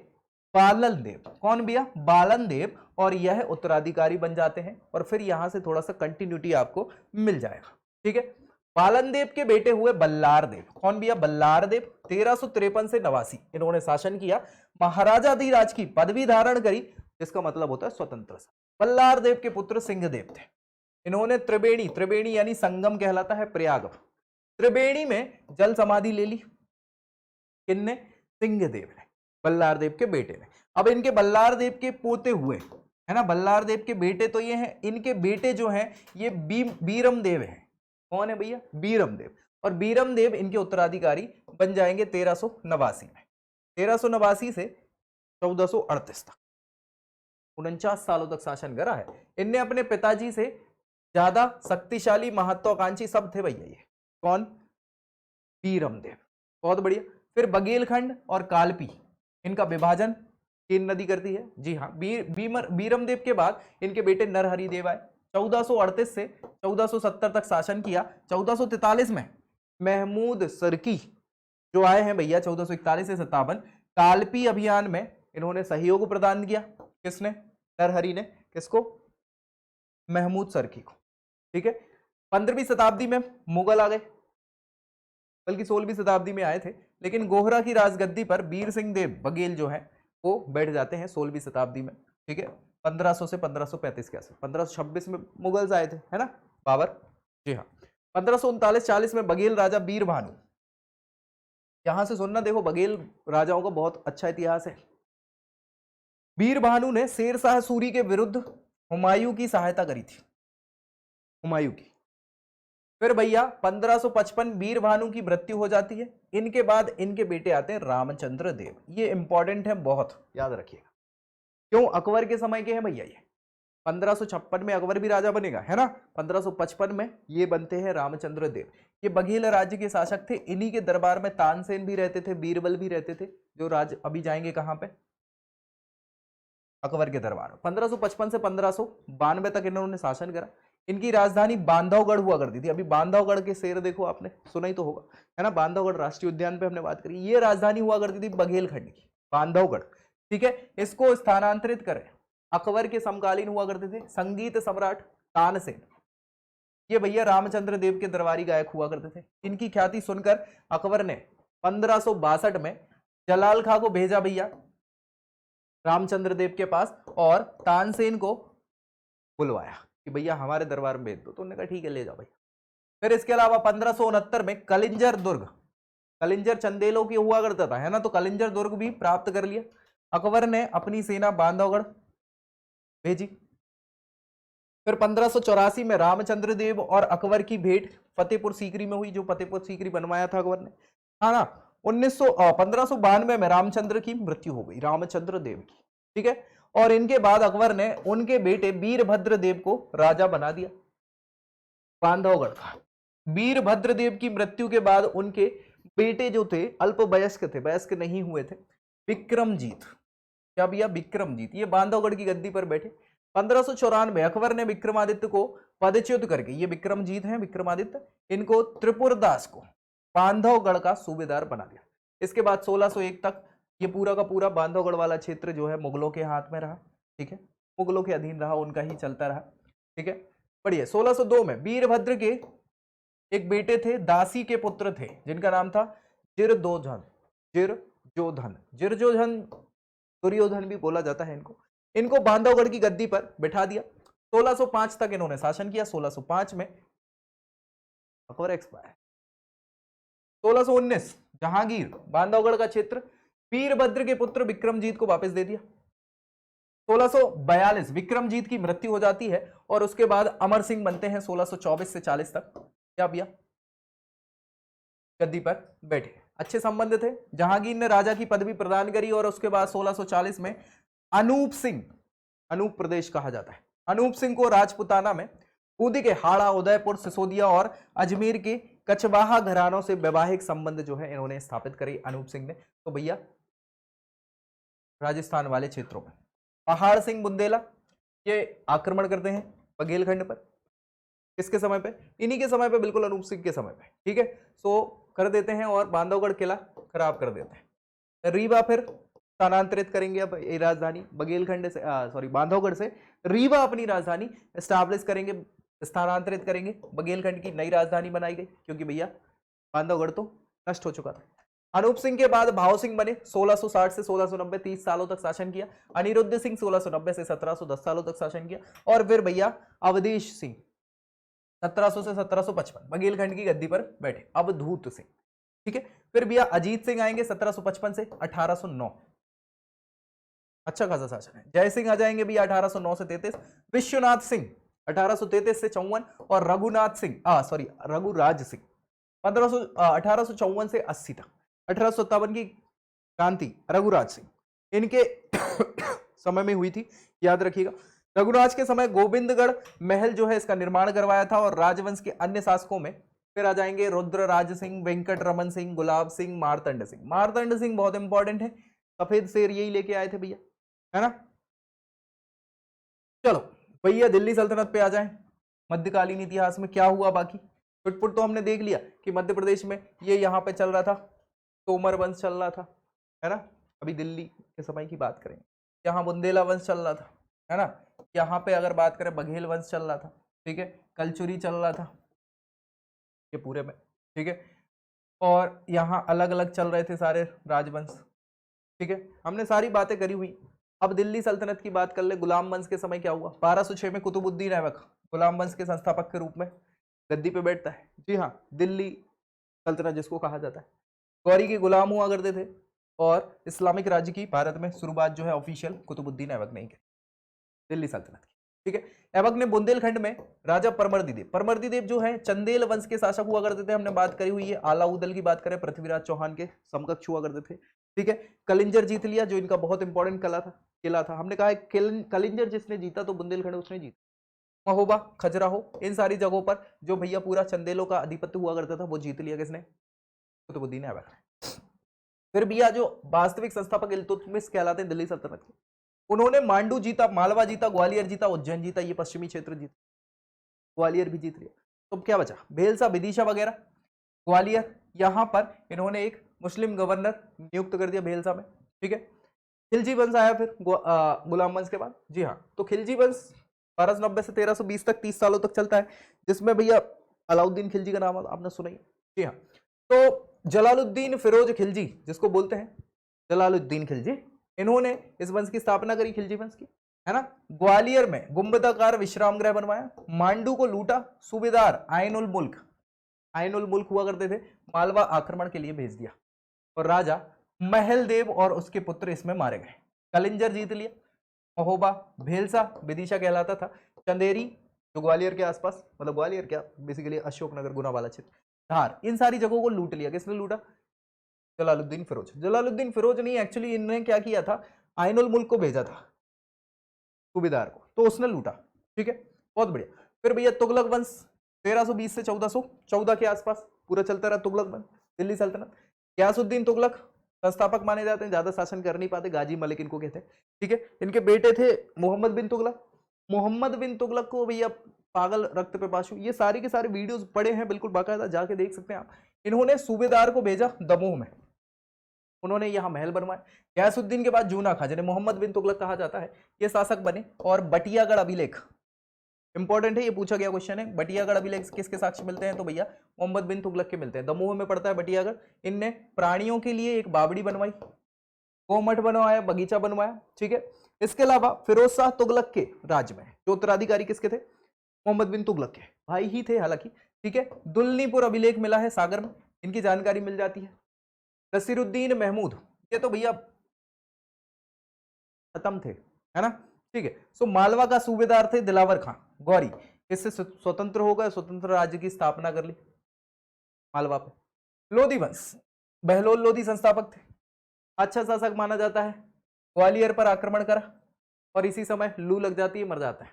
बालन देव। कौन भैया? बालन देव, और यह उत्तराधिकारी बन जाते हैं। और फिर यहां से थोड़ा सा कंटिन्यूटी आपको मिल जाएगा। ठीक है, बालन देव के बेटे हुए बल्लार देव। कौन भैया? बल्लार देव 1353 से 89 इन्होंने शासन किया। महाराजाधिराज की पदवी धारण करी, जिसका मतलब होता है स्वतंत्र। बल्लार देव के पुत्र सिंहदेव थे। इन्होंने त्रिवेणी, त्रिवेणी यानी संगम कहलाता है प्रयाग, त्रिवेणी में जल समाधि ले ली। किनने? सिंहदेव ने, बल्लार देव के बेटे ने। अब इनके बल्लार देव के पोते हुए, है ना, बल्लार देव के बेटे तो ये हैं, इनके बेटे जो हैं ये बीरम देव हैं। कौन है भैया? बीरम देव। और बीरम देव इनके उत्तराधिकारी बन जाएंगे 1389 में। 1389 से 1438 तक 49 सालों तक शासन करा है इनने। अपने पिताजी से ज्यादा शक्तिशाली, महत्वाकांक्षी सब थे भैया ये। कौन? बीरम देव। बहुत बढ़िया। फिर बघेलखंड और कालपी, इनका विभाजन केन नदी करती है। जी हाँ, बीरम देव के बाद इनके बेटे नरहरि देव आए। 1438 से 1470 तक शासन किया। 1443 में महमूद सरकी जो आए हैं भैया 1441 से 57, कालपी अभियान में इन्होंने सहयोग प्रदान किया। किसने? नरहरि ने। किसको? महमूद सरकी को। ठीक है, 15वीं शताब्दी में मुगल आ गए, बल्कि 16वीं शताब्दी में आए थे, लेकिन गोहरा की राजगद्दी पर वीर सिंह देव बघेल जो है वो बैठ जाते हैं 16वीं शताब्दी में। ठीक है, 1500 से 1535 के आसपास। 1526 में मुगल्स आए थे, है ना, बाबर। जी हाँ, 1539-40 में बघेल राजा वीर भानु, यहां से सुनना, देखो बघेल राजाओं का बहुत अच्छा इतिहास है। वीर भानु ने शेर शाह सूरी के विरुद्ध हुमायूं की सहायता करी थी, हुमायूं की। फिर भैया 1555 वीर भानु की मृत्यु हो जाती है। इनके बाद इनके बेटे आते हैं रामचंद्र देव। ये इंपॉर्टेंट है, बहुत याद रखिएगा। क्यों? अकबर के समय के हैं भैया ये। 1556 में अकबर भी राजा बनेगा, है ना। 1555 में ये बनते हैं रामचंद्र देव। ये बघेल राज्य के शासक थे। इन्हीं के दरबार में तानसेन भी रहते थे, बीरबल भी रहते थे, जो राज अभी जाएंगे कहां पे? अकबर के दरबार। 1555 से 1592 तक इन्होंने शासन करा। इनकी राजधानी बांधवगढ़ हुआ करती थी। अभी बांधवगढ़ के शेर देखो, आपने सुना ही तो होगा, है ना, बांधवगढ़ राष्ट्रीय उद्यान पे हमने बात करी। ये राजधानी हुआ करती थी बघेलखंड की, बांधवगढ़। ठीक है, इसको स्थानांतरित करें, अकबर के समकालीन हुआ करते थे संगीत सम्राट तानसेन, ये भैया रामचंद्र देव के दरबारी गायक हुआ करते थे। इनकी ख्याति सुनकर अकबर ने 1562 में जलाल खां को भेजा भैया रामचंद्र देव के पास और तानसेन को बुलवाया कि भैया हमारे दरबार में भेज दो। तो उन्होंने कहा ठीक है ले जाओ भैया। फिर इसके अलावा 1569 में कलिंजर दुर्ग, कलिंजर चंदेलों की हुआ करता था, है ना, तो कलिंजर दुर्ग भी प्राप्त कर लिया। अकबर ने अपनी सेना बांधवगढ़ भेजी। फिर 1584 में रामचंद्र देव और अकबर की भेंट फतेहपुर सीकरी में हुई, जो फतेहपुर सीकरी बनवाया था अकबर ने, है ना। 1592 में रामचंद्र की मृत्यु हो गई, रामचंद्र देव की, ठीक है। और इनके बाद अकबर ने उनके बेटे वीरभद्र देव को राजा बना दिया बांधवगढ़ का। वीरभद्र देव की मृत्यु के बाद उनके बेटे जो थे अल्प वयस्क थे, वयस्क नहीं हुए थे, विक्रमजीत, क्या भैया विक्रमजीत, ये बांधवगढ़ की गद्दी पर बैठे। 1594 में अकबर ने विक्रमादित्य को पदच्युत करके, ये विक्रमजीत हैं विक्रमादित्य, इनको त्रिपुरदास को बांधवगढ़ का सूबेदार बना दिया। इसके बाद 1601 तक ये पूरा का पूरा बांधवगढ़ वाला क्षेत्र जो है मुगलों के हाथ में रहा, ठीक है, मुगलों के अधीन रहा, उनका ही चलता रहा, ठीक है, बढ़िया। 1602 में वीरभद्र के एक बेटे थे, दासी के पुत्र थे, जिनका नाम था जिरदोधन, जिरजोधन, जिरजोधन, दुर्योधन भी बोला जाता है इनको बांधवगढ़ की गद्दी पर बिठा दिया। 1605 तक इन्होंने शासन किया। 1605 में अकबर एक्सपायर। 1619 जहांगीर बांधवगढ़ का क्षेत्र वीरभद्र के पुत्र विक्रमजीत को वापस दे दिया। 1642 विक्रमजीत की मृत्यु हो जाती है और उसके बाद अमर सिंह बनते हैं 1624 से 40 तक, क्या भैया गद्दी पर बैठे। अच्छे संबंध थे। जहांगीर ने राजा की पदवी प्रदान करी और उसके बाद 1640 में अनूप सिंह, अनूप प्रदेश कहा जाता है, अनूप सिंह को राजपुताना में बूंदी के हाड़ा, उदयपुर, सिसोदिया और अजमेर के कचवाहा घरानों से वैवाहिक संबंध जो है इन्होंने स्थापित करे अनूप सिंह ने। तो भैया राजस्थान वाले क्षेत्रों में पहाड़ सिंह बुंदेला ये आक्रमण करते हैं बघेलखंड पर, किसके समय पे, इन्हीं के समय पे, बिल्कुल अनूप सिंह के समय पे, ठीक है। सो कर देते हैं और बांधवगढ़ किला खराब कर देते हैं। रीवा फिर स्थानांतरित करेंगे अब राजधानी बघेलखंड से, सॉरी बांधवगढ़ से रीवा अपनी राजधानी स्टैब्लिश करेंगे, स्थानांतरित करेंगे। बघेलखंड की नई राजधानी बनाई गई क्योंकि भैया बांधवगढ़ तो नष्ट हो चुका था। अनूप सिंह के बाद भाव सिंह बने, 1660 से 1690 30 सालों तक शासन किया। अनिरुद्ध सिंह 1690 से 1700 10 सालों तक शासन किया। और फिर भैया अवधेश सिंह 1700 से 1755 बघेलखंड की गद्दी पर बैठे, अवधूत सिंह, ठीक है। फिर भैया अजीत सिंह आएंगे 1755 से 1809, अच्छा खासा शासन है। जय सिंह आ जाएंगे भैया 1809 से 33, विश्वनाथ सिंह 1833 से 54 और रघुनाथ सिंह रघुराज सिंह 1854 से 80 तक। 1857 की क्रांति रघुराज सिंह इनके समय में हुई थी, याद रखिएगा। रघुराज के समय गोविंदगढ़ महल जो है इसका निर्माण करवाया था। और राजवंश के अन्य शासकों में फिर आ जाएंगे रुद्रराज सिंह, वेंकट रमन सिंह, गुलाब सिंह, मार्तंड सिंह। मार्तंड सिंह बहुत इंपॉर्टेंट है, सफेद शेर यही लेके आए थे भैया, है ना। चलो भैया दिल्ली सल्तनत पे आ जाएं। मध्यकालीन इतिहास में क्या हुआ, बाकी फुटफुट तो हमने देख लिया कि मध्य प्रदेश में ये यहाँ पे चल रहा था, तोमर वंश चल रहा था, है ना। अभी दिल्ली के समय की बात करें, यहाँ बुंदेला वंश चल रहा था, है ना। यहाँ पे अगर बात करें बघेल वंश चल रहा था, ठीक है, कलचुरी चल रहा था ये पूरे में, ठीक है। और यहाँ अलग अलग चल रहे थे सारे राजवंश, ठीक है, हमने सारी बातें करी हुई। अब दिल्ली सल्तनत की बात कर ले। गुलाम वंश के समय क्या हुआ, 1206 में कुतुबुद्दीन ऐबक गुलाम वंश के संस्थापक के रूप में गद्दी पे बैठता है। जी हाँ, दिल्ली सल्तनत जिसको कहा जाता है। गौरी के गुलाम हुआ करते थे और इस्लामिक राज्य की भारत में शुरुआत जो है ऑफिशियल कुतुबुद्दीन ऐबक ने की, दिल्ली सल्तनत की, ठीक है। ऐबक ने बुंदेलखंड में राजा परमर्दी देव जो है चंदेल वंश के शासक हुआ करते थे, हमने बात करी हुई है। आलाउदल की बात करें, पृथ्वीराज चौहान के समकक्ष हुआ करते थे, ठीक है। कलिंजर जीत लिया, जो इनका बहुत इंपॉर्टेंट किला था। हमने कहा है कलिंजर जिसने जीता तो बुंदेलखंड उसने जीता। महोबा, खजुराहो, इन सारी जगहों पर जो भैया पूरा चंदेलों का आधिपत्य हुआ करता था वो जीत लिया किसने, कुतुबुद्दीन ऐबक ने। फिर भैया जो वास्तविक संस्थापक इल्तुतमिश कहलाते हैं दिल्ली सल्तनत के, उन्होंने मांडू जीता, मालवा जीता, ग्वालियर जीता, उज्जैन जीता, ये पश्चिमी क्षेत्र जीता, ग्वालियर भी जीत लिया। तो क्या बचा, भेलसा, विदिशा वगैरह। ग्वालियर यहां पर इन्होंने एक मुस्लिम गवर्नर नियुक्त कर दिया भेलसा में, ठीक है। खिलजी वंश आया फिर गुलाम वंश के बाद। जी हाँ, तो खिलजी वंश 1290 से 1320 तक 30 सालों तक चलता है, जिसमें भैया अलाउद्दीन खिलजी का नाम आपने सुना ही है। जी हाँ, तो जलालुद्दीन फिरोज खिलजी जिसको बोलते हैं जलालुद्दीन खिलजी, इन्होंने इस वंश की स्थापना करी, खिलजी वंश की, है ना। ग्वालियर में गुंबदाकार विश्राम गृह बनवाया, मांडू को लूटा, सूबेदार आइन उल मुल्क हुआ करते थे, मालवा आक्रमण के लिए भेज दिया, और राजा महल देव और उसके पुत्र इसमें मारे गए। कलिंजर जीत लिया, महोबा, भेलसा विदिशा कहलाता था, चंदेरी जो ग्वालियर के आसपास, मतलब ग्वालियर क्या बेसिकली अशोकनगर गुनावाला क्षेत्र, धार, इन सारी जगहों को लूट लिया। किसने लूटा? जलालुद्दीन फिरोज। जलालुद्दीन फिरोज नहीं, एक्चुअली इन्होंने क्या किया था, आइन उल मुल्क को भेजा था सूबेदार को, तो उसने लूटा। ठीक है, बहुत बढ़िया। फिर भैया तुगलक वंश 1320 से 1414 के आसपास पूरा चलता रहा तुगलक वंश, दिल्ली सल्तनत। गयासुद्दीन तुगलक संस्थापक माने जाते हैं, ज्यादा शासन कर नहीं पाते, गाजी मलिक इनको कहते हैं। ठीक है, इनके बेटे थे मोहम्मद बिन तुगलक। मोहम्मद बिन तुगलक को भैया पागल, रक्त पिपासु, ये सारी के सारे वीडियोस पड़े हैं बिल्कुल बाकायदा, जाके देख सकते हैं आप। इन्होंने सूबेदार को भेजा दमोह में, उन्होंने यहाँ महल बनवाए। गयासुद्दीन के बाद जूना खां, जिन्हें मोहम्मद बिन तुगलक कहा जाता है, ये शासक बने। और बटियागढ़ अभिलेख इंपॉर्टेंट है, ये पूछा गया क्वेश्चन है, बटियागढ़ अभिलेख किसके साक्ष्य मिलते हैं? तो भैया मोहम्मद बिन तुगलक के मिलते हैं। दमोह में पड़ता है बटियागढ़। इनने प्राणियों के लिए एक बावड़ी बनवाई, गोमठ बनवाया, बगीचा बनवाया। ठीक है, इसके अलावा फिरोज शाह तुगलक के राज्य में जो उत्तराधिकारी किसके थे? मोहम्मद बिन तुगलक के भाई ही थे हालांकि। ठीक है, दुल्लीपुर अभिलेख मिला है सागर में, इनकी जानकारी मिल जाती है। नसीरुद्दीन महमूद, ये तो भैया खत्म थे, है ना। ठीक है, सो मालवा का सूबेदार थे दिलावर खां गौरी, इससे स्वतंत्र हो गए, स्वतंत्र राज्य की स्थापना कर ली मालवा पे। लोधी वंश, बहलोल लोधी संस्थापक थे, अच्छा शासक माना जाता है। ग्वालियर पर आक्रमण करा और इसी समय लू लग जाती है, मर जाता है।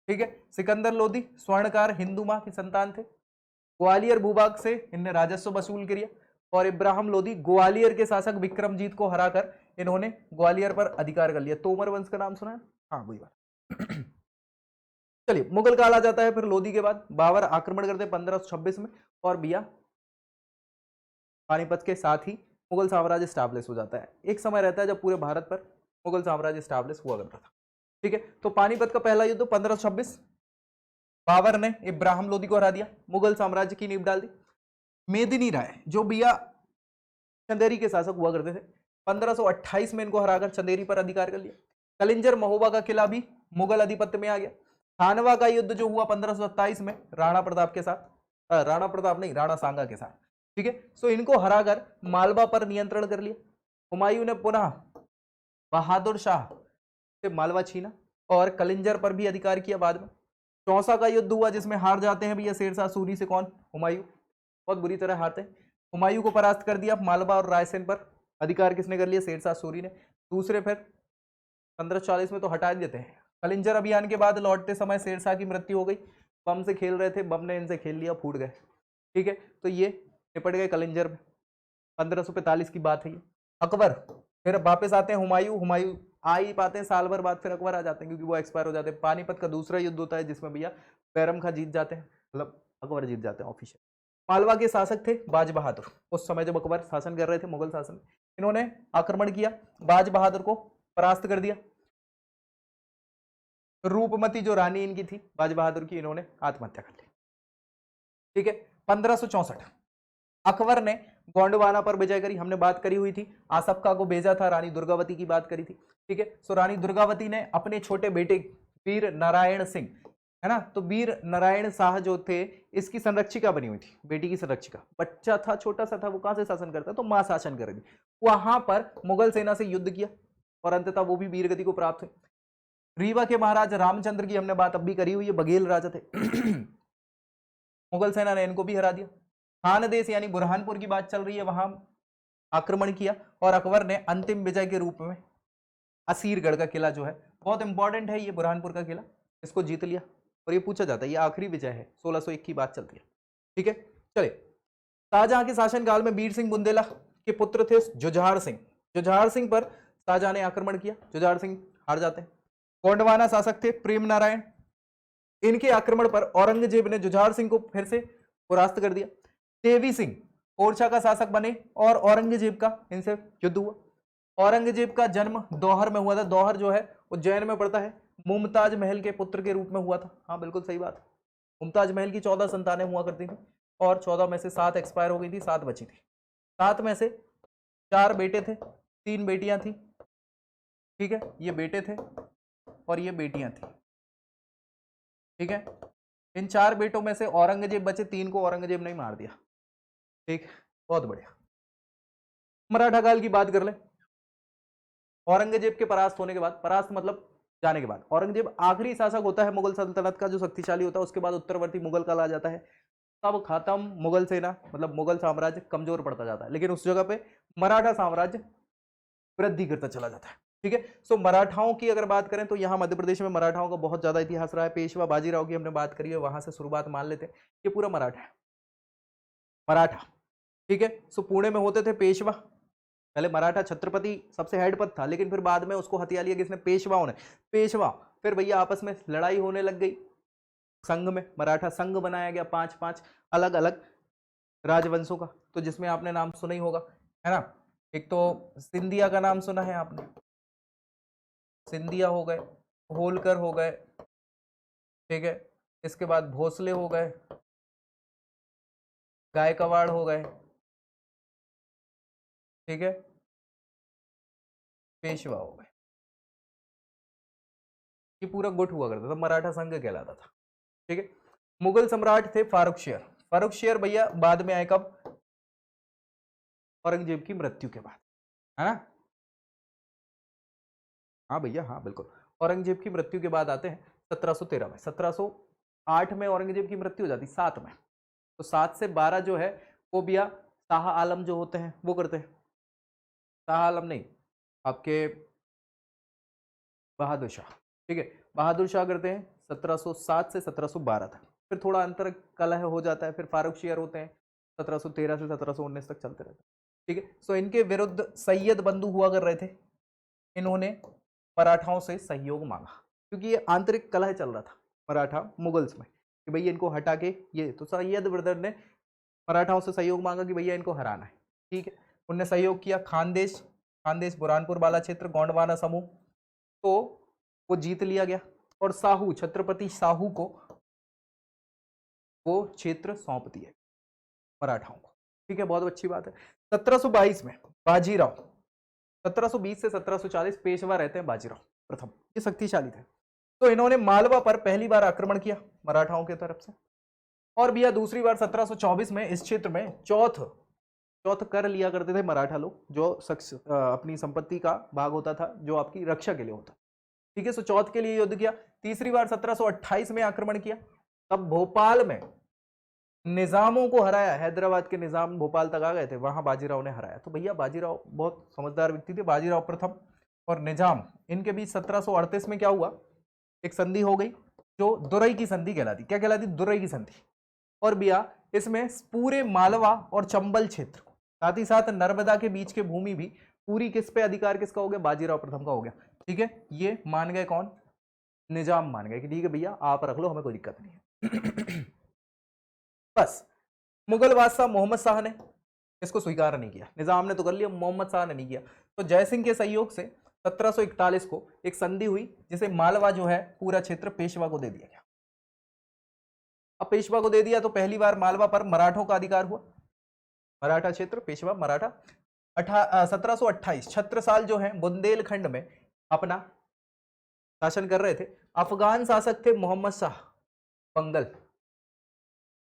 ठीक है, सिकंदर लोधी स्वर्णकार हिंदू मां की संतान थे। ग्वालियर भूभाग से इनने राजस्व वसूल किया। और इब्राहिम लोधी ग्वालियर के शासक विक्रमजीत को हराकर इन्होंने ग्वालियर पर अधिकार कर लिया। तोमर वंश का नाम सुना है? हाँ, वही बात। चलिए, मुगल काल आ जाता है फिर लोधी के बाद। बाबर आक्रमण करते 1526 में, और भैया पानीपत के साथ ही मुगल साम्राज्य स्टैब्लिश हो जाता है। एक समय रहता है जब पूरे भारत पर मुगल साम्राज्य स्टैब्लिश हुआ करता था। ठीक है, तो पानीपत का पहला युद्ध 1526, बाबर ने इब्राहिम लोधी को हरा दिया, मुगल साम्राज्य की नींव डाल दी। मेदिनी राय जो भैया चंदेरी के शासक हुआ करते थे, 1528 में इनको हराकर चंदेरी पर अधिकार कर लिया। कलिंजर महोबा का किला भी मुगल अधिपत्य में आ गया। खानवा का युद्ध जो हुआ 1527 में राणा प्रताप के साथ, राणा प्रताप नहीं, राणा सांगा के साथ। ठीक है, सो इनको हराकर मालवा पर नियंत्रण कर लिया। हुमायूं ने पुनः बहादुर शाह से मालवा छीना और कलिंजर पर भी अधिकार किया बाद में। चौसा का युद्ध हुआ जिसमें हार जाते हैं भैया शेरशाह सूरी से। कौन? हुमायूं, बहुत बुरी तरह हारते हैं। हुमायूं को परास्त कर दिया। मालवा और रायसेन पर अधिकार किसने कर लिया? शेरशाह सूरी ने। दूसरे फिर 1540 में तो हटा देते हैं। कलिंजर अभियान के बाद लौटते समय शेरशाह की मृत्यु हो गई, बम से खेल रहे थे, बम ने इनसे खेल लिया, फूट गए। ठीक है, तो ये निपट गए कलिंजर में। 1545 की बात है ये। अकबर फिर वापस आते हैं। हुमायूं आ ही पाते हैं साल भर बाद, फिर अकबर आ जाते हैं क्योंकि वो एक्सपायर हो जाते हैं। पानीपत का दूसरा युद्ध होता है जिसमें भैया बैरम खां जीत जाते हैं, मतलब अकबर जीत जाते हैं ऑफिशियल। मालवा के शासक थे बाज बहादुर। उस समय जब अकबर शासन कर रहे थे मुगल शासन, इन्होंने आक्रमण किया, बाज बहादुर को परास्त कर दिया। रूपमती जो रानी इनकी थी बाज बहादुर की, इन्होंने आत्महत्या कर ली। ठीक है, 1564 अकबर ने गोंडवाना पर विजय करी। हमने बात करी हुई थी, आसफका को भेजा था, रानी दुर्गावती की बात करी थी। ठीक है, सो रानी दुर्गावती ने अपने छोटे बेटे वीर नारायण सिंह, है ना, तो वीर नारायण शाह जो थे इसकी संरक्षिका बनी हुई थी, बेटी की संरक्षिका। बच्चा था, छोटा सा था, वो कहां से शासन करता? तो मां शासन करेगी। वहां पर मुगल सेना से युद्ध किया और अंततः वो भी वीरगति को प्राप्त हुए। रीवा के महाराज रामचंद्र की हमने बात अब भी करी हुई है, बघेल राजा थे। मुगल सेना ने इनको भी हरा दिया। खानदेश यानी बुरहानपुर की बात चल रही है, वहां आक्रमण किया और अकबर ने अंतिम विजय के रूप में असीरगढ़ का किला जो है, बहुत इंपॉर्टेंट है ये बुरहानपुर का किला, इसको जीत लिया। और ये पूछा जाता है, ये आखिरी विजय है, 1601 की बात चलती है। ठीक है, चले। शाहजहां के शासनकाल में वीर सिंह बुंदेला के पुत्र थे जुझार सिंह। जुझार सिंह पर शाहजहां ने आक्रमण किया, जुझार सिंह हार जाते हैं। गोंडवाना शासक थे प्रेम नारायण, इनके आक्रमण पर औरंगजेब ने जुझार सिंह को फिर से परास्त कर दिया। देवी सिंह ओरछा का शासक बने और औरंगजेब का इनसे युद्ध हुआ। औरंगजेब का जन्म दोहर में हुआ था। दोहर जो है उज्जैन में पड़ता है, मुमताज महल के पुत्र के रूप में हुआ था। हाँ बिल्कुल सही बात है। मुमताज महल की 14 संतानें हुआ करती थी और 14 में से 7 एक्सपायर हो गई थी, 7 बची थी। 7 में से 4 बेटे थे, 3 बेटियां थी। ठीक है, ये बेटे थे और ये बेटियां थी। ठीक है, इन 4 बेटों में से औरंगजेब बचे, 3 को औरंगजेब ने मार दिया। ठीक, बहुत बढ़िया। मराठा काल की बात कर ले। औरंगजेब के परास्त होने के बाद, परास्त मतलब जाने के बाद, औरंगजेब आखिरी शासक होता है मुगल सल्तनत का जो शक्तिशाली होता है। उसके बाद उत्तरवर्ती मुगल काल आ जाता है। सब खत्म, मुगल सेना मतलब मुगल साम्राज्य कमजोर पड़ता जाता है, लेकिन उस जगह पे मराठा साम्राज्य वृद्धि करता चला जाता है। ठीक है, सो मराठाओं की अगर बात करें तो यहाँ मध्य प्रदेश में मराठाओं का बहुत ज्यादा इतिहास रहा है। पेशवा बाजीराव की हमने बात करी है, वहां से शुरुआत मान लेते हैं। ये पूरा मराठा है, मराठा। ठीक है, सो पुणे में होते थे पेशवा। पहले मराठा छत्रपति सबसे हेड पद था, लेकिन फिर बाद में उसको हथिया लिया किसने? पेशवाओं ने। पेशवा फिर भैया आपस में लड़ाई होने लग गई, संघ में मराठा संघ बनाया गया, 5-5 अलग अलग राजवंशों का। तो जिसमें आपने नाम सुना ही होगा, है ना? एक तो सिंधिया का नाम सुना है आपने, सिंधिया हो गए, होलकर हो गए। ठीक है, इसके बाद भोसले हो गए, गायकवाड़ हो गए। ठीक है, पेशवा हो गए। ये पूरा गुट हुआ करता था, मराठा संघ कहलाता था। ठीक है, मुगल सम्राट थे फारुख शेर। फारुख शेर भैया बाद में आए कब? औरंगजेब की मृत्यु के बाद, है ना? हाँ भैया, हाँ बिल्कुल, औरंगजेब की मृत्यु के बाद आते हैं 1713 में। 1708 में औरंगजेब की मृत्यु हो जाती, 7 में। तो 7 से 12 जो है वो भैया शाह आलम जो होते हैं वो करते हैं। शाह आलम नहीं, आपके बहादुर शाह। ठीक है, बहादुर शाह करते हैं 1707 से 1712 तक। फिर थोड़ा अंतर कलह हो जाता है, फिर फारूक शेर होते हैं 1713 से 1719 तक चलते रहते हैं। ठीक है, सो इनके विरुद्ध सैयद बंधु हुआ कर रहे थे। इन्होंने मराठाओं से सहयोग मांगा, क्योंकि ये आंतरिक कलह चल रहा था मराठा मुगल्स में कि भैया इनको हटा के ये, तो सैयद ब्रदर ने मराठाओं से सहयोग मांगा कि भैया इनको हराना है। ठीक है, उनने सहयोग किया। खानदेश, खानदेश बुरहानपुर वाला क्षेत्र, गोंडवाना समूह, तो वो जीत लिया गया। और साहू, छत्रपति साहू को वो क्षेत्र सौंप दिए मराठाओं को। ठीक है, बहुत अच्छी बात है। 1722 में बाजीराव, 1720 से 1740 पेशवा रहते हैं बाजीराव प्रथम, ये शक्तिशाली थे। तो इन्होंने मालवा पर पहली बार आक्रमण किया मराठाओं की तरफ से। और भैया दूसरी बार 1724 में इस क्षेत्र में चौथ कर लिया करते थे मराठा लोग, जो अपनी संपत्ति का भाग होता था जो आपकी रक्षा के लिए होता। ठीक है, सो चौथ के लिए युद्ध किया। तीसरी बार 1728 में आक्रमण किया, तब भोपाल में निजामों को हराया। हैदराबाद के निजाम भोपाल तक आ गए थे, वहां बाजीराव ने हराया। तो भैया बाजीराव बहुत समझदार व्यक्ति थे। बाजीराव प्रथम और निजाम, इनके बीच 1738 में क्या हुआ? एक संधि हो गई जो दुरई की संधि कहलाती। क्या कहलाती? दुरई की संधि। और भैया इसमें पूरे मालवा और चंबल क्षेत्र, साथ ही साथ नर्मदा के बीच के भूमि भी पूरी किस पे अधिकार किसका हो गया? बाजीराव प्रथम का हो गया। ठीक है, ये मान गए कौन? निजाम मान गए कि ठीक है भैया आप रख लो, हमें कोई दिक्कत नहीं है। बस मुगल बादशाह मोहम्मद शाह ने इसको स्वीकार नहीं किया। निजाम ने तो कर लिया, मोहम्मद शाह ने नहीं किया। तो जयसिंह के सहयोग से 1741 को एक संधि हुई, जिसे मालवा जो है पूरा क्षेत्र पेशवा को दे दिया गया। अब पेशवा को दे दिया तो पहली बार मालवा पर मराठों का अधिकार हुआ। मराठा क्षेत्र पेशवा मराठा। 1728 छत्रसाल जो है बुंदेलखंड में अपना शासन कर रहे थे। अफगान शासक थे मोहम्मद शाह बंगल,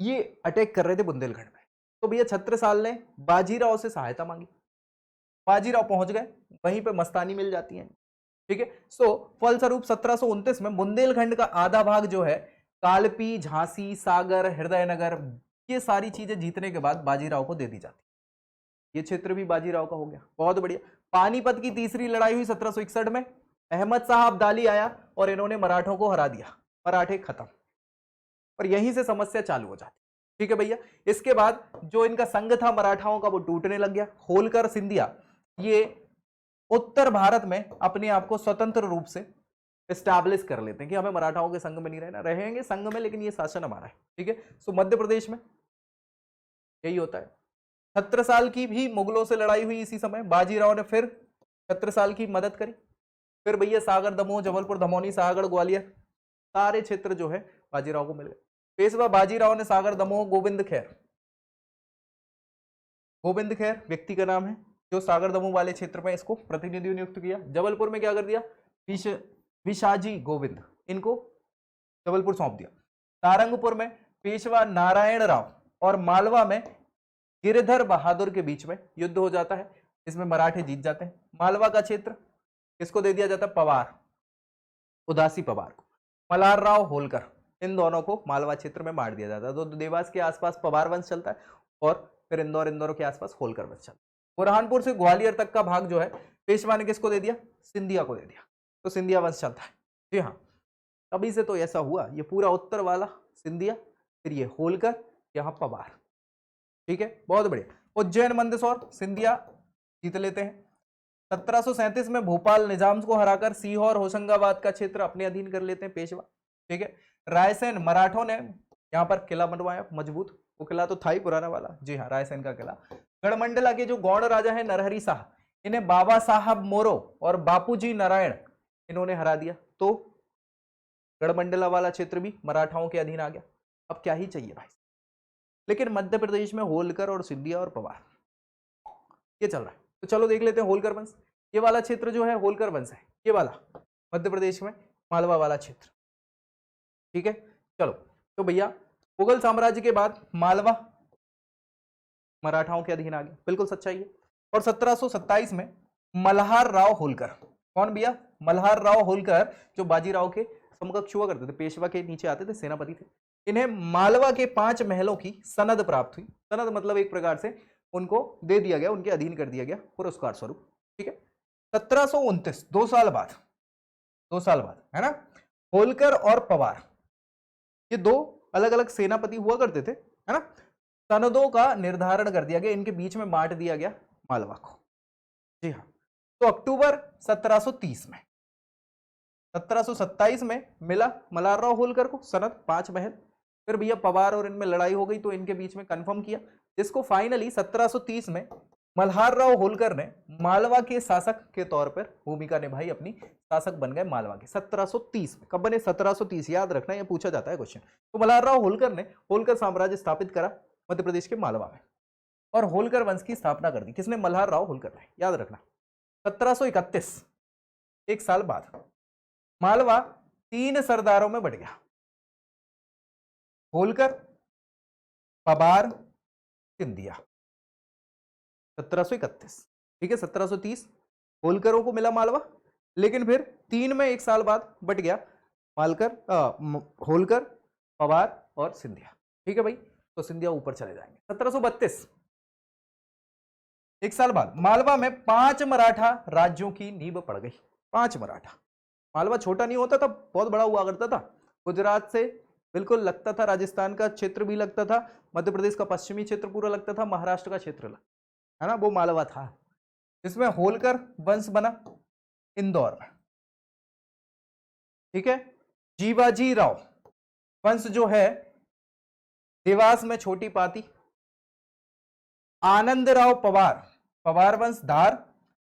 ये अटैक कर रहे थे बुंदेलखंड में। तो भैया छत्रसाल ने बाजीराव से सहायता मांगी, बाजीराव पहुंच गए, वहीं पे मस्तानी मिल जाती है। ठीक है, सो फलस्वरूप 1729 में बुंदेलखंड का आधा भाग जो है कालपी, झांसी, सागर, हृदयनगर, ये सारी चीजें जीतने के बाद बाजीराव को दे दी जाती। ये क्षेत्र भी बाजीराव का हो गया। बहुत बढ़िया। पानीपत की तीसरी लड़ाई हुई 1761 में। अहमद शाह अब्दाली आया और इन्होंने मराठों को हरा दिया, मराठे खत्म, और यहीं से समस्या चालू हो जाती। ठीक है भैया, इसके बाद जो इनका संघ था मराठाओं का वो टूटने लग गया। होलकर, सिंधिया ये उत्तर भारत में अपने आप को स्वतंत्र रूप से एस्टैब्लिश कर लेते हैं कि हमें मराठाओं के संघ में नहीं रहना, रहेंगे संघ में लेकिन ये शासन हमारा है। ठीक है, सो मध्य प्रदेश में यही होता है। छत्रसाल की भी मुगलों से लड़ाई हुई इसी समय। बाजीराव ने फिर छत्रसाल की मदद करी। फिर भैया सागर, दमोह, जबलपुर, धमौनी, सागर, ग्वालियर, सारे क्षेत्र जो है बाजीराव को मिल गए। पेशवा बाजीराव ने सागर, दमोह, गोविंद खैर व्यक्ति का नाम है, जो सागर दमोह वाले क्षेत्र में इसको प्रतिनिधि नियुक्त किया। जबलपुर में क्या कर दिया, विशाजी गोविंद, इनको जबलपुर सौंप दिया। सारंगपुर में पेशवा नारायण राव और मालवा में गिरिधर बहादुर के बीच में युद्ध हो जाता है, इसमें मराठे जीत जाते हैं। मालवा का क्षेत्र किसको दे दिया जाता है, पवार, उदासी पवार को। मल्हार राव होलकर, इन दोनों को मालवा क्षेत्र में मार दिया जाता है। तो देवास के आसपास पवार वंश चलता है और फिर इंदौर के आसपास होलकर वंश चलता है। बुरहानपुर से ग्वालियर तक का भाग जो है पेशवा ने किसको दे दिया, सिंधिया को दे दिया, तो सिंधिया वंश चलता है। जी हाँ, तभी से तो ऐसा हुआ, ये पूरा उत्तर वाला सिंधिया, फिर ये होलकर, यहाँ पवार। ठीक है, बहुत बढ़िया। उज्जैन, मंदसौर, सिंधिया जीत लेते हैं। 1737 में भोपाल निजाम को हराकर सीहोर, होशंगाबाद का क्षेत्र अपने अधीन कर लेते हैं पेशवा। ठीक है, रायसेन, मराठों ने यहाँ पर किला बनवाया मजबूत, वो किला तो था ही पुराना वाला। जी हाँ, रायसेन का किला। गढ़मंडला के जो गौड़ राजा है नरहरि शाह, इन्हें बाबा साहब मोरो और बापूजी नारायण, इन्होंने हरा दिया, तो गढ़मंडला वाला क्षेत्र भी मराठाओं के अधीन आ गया। अब क्या ही चाहिए भाई। लेकिन मध्य प्रदेश में होलकर और सिंधिया और पवार ये चल रहा है। तो चलो देख लेते हैं होलकर वंश। ये वाला क्षेत्र जो है होलकर वंश है, ये वाला मध्य प्रदेश में मालवा वाला क्षेत्र। ठीक है, चलो तो भैया मुगल साम्राज्य के बाद मालवा मराठाओं के अधीन आ गया, बिल्कुल सच्चाई है। और 1727 में मल्हार राव होलकर, कौन भैया, मल्हार राव होलकर, जो बाजीराव के समकक्ष हुआ करते थे, पेशवा के नीचे आते थे, सेनापति थे। इन्हें मालवा के 5 महलों की सनद प्राप्त हुई। सनद मतलब एक प्रकार से उनको दे दिया गया, उनके अधीन कर दिया गया पुरस्कार स्वरूप। ठीक है, 1729, 2 साल बाद है ना, होलकर और पवार ये 2 अलग अलग सेनापति हुआ करते थे, है ना। सनदों का निर्धारण कर दिया गया, इनके बीच में बांट दिया गया मालवा को। जी हाँ, तो अक्टूबर 1730 में, 1727 में मिला मल्हार राव होलकर को सनद 5 महल। फिर भैया पवार और इनमें लड़ाई हो गई, तो इनके बीच में कंफर्म किया, जिसको फाइनली 1730 में मल्हार राव होलकर ने मालवा के शासक के तौर पर भूमिका निभाई, अपनी शासक बन गए मालवा के 1730 में। कब बने, 1730, याद रखना, ये पूछा जाता है क्वेश्चन। तो मल्हार राव होलकर ने होलकर साम्राज्य स्थापित करा मध्य प्रदेश के मालवा में, और होलकर वंश की स्थापना कर दी। किसने, मल्हार राव होलकर ने, याद रखना। 1731, 1 साल बाद, मालवा 3 सरदारों में बढ़ गया, होलकर, पवार, सिंधिया। 1731, ठीक है, 1730 होलकरों को मिला मालवा, लेकिन फिर 3 में 1 साल बाद बट गया, होलकर, पवार और सिंधिया। ठीक है भाई, तो सिंधिया ऊपर चले जाएंगे। 1732, 1 साल बाद, मालवा में 5 मराठा राज्यों की नींव पड़ गई। 5 मराठा, मालवा छोटा नहीं होता था, बहुत बड़ा हुआ करता था। गुजरात से बिल्कुल लगता था, राजस्थान का क्षेत्र भी लगता था, मध्य प्रदेश का पश्चिमी क्षेत्र पूरा लगता था, महाराष्ट्र का क्षेत्र है ना, वो मालवा था। इसमें होलकर वंश बना इंदौर में। ठीक है, जीवाजी राव वंश जो है देवास में छोटी पाती। आनंद राव पवार वंश धार,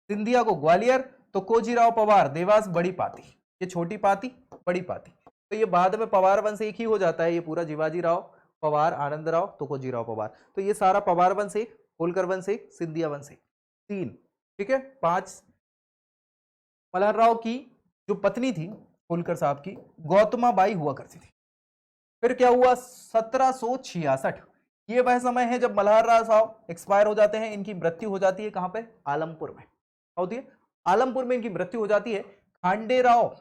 सिंधिया को ग्वालियर, तो कोजीराव पवार देवास बड़ी पाती। ये छोटी पाती, बड़ी पाती, तो ये बाद में पवार वंश एक ही हो जाता है, ये पूरा जीवाजी राव पवार, आनंद राव, तो कोजीराव पवार, तो ये सारा पवार वंश एक, होलकर वंश एक, सिंधिया वंश एक, 3। ठीक है, 5। मल्हार राव की जो पत्नी थी होलकर साहब की, गौतमा बाई हुआ करती थी। फिर क्या हुआ, 1766, ये वह समय है जब मल्हार राव साहब एक्सपायर हो जाते हैं। इनकी मृत्यु हो जाती है कहां पे, आलमपुर में होती है, आलमपुर में इनकी मृत्यु हो जाती है। खांडे राव,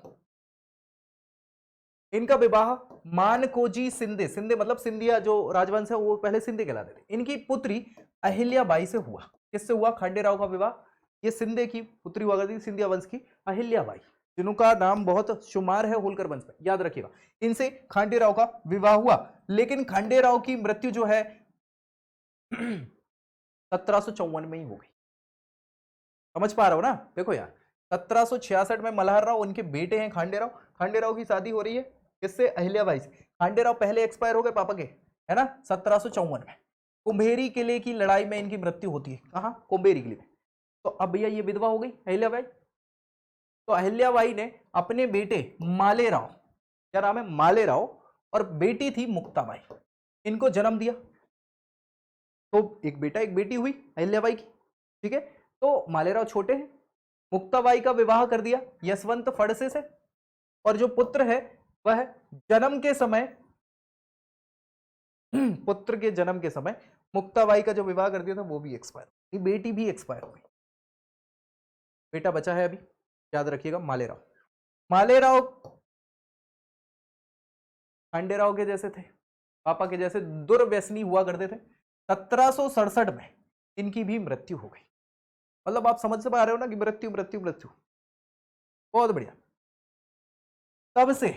इनका विवाह मानकोजी सिंधे मतलब सिंधिया जो राजवंश है वो पहले सिंधे कहलाते थे, इनकी पुत्री अहिल्याबाई से हुआ। किससे हुआ, खांडे राव का विवाह, ये सिंधे की पुत्री हुआ करती, सिंधिया वंश की अहिल्याबाई, जिनका नाम बहुत शुमार है होलकर वंश में, याद रखिएगा। इनसे खांडे राव का विवाह हुआ, लेकिन खांडे राव की मृत्यु जो है 1754 में ही हो गई। समझ पा रहे हो ना, देखो यार, 1766 में मल्हार राव, उनके बेटे हैं खांडे राव की शादी हो रही है किससे, अहिल्याबाई से। खांडे राव पहले एक्सपायर हो गए पापा के, है ना, 1754 में। कुंभेरी किले की लड़ाई में इनकी मृत्यु होती है, कहां, कुंभेरी किले में। तो अब भैया ये विधवा हो गई अहिल्याबाई, तो अहिल्याबाई ने अपने बेटे मालेराव, क्या नाम है, मालेराव, और बेटी थी मुक्ताबाई, इनको जन्म दिया। तो एक बेटा एक बेटी हुई अहिल्याबाई की, ठीक है। तो मालेराव छोटे हैं, मुक्ताबाई का विवाह कर दिया यशवंत फड़से से, और जो पुत्र है वह जन्म के समय पुत्र के जन्म के समय मुक्ताबाई का जो विवाह कर दिया था वो भी एक्सपायर, बेटी भी एक्सपायर हो गई। बेटा बचा है अभी, याद रखिएगा, मालेराव। मालेराव खंडेराव के जैसे थे, पापा के जैसे दुर्व्यसनी हुआ करते थे। 1767 में इनकी भी मृत्यु हो गई। मतलब आप समझ से पा रहे हो ना कि मृत्यु मृत्यु मृत्यु। बहुत बढ़िया। तब से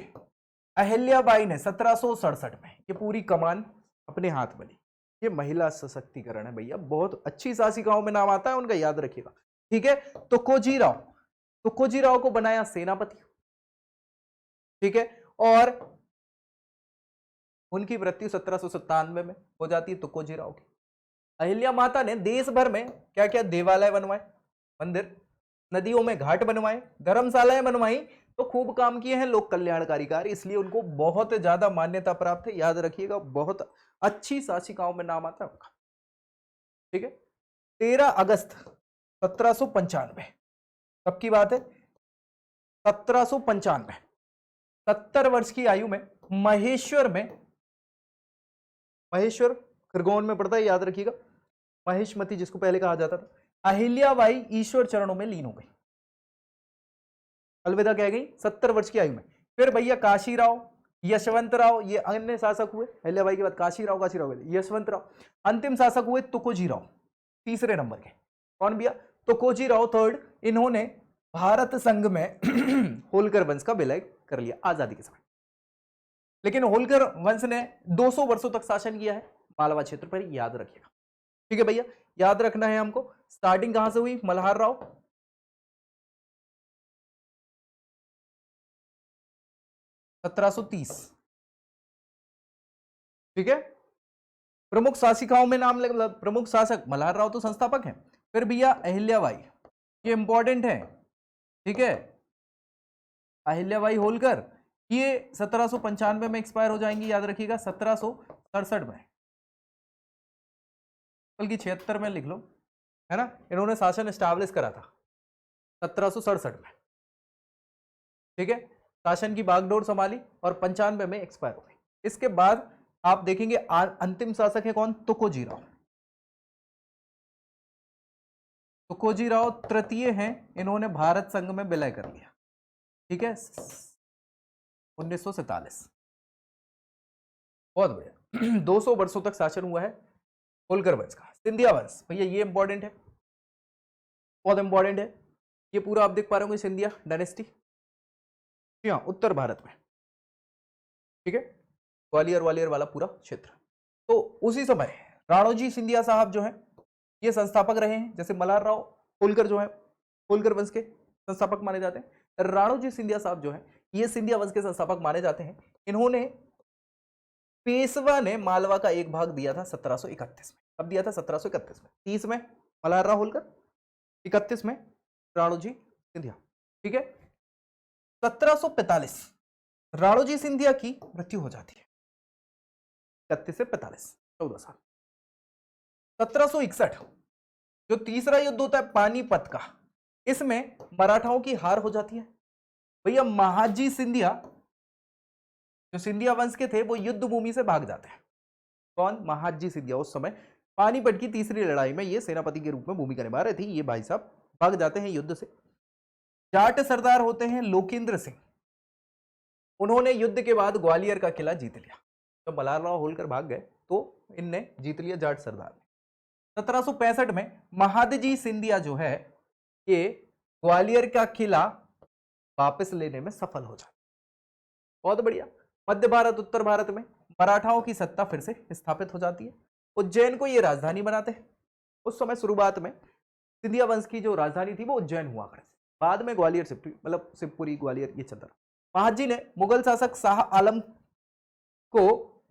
अहिल्याबाई ने 1767 में ये पूरी कमान अपने हाथ में ली। ये महिला सशक्तिकरण है भैया, बहुत अच्छी शासिकाओं में नाम आता है उनका, याद रखिएगा, ठीक है। तुकोजी राव को बनाया सेनापति, ठीक है, और उनकी मृत्यु 1797 में हो जाती है तुकोजी राव की। अहिल्या माता ने देश भर में क्या क्या देवालय बनवाए, मंदिर, नदियों में घाट बनवाए, धर्मशालाएं बनवाई, तो खूब काम किए हैं लोक कल्याणकारी कार्य, इसलिए उनको बहुत ज्यादा मान्यता प्राप्त है, याद रखिएगा, बहुत अच्छी शासिकाओं में नाम आता है उनका, ठीक है। 13 अगस्त 1795, कब की बात है, 1795, 70 वर्ष की आयु में महेश्वर खरगोन में पड़ता है, याद रखिएगा, महेशमती जिसको पहले कहा जाता था, अहिल्याबाई ईश्वर चरणों में लीन हो गई, अलविदा कह गई 70 वर्ष की आयु में। फिर भैया काशीराव, यशवंतराव, ये अन्य शासक हुए अहिल्याबाई के बाद, काशीराव, यशवंतराव। अंतिम शासक हुए तुकोजी राव, तीसरे नंबर के। कौन भैया, तुकोजी राव थर्ड। इन्होंने भारत संघ में होलकर वंश का विलय कर लिया आजादी के समय, लेकिन होलकर वंश ने 200 वर्षों तक शासन किया है मालवा क्षेत्र पर, याद रखिएगा, ठीक है भैया। याद रखना है हमको, स्टार्टिंग कहां से हुई, मल्हार राव, 1730, ठीक है। प्रमुख शासिकाओं में नाम प्रमुख शासक मल्हार राव तो संस्थापक हैं। फिर भैया अहिल्याबाई, ये इंपॉर्टेंट है, ठीक है, अहिल्याबाई होलकर, ये 1795 में एक्सपायर हो जाएंगी, याद रखिएगा, 1767 में, बल्कि 76 में लिख लो, है ना। इन्होंने शासन एस्टैब्लिश करा था 1767 में, ठीक है। शासन की बागडोर संभाली और 95 में एक्सपायर हो गई। इसके बाद आप देखेंगे अंतिम शासक है कौन, तुकोजी राव। तुकोजी राव तृतीय हैं, इन्होंने भारत संघ में विलय कर लिया, ठीक है, 1947। बहुत बढ़िया। 200 वर्षों तक शासन हुआ है होलकर वंश का। सिंधिया वंश भैया ये इंपॉर्टेंट है, बहुत इंपॉर्टेंट है, ये पूरा आप देख पा रहे होंगे, सिंधिया डायनेस्टी, हाँ, उत्तर भारत में, ठीक है, ग्वालियर वालियर वाला पूरा क्षेत्र। तो उसी समय राणोजी सिंधिया साहब जो है ये संस्थापक रहे हैं, जैसे मल्हार राव होलकर जो है होलकर वंश के संस्थापक माने जाते हैं, राणोजी सिंधिया साहब जो है ये सिंधिया वंश के संस्थापक माने जाते हैं। इन्होंने, पेशवा ने मालवा का एक भाग दिया था 1731 में, कब दिया था, 1731 में, 30 में मल्हार राव होलकर, 31 में राणोजी सिंधिया, ठीक है। 1745 राणोजी सिंधिया की मृत्यु हो जाती है, 31 से 45, 14 साल। 1761 जो तीसरा युद्ध होता है पानीपत का, इसमें मराठाओं की हार हो जाती है। भैया महाजी सिंधिया, जो सिंधिया वंश के थे, वो युद्ध भूमि से भाग जाते हैं। कौन, महाजी सिंधिया, उस समय पानीपत की तीसरी लड़ाई में ये सेनापति के रूप में भूमिका निभा रहे थे, ये भाई साहब भाग जाते हैं युद्ध से। जाट सरदार होते हैं लोकेंद्र सिंह, उन्होंने युद्ध के बाद ग्वालियर का किला जीत लिया। तो मल्हार राव होलकर भाग गए तो इनने जीत लिया जाट सरदार ने। 1765 में महादजी सिंधिया जो है ये ग्वालियर का किला वापस लेने में सफल हो जाता। बहुत बढ़िया। मध्य भारत उत्तर भारत में मराठाओं की सत्ता फिर से स्थापित हो जाती है। उज्जैन को ये राजधानी बनाते हैं। उस समय शुरुआत में सिंधिया वंश की जो राजधानी थी वो उज्जैन हुआ करती, बाद में ग्वालियर शिवपुरी, मतलब शिवपुरी ग्वालियर ये चलता रहा। महाजी ने मुगल शासक शाह आलम को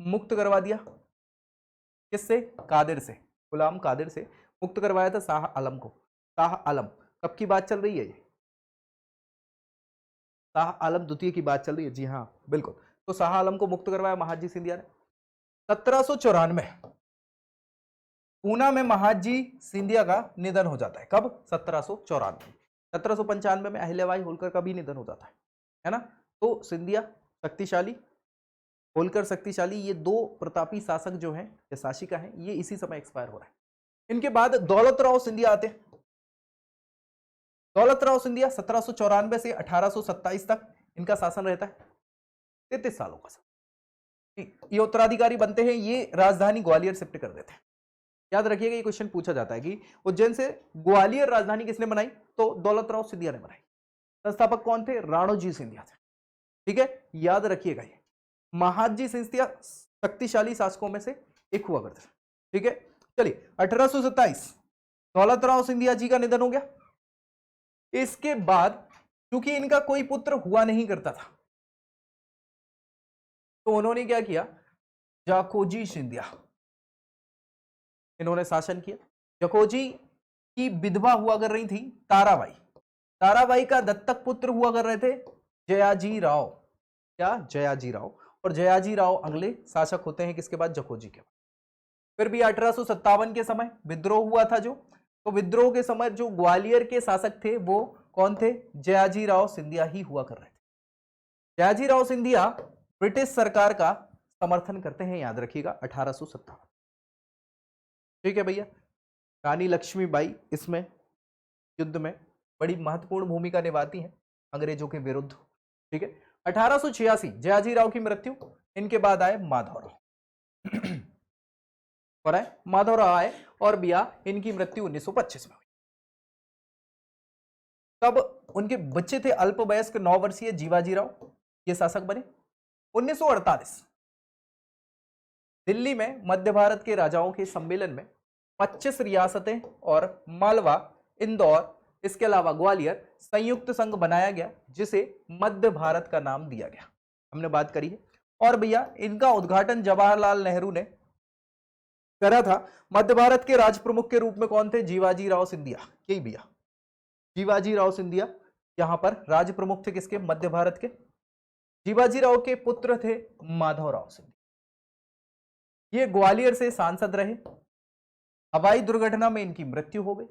मुक्त करवा दिया, किससे, कादिर से, गुलाम कादिर से मुक्त करवाया था शाह आलम को। शाह आलम, कब की बात चल रही है ये, शाह आलम द्वितीय की बात चल रही है, जी हाँ बिल्कुल। तो शाह आलम को मुक्त करवाया महादजी सिंधिया ने। 1794 पूना में महादजी सिंधिया का निधन हो जाता है। कब? 1794। 1795 में अहिल्याबाई होलकर का भी निधन हो जाता है ना। तो सिंधिया शक्तिशाली, होलकर शक्तिशाली, ये दो प्रतापी शासक जो हैं या शासिका हैं, ये इसी समय एक्सपायर हो रहा है। इनके बाद दौलतराव सिंधिया आते हैं। दौलतराव सिंधिया 1794 से 1827 तक इनका शासन रहता है, 33 सालों का। ये उत्तराधिकारी बनते हैं, ये राजधानी ग्वालियर शिफ्ट कर देते हैं। याद रखिएगा, ये क्वेश्चन पूछा जाता है कि उज्जैन से ग्वालियर राजधानी किसने बनाई? तो दौलतराव सिंधिया ने बनाई। संस्थापक कौन थे? राणोजी सिंधिया थे। ठीक है, याद रखिएगा ये। महादजी सिंधिया शक्तिशाली शासकों में से एक हुआ करते थे। ठीक है, चलिए 1827 दौलतराव सिंधिया जी का निधन हो गया। इसके बाद क्योंकि इनका कोई पुत्र हुआ नहीं करता था, तो उन्होंने क्या किया? जाखोजी सिंधिया, इन्होंने शासन किया। जखोजी की विधवा हुआ कर रही थी ताराबाई। ताराबाई का दत्तक पुत्र हुआ कर रहे थे जयाजी राव। क्या? जयाजी राव। और जयाजी राव अगले शासक होते हैं किसके बाद? जखोजी के बाद। फिर भी 1857 के समय विद्रोह हुआ था जो, तो विद्रोह के समय जो ग्वालियर के शासक थे वो कौन थे? जयाजी राव सिंधिया ही हुआ कर रहे थे। जयाजी राव सिंधिया ब्रिटिश सरकार का समर्थन करते हैं, याद रखिएगा, 1857। ठीक है भैया। रानी लक्ष्मीबाई इसमें युद्ध में बड़ी महत्वपूर्ण भूमिका निभाती हैं अंग्रेजों के विरुद्ध। ठीक है, 1886 जयाजी राव की मृत्यु। इनके बाद आए माधवराव और आए माधवराव आए और बिया इनकी मृत्यु 1925 में हुई। तब उनके बच्चे थे अल्पवयस्क 9 वर्षीय जीवाजी राव, ये शासक बने। 1948 दिल्ली में मध्य भारत के राजाओं के सम्मेलन में 25 रियासतें और मालवा, इंदौर, इसके अलावा ग्वालियर संयुक्त संघ बनाया गया, जिसे मध्य भारत का नाम दिया गया। हमने बात करी है। और भैया इनका उद्घाटन जवाहरलाल नेहरू ने करा था। मध्य भारत के राज प्रमुख के रूप में कौन थे? जीवाजी राव सिंधिया। यही भैया, जीवाजी राव सिंधिया यहां पर राज प्रमुख थे किसके? मध्य भारत के। जीवाजी राव के पुत्र थे माधवराव सिंधिया, ये ग्वालियर से सांसद रहे। हवाई दुर्घटना में इनकी मृत्यु हो गई।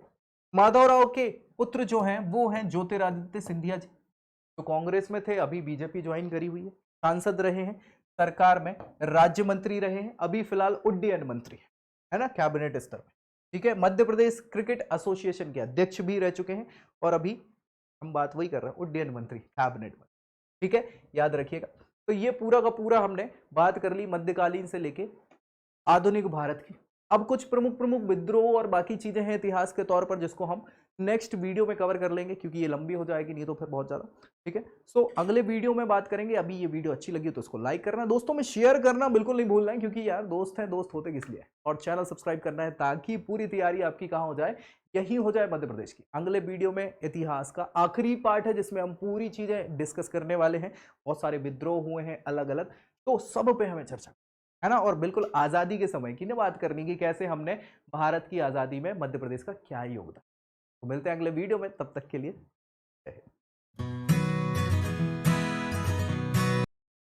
माधवराव के पुत्र जो हैं वो हैं ज्योतिरादित्य सिंधिया जी, जो कांग्रेस में थे, अभी बीजेपी ज्वाइन करी हुई है। सांसद रहे हैं, सरकार में राज्य मंत्री रहे हैं, अभी फिलहाल उड्डयन मंत्री है ना, कैबिनेट स्तर पे। ठीक है, मध्य प्रदेश क्रिकेट एसोसिएशन के अध्यक्ष भी रह चुके हैं, और अभी हम बात वही कर रहे हैं, उड्डयन मंत्री, कैबिनेट मंत्री। ठीक है, याद रखिएगा। तो ये पूरा का पूरा हमने बात कर ली मध्यकालीन से लेके आधुनिक भारत की। अब कुछ प्रमुख विद्रोह और बाकी चीजें हैं इतिहास के तौर पर, जिसको हम नेक्स्ट वीडियो में कवर कर लेंगे, क्योंकि ये लंबी हो जाएगी नहीं तो फिर बहुत ज्यादा। ठीक है, सो अगले वीडियो में बात करेंगे। अभी ये वीडियो अच्छी लगी तो इसको लाइक करना, दोस्तों में शेयर करना बिल्कुल नहीं भूलना है, क्योंकि यार दोस्त हैं, दोस्त होते किस लिए, और चैनल सब्सक्राइब करना है, ताकि पूरी तैयारी आपकी कहाँ हो जाए? यही हो जाए, मध्य प्रदेश की। अगले वीडियो में इतिहास का आखिरी पार्ट है, जिसमें हम पूरी चीजें डिस्कस करने वाले हैं। बहुत सारे विद्रोह हुए हैं अलग अलग, तो सब पे हमें चर्चा है ना, और बिल्कुल आजादी के समय की ना बात करनी कि कैसे हमने भारत की आजादी में मध्य प्रदेश का क्या योगदान। तो मिलते हैं अगले वीडियो में, तब तक के लिए जय हिंद।